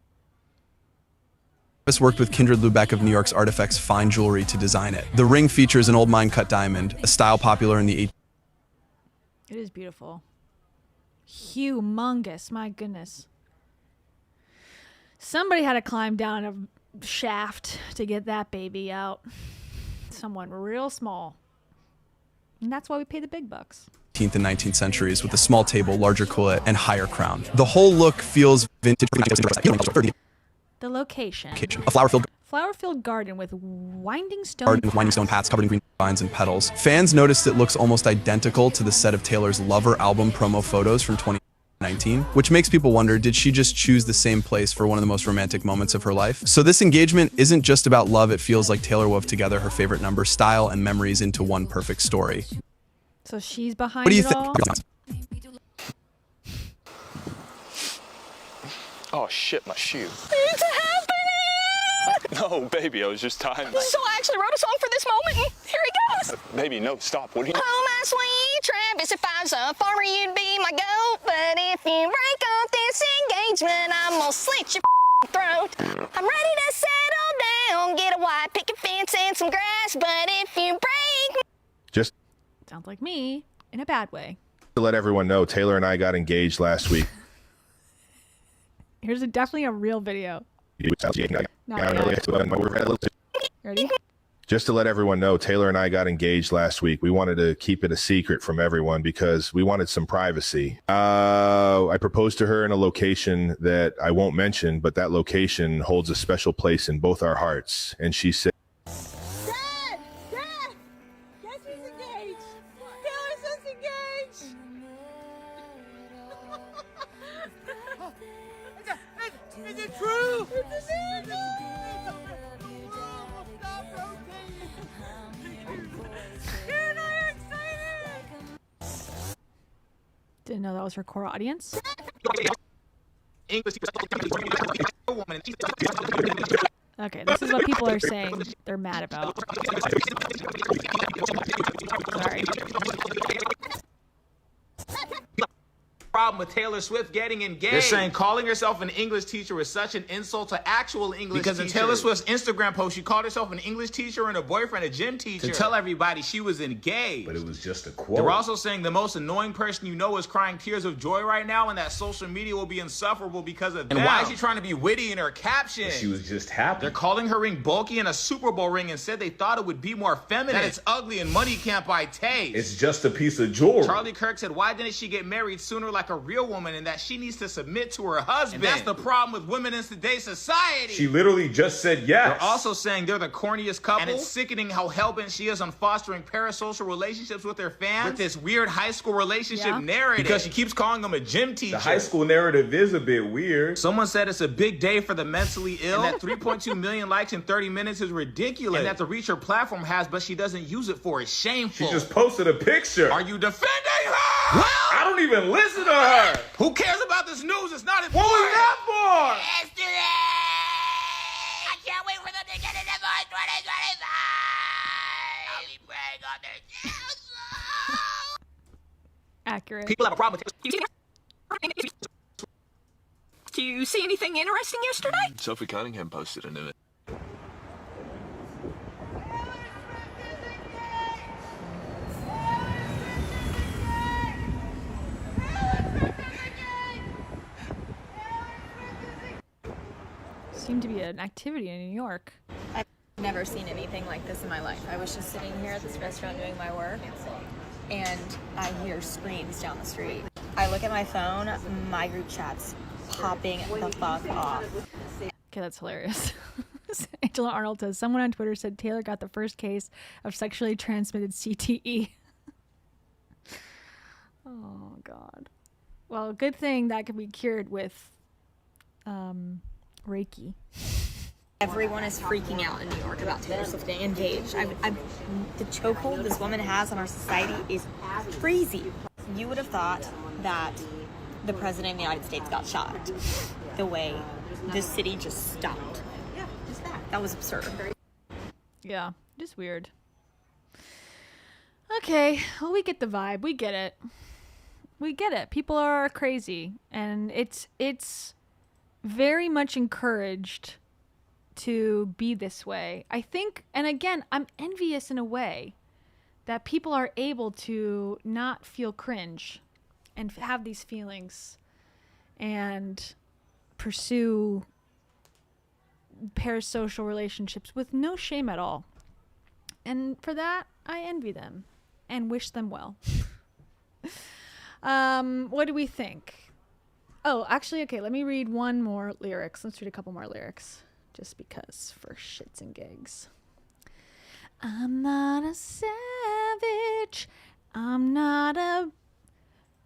worked with Kindred Lubeck of New York's Artifacts Fine Jewelry to design it. The ring features an old mine-cut diamond, a style popular in the It is beautiful. Humongous, my goodness. Somebody had to climb down a shaft to get that baby out. Someone real small. And that's why we pay the big bucks. 18th and 19th centuries with a small table, larger collet, and higher crown. The whole look feels vintage. The location. A flower-filled garden with winding stone garden with winding stone paths covered in green vines and petals. Fans noticed it looks almost identical to the set of Taylor's Lover album promo photos from 2019, which makes people wonder, did she just choose the same place for one of the most romantic moments of her life? So this engagement isn't just about love. It feels like Taylor wove together her favorite number, style, and memories into one perfect story. So she's behind What do you it think? all? Oh shit, my shoe. It's happening! No, baby, I was just timing. So I actually wrote a song for this moment, and here it goes. Baby, no, stop. What are you? Oh, my sweet Travis, if I was a farmer, you'd be my goat. But if you break off this engagement, I'm gonna slit your throat. I'm ready to settle down, get a white picket fence and some grass. But if you break... Just Sounds like me, in a bad way. to let everyone know, Taylor and I got engaged last week. Here's definitely a real video. Ready? Just to let everyone know, Taylor and I got engaged last week. We wanted to keep it a secret from everyone because we wanted some privacy. I proposed to her in a location that I won't mention, but that location holds a special place in both our hearts. And she said, Dad! Dad! Guess who's engaged? Taylor Swift's engaged! Is it true? It's a miracle! Dude, I'm excited! Didn't know that was her core audience. Okay, this is what people are saying they're mad about. Sorry. Problem with Taylor Swift getting engaged. They're saying calling herself an English teacher was such an insult to actual English teachers. Because in Taylor Swift's Instagram post, she called herself an English teacher and her boyfriend a gym teacher to tell everybody she was engaged. but it was just a quote. They're also saying the most annoying person you know is crying tears of joy right now, and that social media will be insufferable because of them. And why is she trying to be witty in her caption? She was just happy. They're calling her ring bulky and a Super Bowl ring and said they thought it would be more feminine. That it's ugly and money can't buy taste. It's just a piece of jewelry. Charlie Kirk said, why didn't she get married sooner like a real woman, and that she needs to submit to her husband. And that's the problem with women in today's society. She literally just said yes. They're also saying they're the corniest couple. And it's sickening how hellbent she is on fostering parasocial relationships with their fans with this weird high school relationship narrative. Because she keeps calling them a gym teacher. The high school narrative is a bit weird. Someone said it's a big day for the mentally ill. And that 3.2 million likes in 30 minutes is ridiculous. And that the reach her platform has, but she doesn't use it for, is shameful. She just posted a picture. Are you defending her? Well, I don't even listen to her. Who cares about this news? It's not important. What was that for? Yesterday! I can't wait for them to get into Voice 2025! I'll be praying on their channel. Accurate. People have a problem with Do you see anything interesting yesterday? Sophie Cunningham posted an image. Seemed to be an activity in New York. I've never seen anything like this in my life. I was just sitting here at this restaurant doing my work, and I hear screams down the street. I look at my phone, my group chat's popping the fuck off. Okay, that's hilarious. Angela Arnold says, someone on Twitter said Taylor got the first case of sexually transmitted CTE. Oh, God. Well, good thing that could be cured with Reiki. Everyone is freaking out in New York about Taylor Swift getting engaged. The chokehold this woman has on our society is crazy. You would have thought that the President of the United States got shot the way the city just stopped. Yeah, just that. That was absurd. Yeah, just weird. Okay, well, we get the vibe. We get it. We get it. People are crazy, and it's very much encouraged to be this way. I think, and again, I'm envious in a way that people are able to not feel cringe and have these feelings and pursue parasocial relationships with no shame at all. And for that, I envy them and wish them well. What do we think? Oh, actually, okay, let me read one more lyrics. Let's read a couple more lyrics. Just because, for shits and gigs. I'm not a savage. I'm not a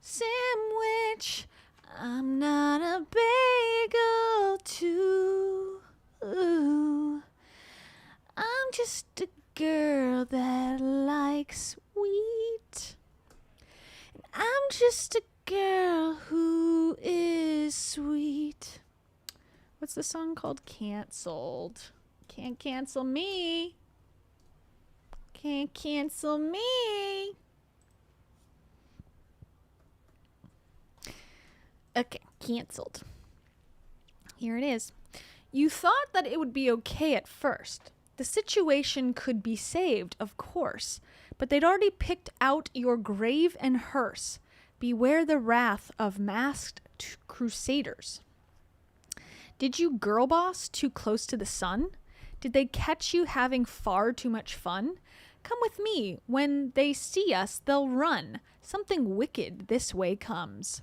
sandwich. I'm not a bagel too. Ooh. I'm just a girl that likes sweet. And I'm just a girl who is sweet. What's the song called? Canceled. Can't cancel me. Can't cancel me. Okay, canceled. Here it is. You thought that it would be okay at first. The situation could be saved, of course, but they'd already picked out your grave and hearse. Beware the wrath of masked crusaders. Did you girl boss too close to the sun? Did they catch you having far too much fun? Come with me. When they see us, they'll run. Something wicked this way comes.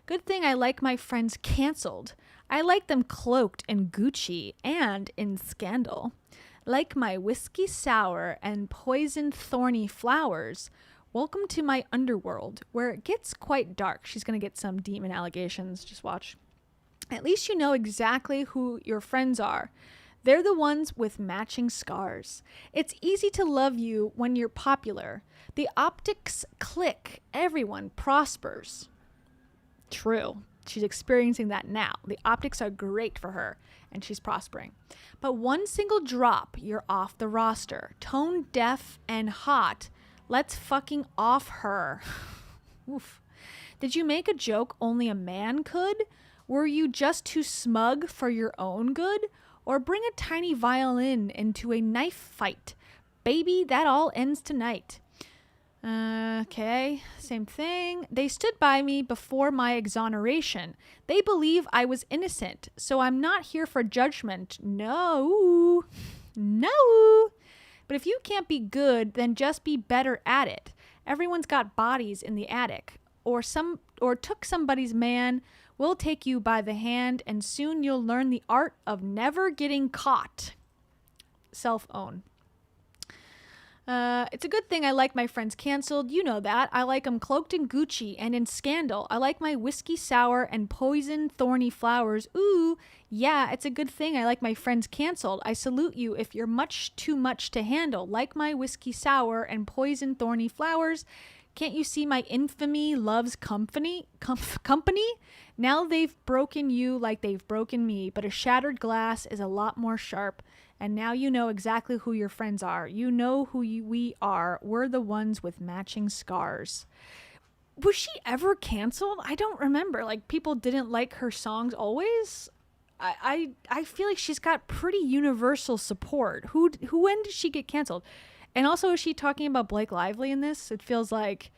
Good thing I like my friends canceled. I like them cloaked in Gucci and in scandal. Like my whiskey sour and poison thorny flowers. Welcome to my underworld, where it gets quite dark. She's going to get some demon allegations. Just watch. At least you know exactly who your friends are. They're the ones with matching scars. It's easy to love you when you're popular. The optics click. Everyone prospers. True. She's experiencing that now. The optics are great for her, and she's prospering. But one single drop, you're off the roster. Tone deaf and hot. Let's fucking off her. Oof. Did you make a joke only a man could? Were you just too smug for your own good? Or bring a tiny violin into a knife fight? Baby, that all ends tonight. Okay, same thing. They stood by me before my exoneration. They believe I was innocent, so I'm not here for judgment. No. But if you can't be good, then just be better at it. Everyone's got bodies in the attic. Or took somebody's man. We'll take you by the hand, and soon you'll learn the art of never getting caught. Self-own. It's a good thing I like my friends canceled. You know that. I like them cloaked in Gucci and in scandal. I like my whiskey sour and poison thorny flowers. Ooh, yeah, it's a good thing I like my friends canceled. I salute you if you're much too much to handle. Like my whiskey sour and poison thorny flowers. Can't you see my infamy loves company? Now they've broken you like they've broken me, but a shattered glass is a lot more sharp. And now you know exactly who your friends are. You know who we are. We're the ones with matching scars. Was she ever canceled? I don't remember. Like, people didn't like her songs always? I feel like she's got pretty universal support. When did she get canceled? And also, is she talking about Blake Lively in this? It feels like,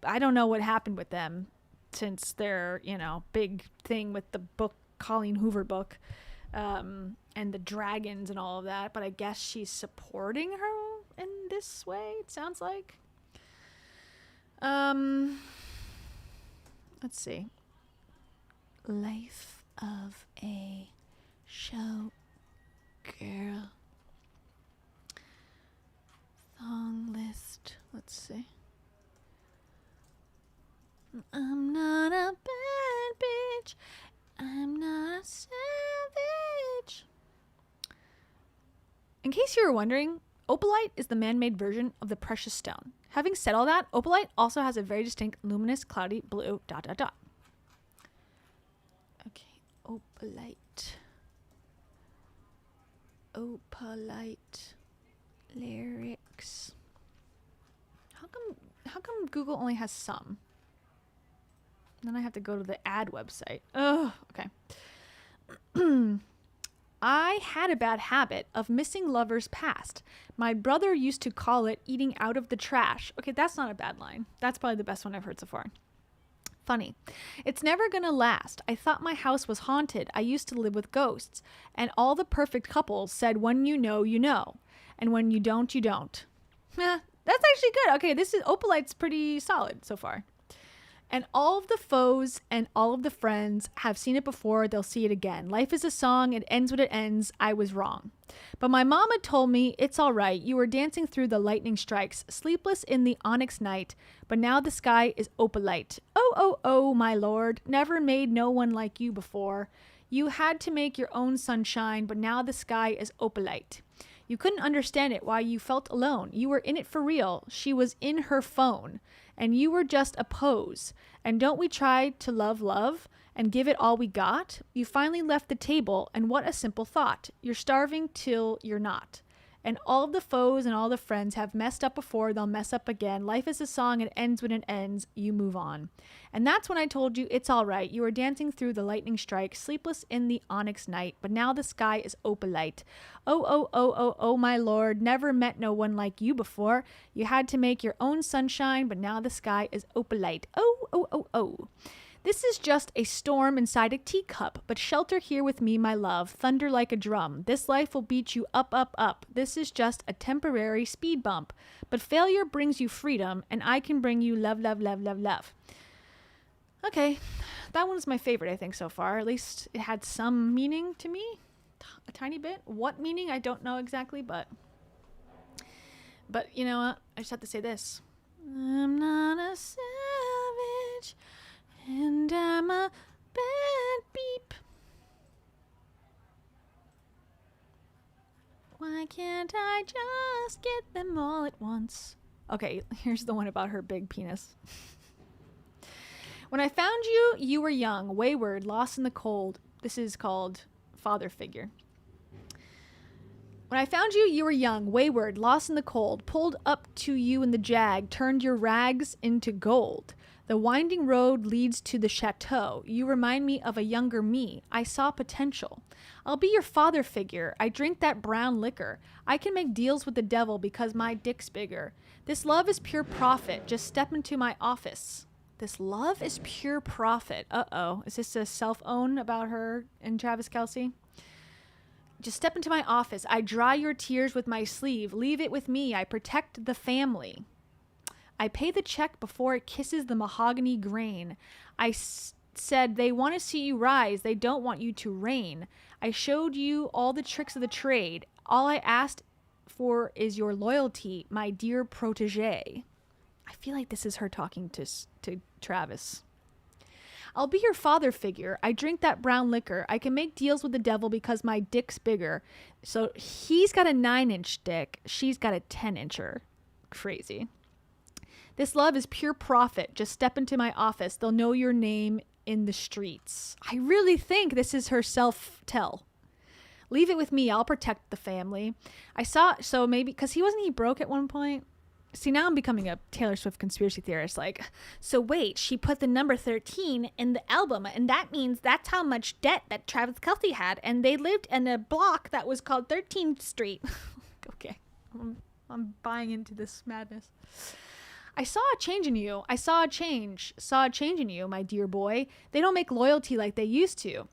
I don't know what happened with them since their, big thing with the book, Colleen Hoover book, and the dragons and all of that. But I guess she's supporting her in this way, it sounds like. Let's see. Life of a show girl. Song list. Let's see. I'm not a bad bitch. I'm not a savage. case you were wondering, opalite is the man-made version of the precious stone. Having said all that, opalite also has a very distinct luminous cloudy blue ... Okay, opalite. Opalite lyrics. How come Google only has some? Then I have to go to the ad website. Oh, okay. I had a bad habit of missing lovers past. My brother used to call it eating out of the trash. Okay, that's not a bad line. That's probably the best one I've heard so far. Funny. It's never gonna last. I thought my house was haunted. I used to live with ghosts. And all the perfect couples said, when you know, you know. And when you don't, you don't. That's actually good. Okay, this is opalite's pretty solid so far. And all of the foes and all of the friends have seen it before, they'll see it again. Life is a song, it ends when it ends. I was wrong. But my mama told me, it's all right. You were dancing through the lightning strikes, sleepless in the onyx night, but now the sky is opalite. Oh, oh, oh, my lord, never made no one like you before. You had to make your own sunshine, but now the sky is opalite. You couldn't understand it, why you felt alone. You were in it for real. She was in her phone. And you were just a pose. And don't we try to love and give it all we got? You finally left the table, and what a simple thought. You're starving till you're not. And all the foes and all the friends have messed up before, they'll mess up again. Life is a song, it ends when it ends, you move on. And that's when I told you it's all right. You were dancing through the lightning strike, sleepless in the onyx night, but now the sky is opalite. Oh, oh, oh, oh, oh, my lord, never met no one like you before. You had to make your own sunshine, but now the sky is opalite. Oh, oh, oh, oh. This is just a storm inside a teacup, but shelter here with me, my love, thunder like a drum. This life will beat you up, up, up. This is just a temporary speed bump, but failure brings you freedom, and I can bring you love, love, love, love, love. Okay, that one's my favorite, I think, so far. At least it had some meaning to me, a tiny bit. What meaning, I don't know exactly, but you know what? I just have to say this. I'm not a savage. And I'm a bad beep. Why can't I just get them all at once? Okay, here's the one about her big penis. When I found you, you were young, wayward, lost in the cold. This is called father figure. When I found you, you were young, wayward, lost in the cold, pulled up to you in the jag, turned your rags into gold. The winding road leads to the chateau. You remind me of a younger me. I saw potential. I'll be your father figure. I drink that brown liquor. I can make deals with the devil because my dick's bigger. This love is pure profit. Just step into my office. This love is pure profit. Uh-oh. Is this a self-own about her and Travis Kelce? Just step into my office. I dry your tears with my sleeve. Leave it with me. I protect the family. I pay the check before it kisses the mahogany grain. I said they want to see you rise. They don't want you to reign. I showed you all the tricks of the trade. All I asked for is your loyalty, my dear protege. I feel like this is her talking to Travis. I'll be your father figure. I drink that brown liquor. I can make deals with the devil because my dick's bigger. So he's got a 9-inch dick. She's got a 10-incher. Crazy. This love is pure profit. Just step into my office. They'll know your name in the streets. I really think this is her self-tell. Leave it with me. I'll protect the family. So maybe, because he broke at one point? See, now I'm becoming a Taylor Swift conspiracy theorist. Like, so wait, she put the number 13 in the album, and that means that's how much debt that Travis Kelce had, and they lived in a block that was called 13th Street. Okay, I'm buying into this madness. I saw a change in you. Saw a change in you, my dear boy. They don't make loyalty like they used to.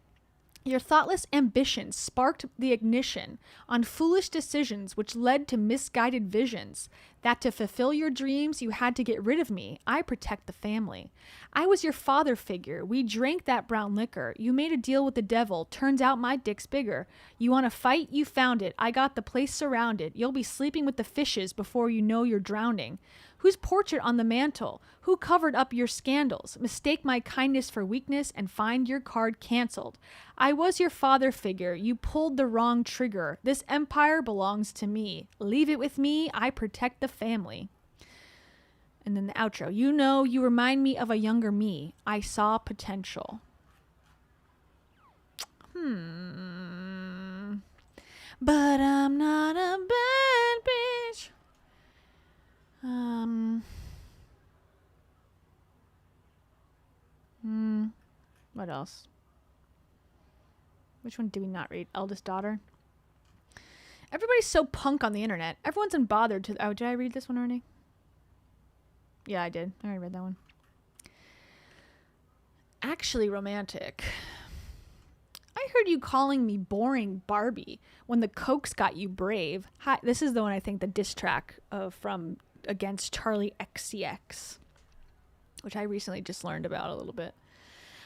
Your thoughtless ambition sparked the ignition on foolish decisions which led to misguided visions, that to fulfill your dreams you had to get rid of me. I protect the family. I was your father figure. We drank that brown liquor. You made a deal with the devil. Turns out my dick's bigger. You want to fight? You found it. I got the place surrounded. You'll be sleeping with the fishes before you know you're drowning. Whose portrait on the mantle? Who covered up your scandals? Mistake my kindness for weakness and find your card canceled. I was your father figure. You pulled the wrong trigger. This empire belongs to me. Leave it with me. I protect the family. And then the outro. You know, you remind me of a younger me. I saw potential. But I'm not a bad bitch. What else? Which one did we not read? Eldest daughter. Everybody's so punk on the internet. Everyone's unbothered to. Oh, did I read this one already? Yeah, I did. I already read that one. Actually romantic. I heard you calling me boring Barbie when the Cokes got you brave. Hi, this is the one I think the diss track from against Charlie XCX, which I recently just learned about a little bit.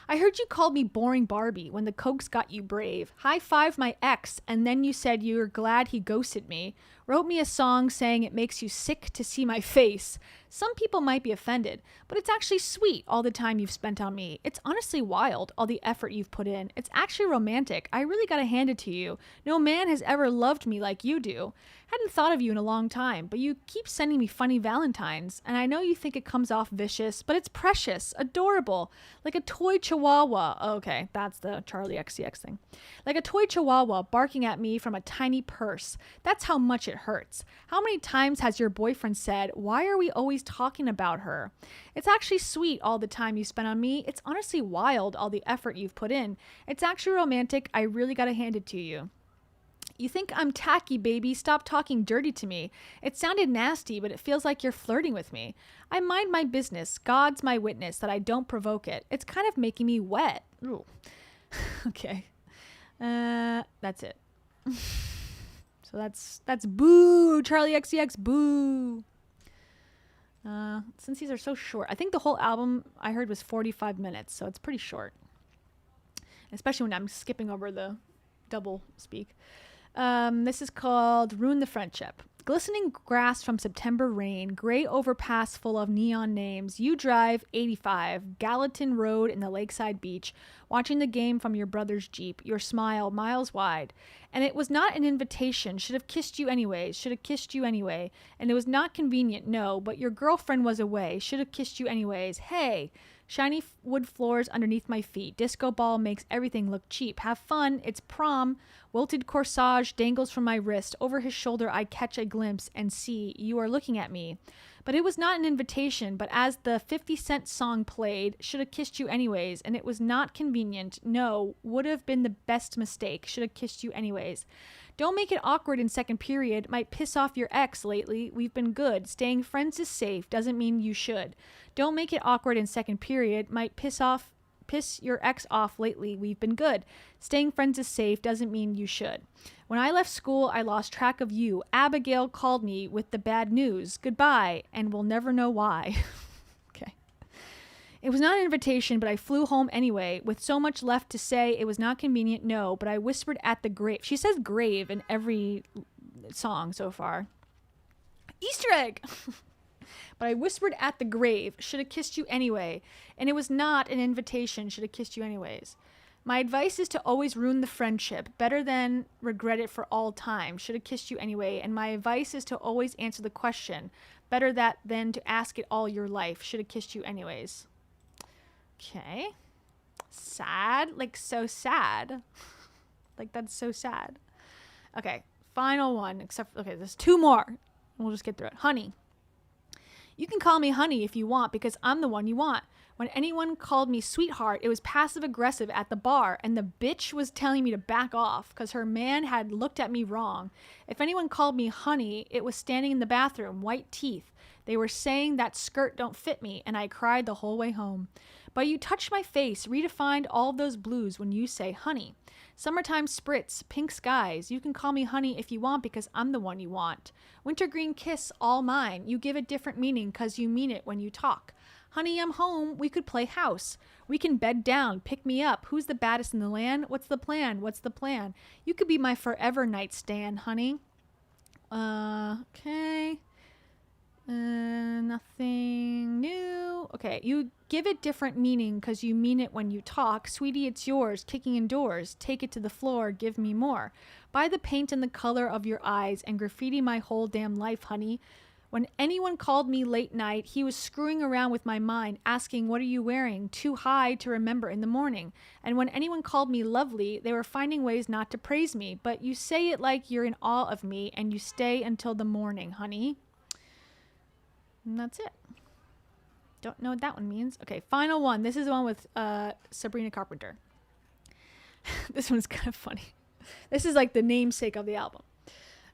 I heard you called me boring Barbie when the Cokes got you brave. High five my ex, and then you said you were glad he ghosted me. Wrote me a song saying it makes you sick to see my face. Some people might be offended, but it's actually sweet all the time you've spent on me. It's honestly wild, all the effort you've put in. It's actually romantic. I really gotta hand it to you. No man has ever loved me like you do. Hadn't thought of you in a long time, but you keep sending me funny valentines, and I know you think it comes off vicious, but it's precious, adorable, like a toy chihuahua. Okay, that's the Charlie XCX thing. Like a toy chihuahua barking at me from a tiny purse. That's how much it hurts. How many times has your boyfriend said, why are we always talking about her? It's actually sweet all the time you spent on me. It's honestly wild all the effort you've put in. It's actually romantic. I really gotta hand it to you. You think I'm tacky, baby. Stop talking dirty to me. It sounded nasty, but it feels like you're flirting with me. I mind my business. God's my witness that I don't provoke it. It's kind of making me wet. Ooh. Okay. That's it. So that's boo. Charlie XCX, boo. Since these are so short, I think the whole album I heard was 45 minutes, so it's pretty short. Especially when I'm skipping over the double speak. This is called Ruin the Friendship. Glistening grass from September rain, gray overpass full of neon names. You drive 85, Gallatin Road in the lakeside beach, watching the game from your brother's Jeep, your smile miles wide. And it was not an invitation, should have kissed you anyways, should have kissed you anyway. And it was not convenient, no, but your girlfriend was away, should have kissed you anyways. Hey! Shiny wood floors underneath my feet. Disco ball makes everything look cheap. Have fun. It's prom. Wilted corsage dangles from my wrist. Over his shoulder I catch a glimpse and see you are looking at me. But it was not an invitation, but as the 50 Cent song played, should have kissed you anyways, and it was not convenient. No, would have been the best mistake. Should have kissed you anyways. Don't make it awkward in second period. Might piss off your ex lately. We've been good. Staying friends is safe. Doesn't mean you should. Don't make it awkward in second period. Might piss your ex off lately. We've been good. Staying friends is safe. Doesn't mean you should. When I left school, I lost track of you. Abigail called me with the bad news. Goodbye, and we'll never know why. Okay. It was not an invitation, but I flew home anyway. With so much left to say, it was not convenient, no, but I whispered at the grave. She says grave in every song so far. Easter egg! But I whispered at the grave, should have kissed you anyway. And it was not an invitation, should have kissed you anyways. My advice is to always ruin the friendship, better than regret it for all time. Should have kissed you anyway. And my advice is to always answer the question, better that than to ask it all your life. Should have kissed you anyways. Okay. Sad, like so sad. Like that's so sad. Okay, final one, okay, there's two more. We'll just get through it. Honey. You can call me honey if you want because I'm the one you want. When anyone called me sweetheart, it was passive-aggressive at the bar, and the bitch was telling me to back off because her man had looked at me wrong. If anyone called me honey, it was standing in the bathroom, white teeth. They were saying that skirt don't fit me, and I cried the whole way home. But you touched my face, redefined all of those blues when you say honey. Summertime spritz, pink skies. You can call me honey if you want because I'm the one you want. Wintergreen kiss, all mine. You give it different meaning because you mean it when you talk. Honey, I'm home. We could play house. We can bed down. Pick me up. Who's the baddest in the land? What's the plan? What's the plan? You could be my forever nightstand, honey. Okay. Nothing new. Okay, you give it different meaning because you mean it when you talk. Sweetie, it's yours. Kicking indoors. Take it to the floor. Give me more. Buy the paint and the color of your eyes and graffiti my whole damn life, honey. When anyone called me late night, he was screwing around with my mind, asking, what are you wearing? Too high to remember in the morning. And when anyone called me lovely, they were finding ways not to praise me. But you say it like you're in awe of me, and you stay until the morning, honey. And that's it. Don't know what that one means. Okay, final one. This is the one with Sabrina Carpenter. This one's kind of funny. This is like the namesake of the album.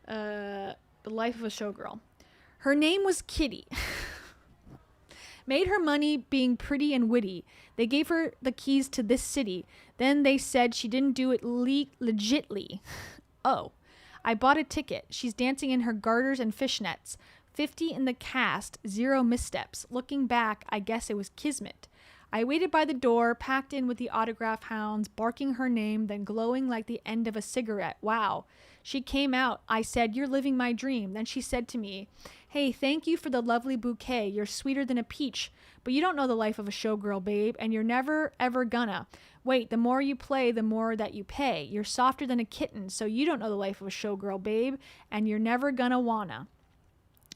The Life of a Showgirl. Her name was Kitty. Made her money being pretty and witty. They gave her the keys to this city. Then they said she didn't do it legitly. Oh, I bought a ticket. She's dancing in her garters and fishnets. 50 in the cast, 0 missteps. Looking back, I guess it was kismet. I waited by the door, packed in with the autograph hounds, barking her name, then glowing like the end of a cigarette. Wow. She came out. I said, you're living my dream. Then she said to me, hey, thank you for the lovely bouquet. You're sweeter than a peach. But you don't know the life of a showgirl, babe, and you're never, ever gonna. Wait, the more you play, the more that you pay. You're softer than a kitten, so you don't know the life of a showgirl, babe, and you're never gonna wanna.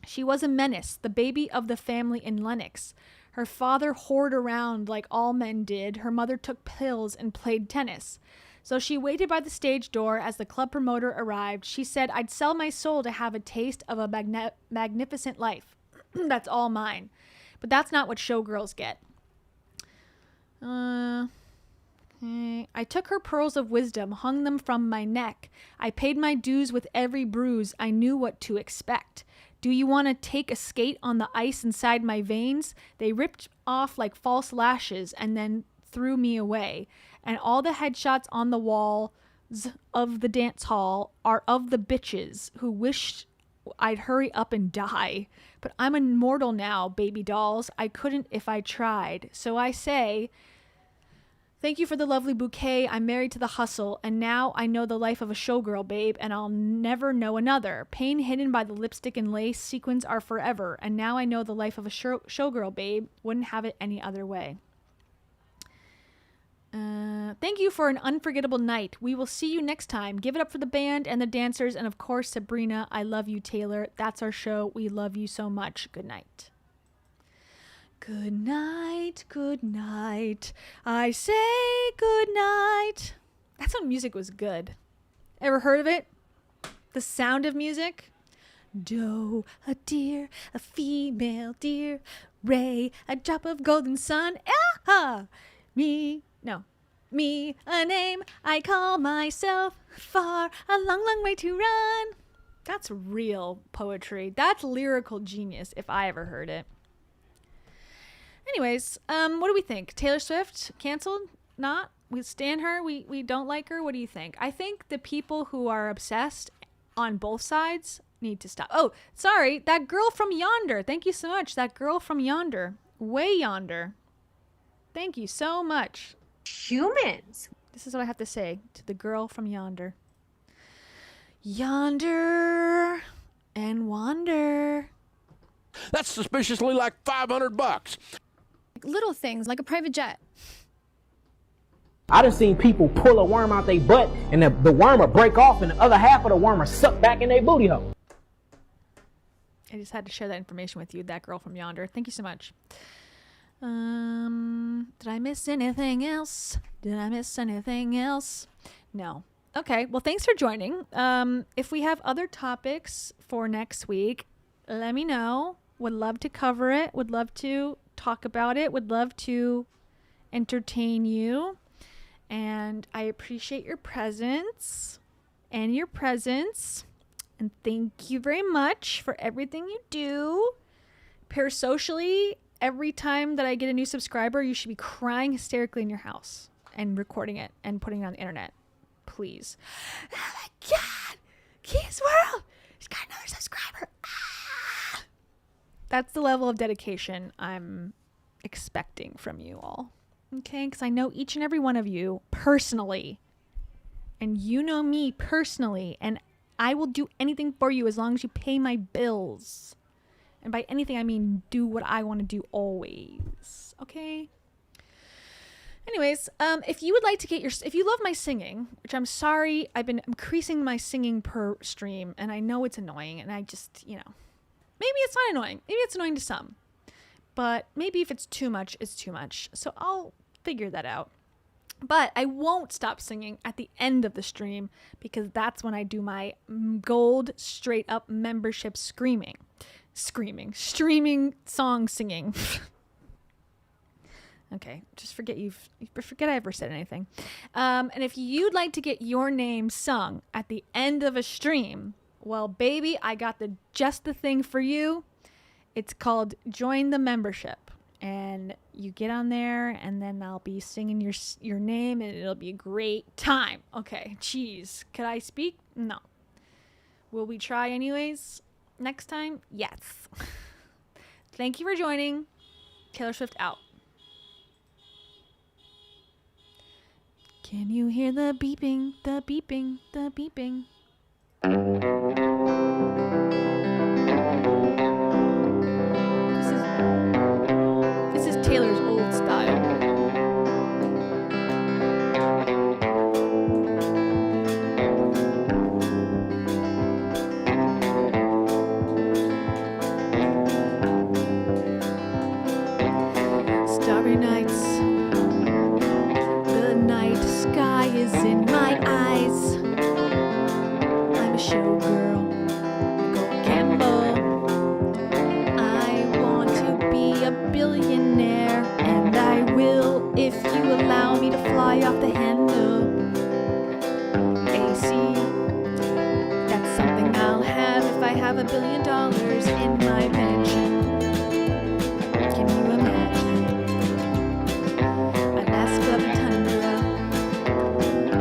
She was a menace, the baby of the family in Lenox. Her father whored around like all men did. Her mother took pills and played tennis. So she waited by the stage door as the club promoter arrived. She said, I'd sell my soul to have a taste of a magnificent life. That's all mine. But that's not what showgirls get. Okay. I took her pearls of wisdom, hung them from my neck. I paid my dues with every bruise. I knew what to expect. Do you want to take a skate on the ice inside my veins? They ripped off like false lashes and then threw me away. And all the headshots on the walls of the dance hall are of the bitches who wished I'd hurry up and die. But I'm immortal now, baby dolls. I couldn't if I tried. So I say, thank you for the lovely bouquet. I'm married to the hustle, and now I know the life of a showgirl, babe, and I'll never know another. Pain hidden by the lipstick and lace sequins are forever, and now I know the life of a showgirl, babe. Wouldn't have it any other way. Thank you for an unforgettable night. We will see you next time. Give it up for the band and the dancers, and of course, Sabrina. I love you, Taylor. That's our show. We love you so much. Good night. Good night, good night. I say good night. That's when music was good. Ever heard of it? The sound of music? Doe, a deer, a female deer. Ray, a drop of golden sun. Ah! Me, a name I call myself. Far, a long, long way to run. That's real poetry. That's lyrical genius if I ever heard it. Anyways, what do we think? Taylor Swift canceled? Not? We stand her? We don't like her? What do you think? I think the people who are obsessed on both sides need to stop. Oh, sorry, that girl from yonder. Thank you so much. That girl from yonder. Way yonder. Thank you so much. Humans. This is what I have to say to the girl from yonder. Yonder and wander. That's suspiciously like $500. Little things like a private jet. I done seen people pull a worm out their butt and the worm will break off and the other half of the worm will suck back in their booty hole. I just had to share that information with you, that girl from yonder. Thank you so much. Did I miss anything else? No. Okay, well, thanks for joining. If we have other topics for next week, let me know. Would love to cover it. Would love to talk about it. Would love to entertain you. And I appreciate your presence. And thank you very much for everything you do. Parasocially, every time that I get a new subscriber, you should be crying hysterically in your house and recording it and putting it on the internet. Please. Oh my God! Keys World! She's got another subscriber. Ah! That's the level of dedication I'm expecting from you all. Okay? Because I know each and every one of you personally. And you know me personally. And I will do anything for you as long as you pay my bills. And by anything, I mean do what I want to do always. Okay? Anyways, if you would like to get if you love my singing, which I'm sorry, I've been increasing my singing per stream, and I know it's annoying, and I just, maybe it's not annoying. Maybe it's annoying to some. But maybe if it's too much, it's too much. So I'll figure that out. But I won't stop singing at the end of the stream because that's when I do my gold straight up membership streaming song singing. Okay, just forget I ever said anything. And if you'd like to get your name sung at the end of a stream, well, baby, I got just the thing for you. It's called Join the Membership. And you get on there, and then I'll be singing your name, and it'll be a great time. Okay, jeez. Could I speak? No. Will we try anyways? Next time? Yes. Thank you for joining. Taylor Swift out. Can you hear the beeping, the beeping, the beeping? This is Taylor's old style. Starry nights, the night sky is in my eyes. I'm a showgirl, Nicole Campbell. I want to be a billionaire, and I will if you allow me to fly off the handle. AC, that's something I'll have if I have $1 billion in my mansion. Can you imagine? Alaska tundra.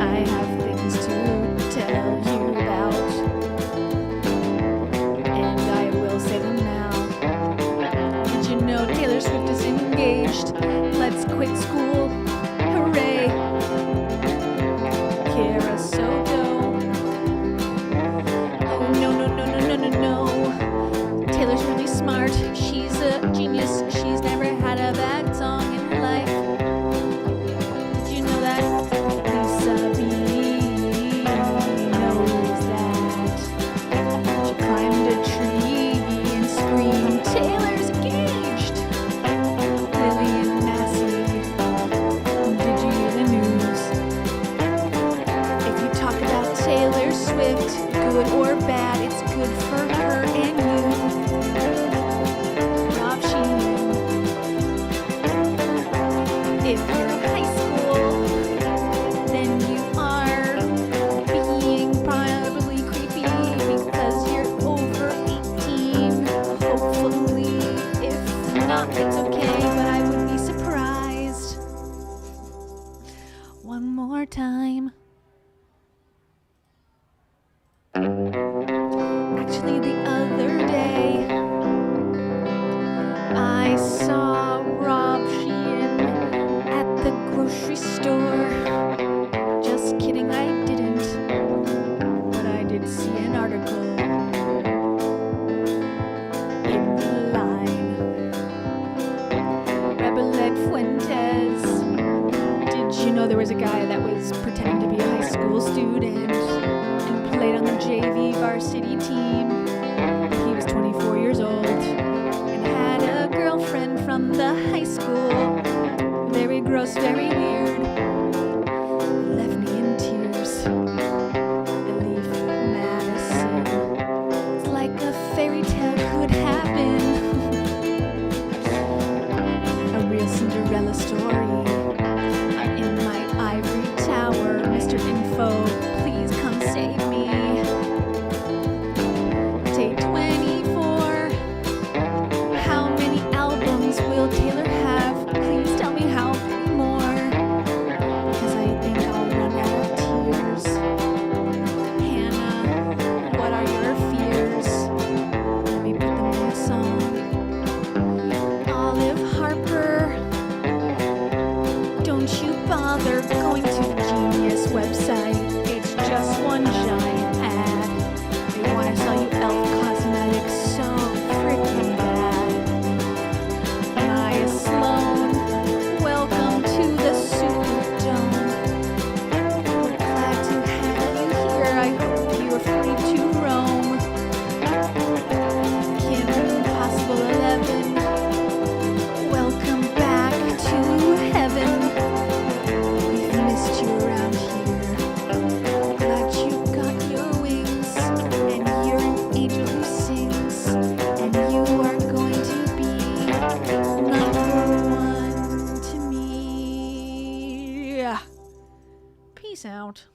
I have things to tell you about, and I will say them now. Did you know Taylor Swift is engaged? Let's quit school. Hooray! Kara Soto. Oh, no. Taylor's really smart. She's a genius. She's never had a bad song in her life. Did you know that? Lisa B knows that. She climbed a tree and screamed, Taylor's engaged! Lillian Massey, did you hear the news? If you talk about Taylor Swift, good or bad, it's good for her and you. Rob Sheehan. If you're in high school, then you are being probably creepy because you're over 18. Hopefully, if not, it's okay, but I would be surprised. One more time. Actually, the other day, I saw Rob Sheehan at the grocery store. Just kidding, I didn't. But I did see an article in the line. Rebelette Fuentes. Did you know there was a guy that was pretending to be a high school student and played on the JV varsity team? He was 24 years old and had a girlfriend from the high school. Very gross, very weird. Left me in tears. Elif Madison. It's like a fairy tale could happen. A real Cinderella story. I'm in my ivory tower. Mr. Info, please come save me. Day 24. How many albums will Taylor have? Please tell me how many more. Because I think I'll run out of tears. Hannah, what are your fears? Let me put them in a song. Olive Harper, don't you bother going to the Genius website. It's just one giant ad. They want to sell you elf cosmetics so freaking bad. Peace out.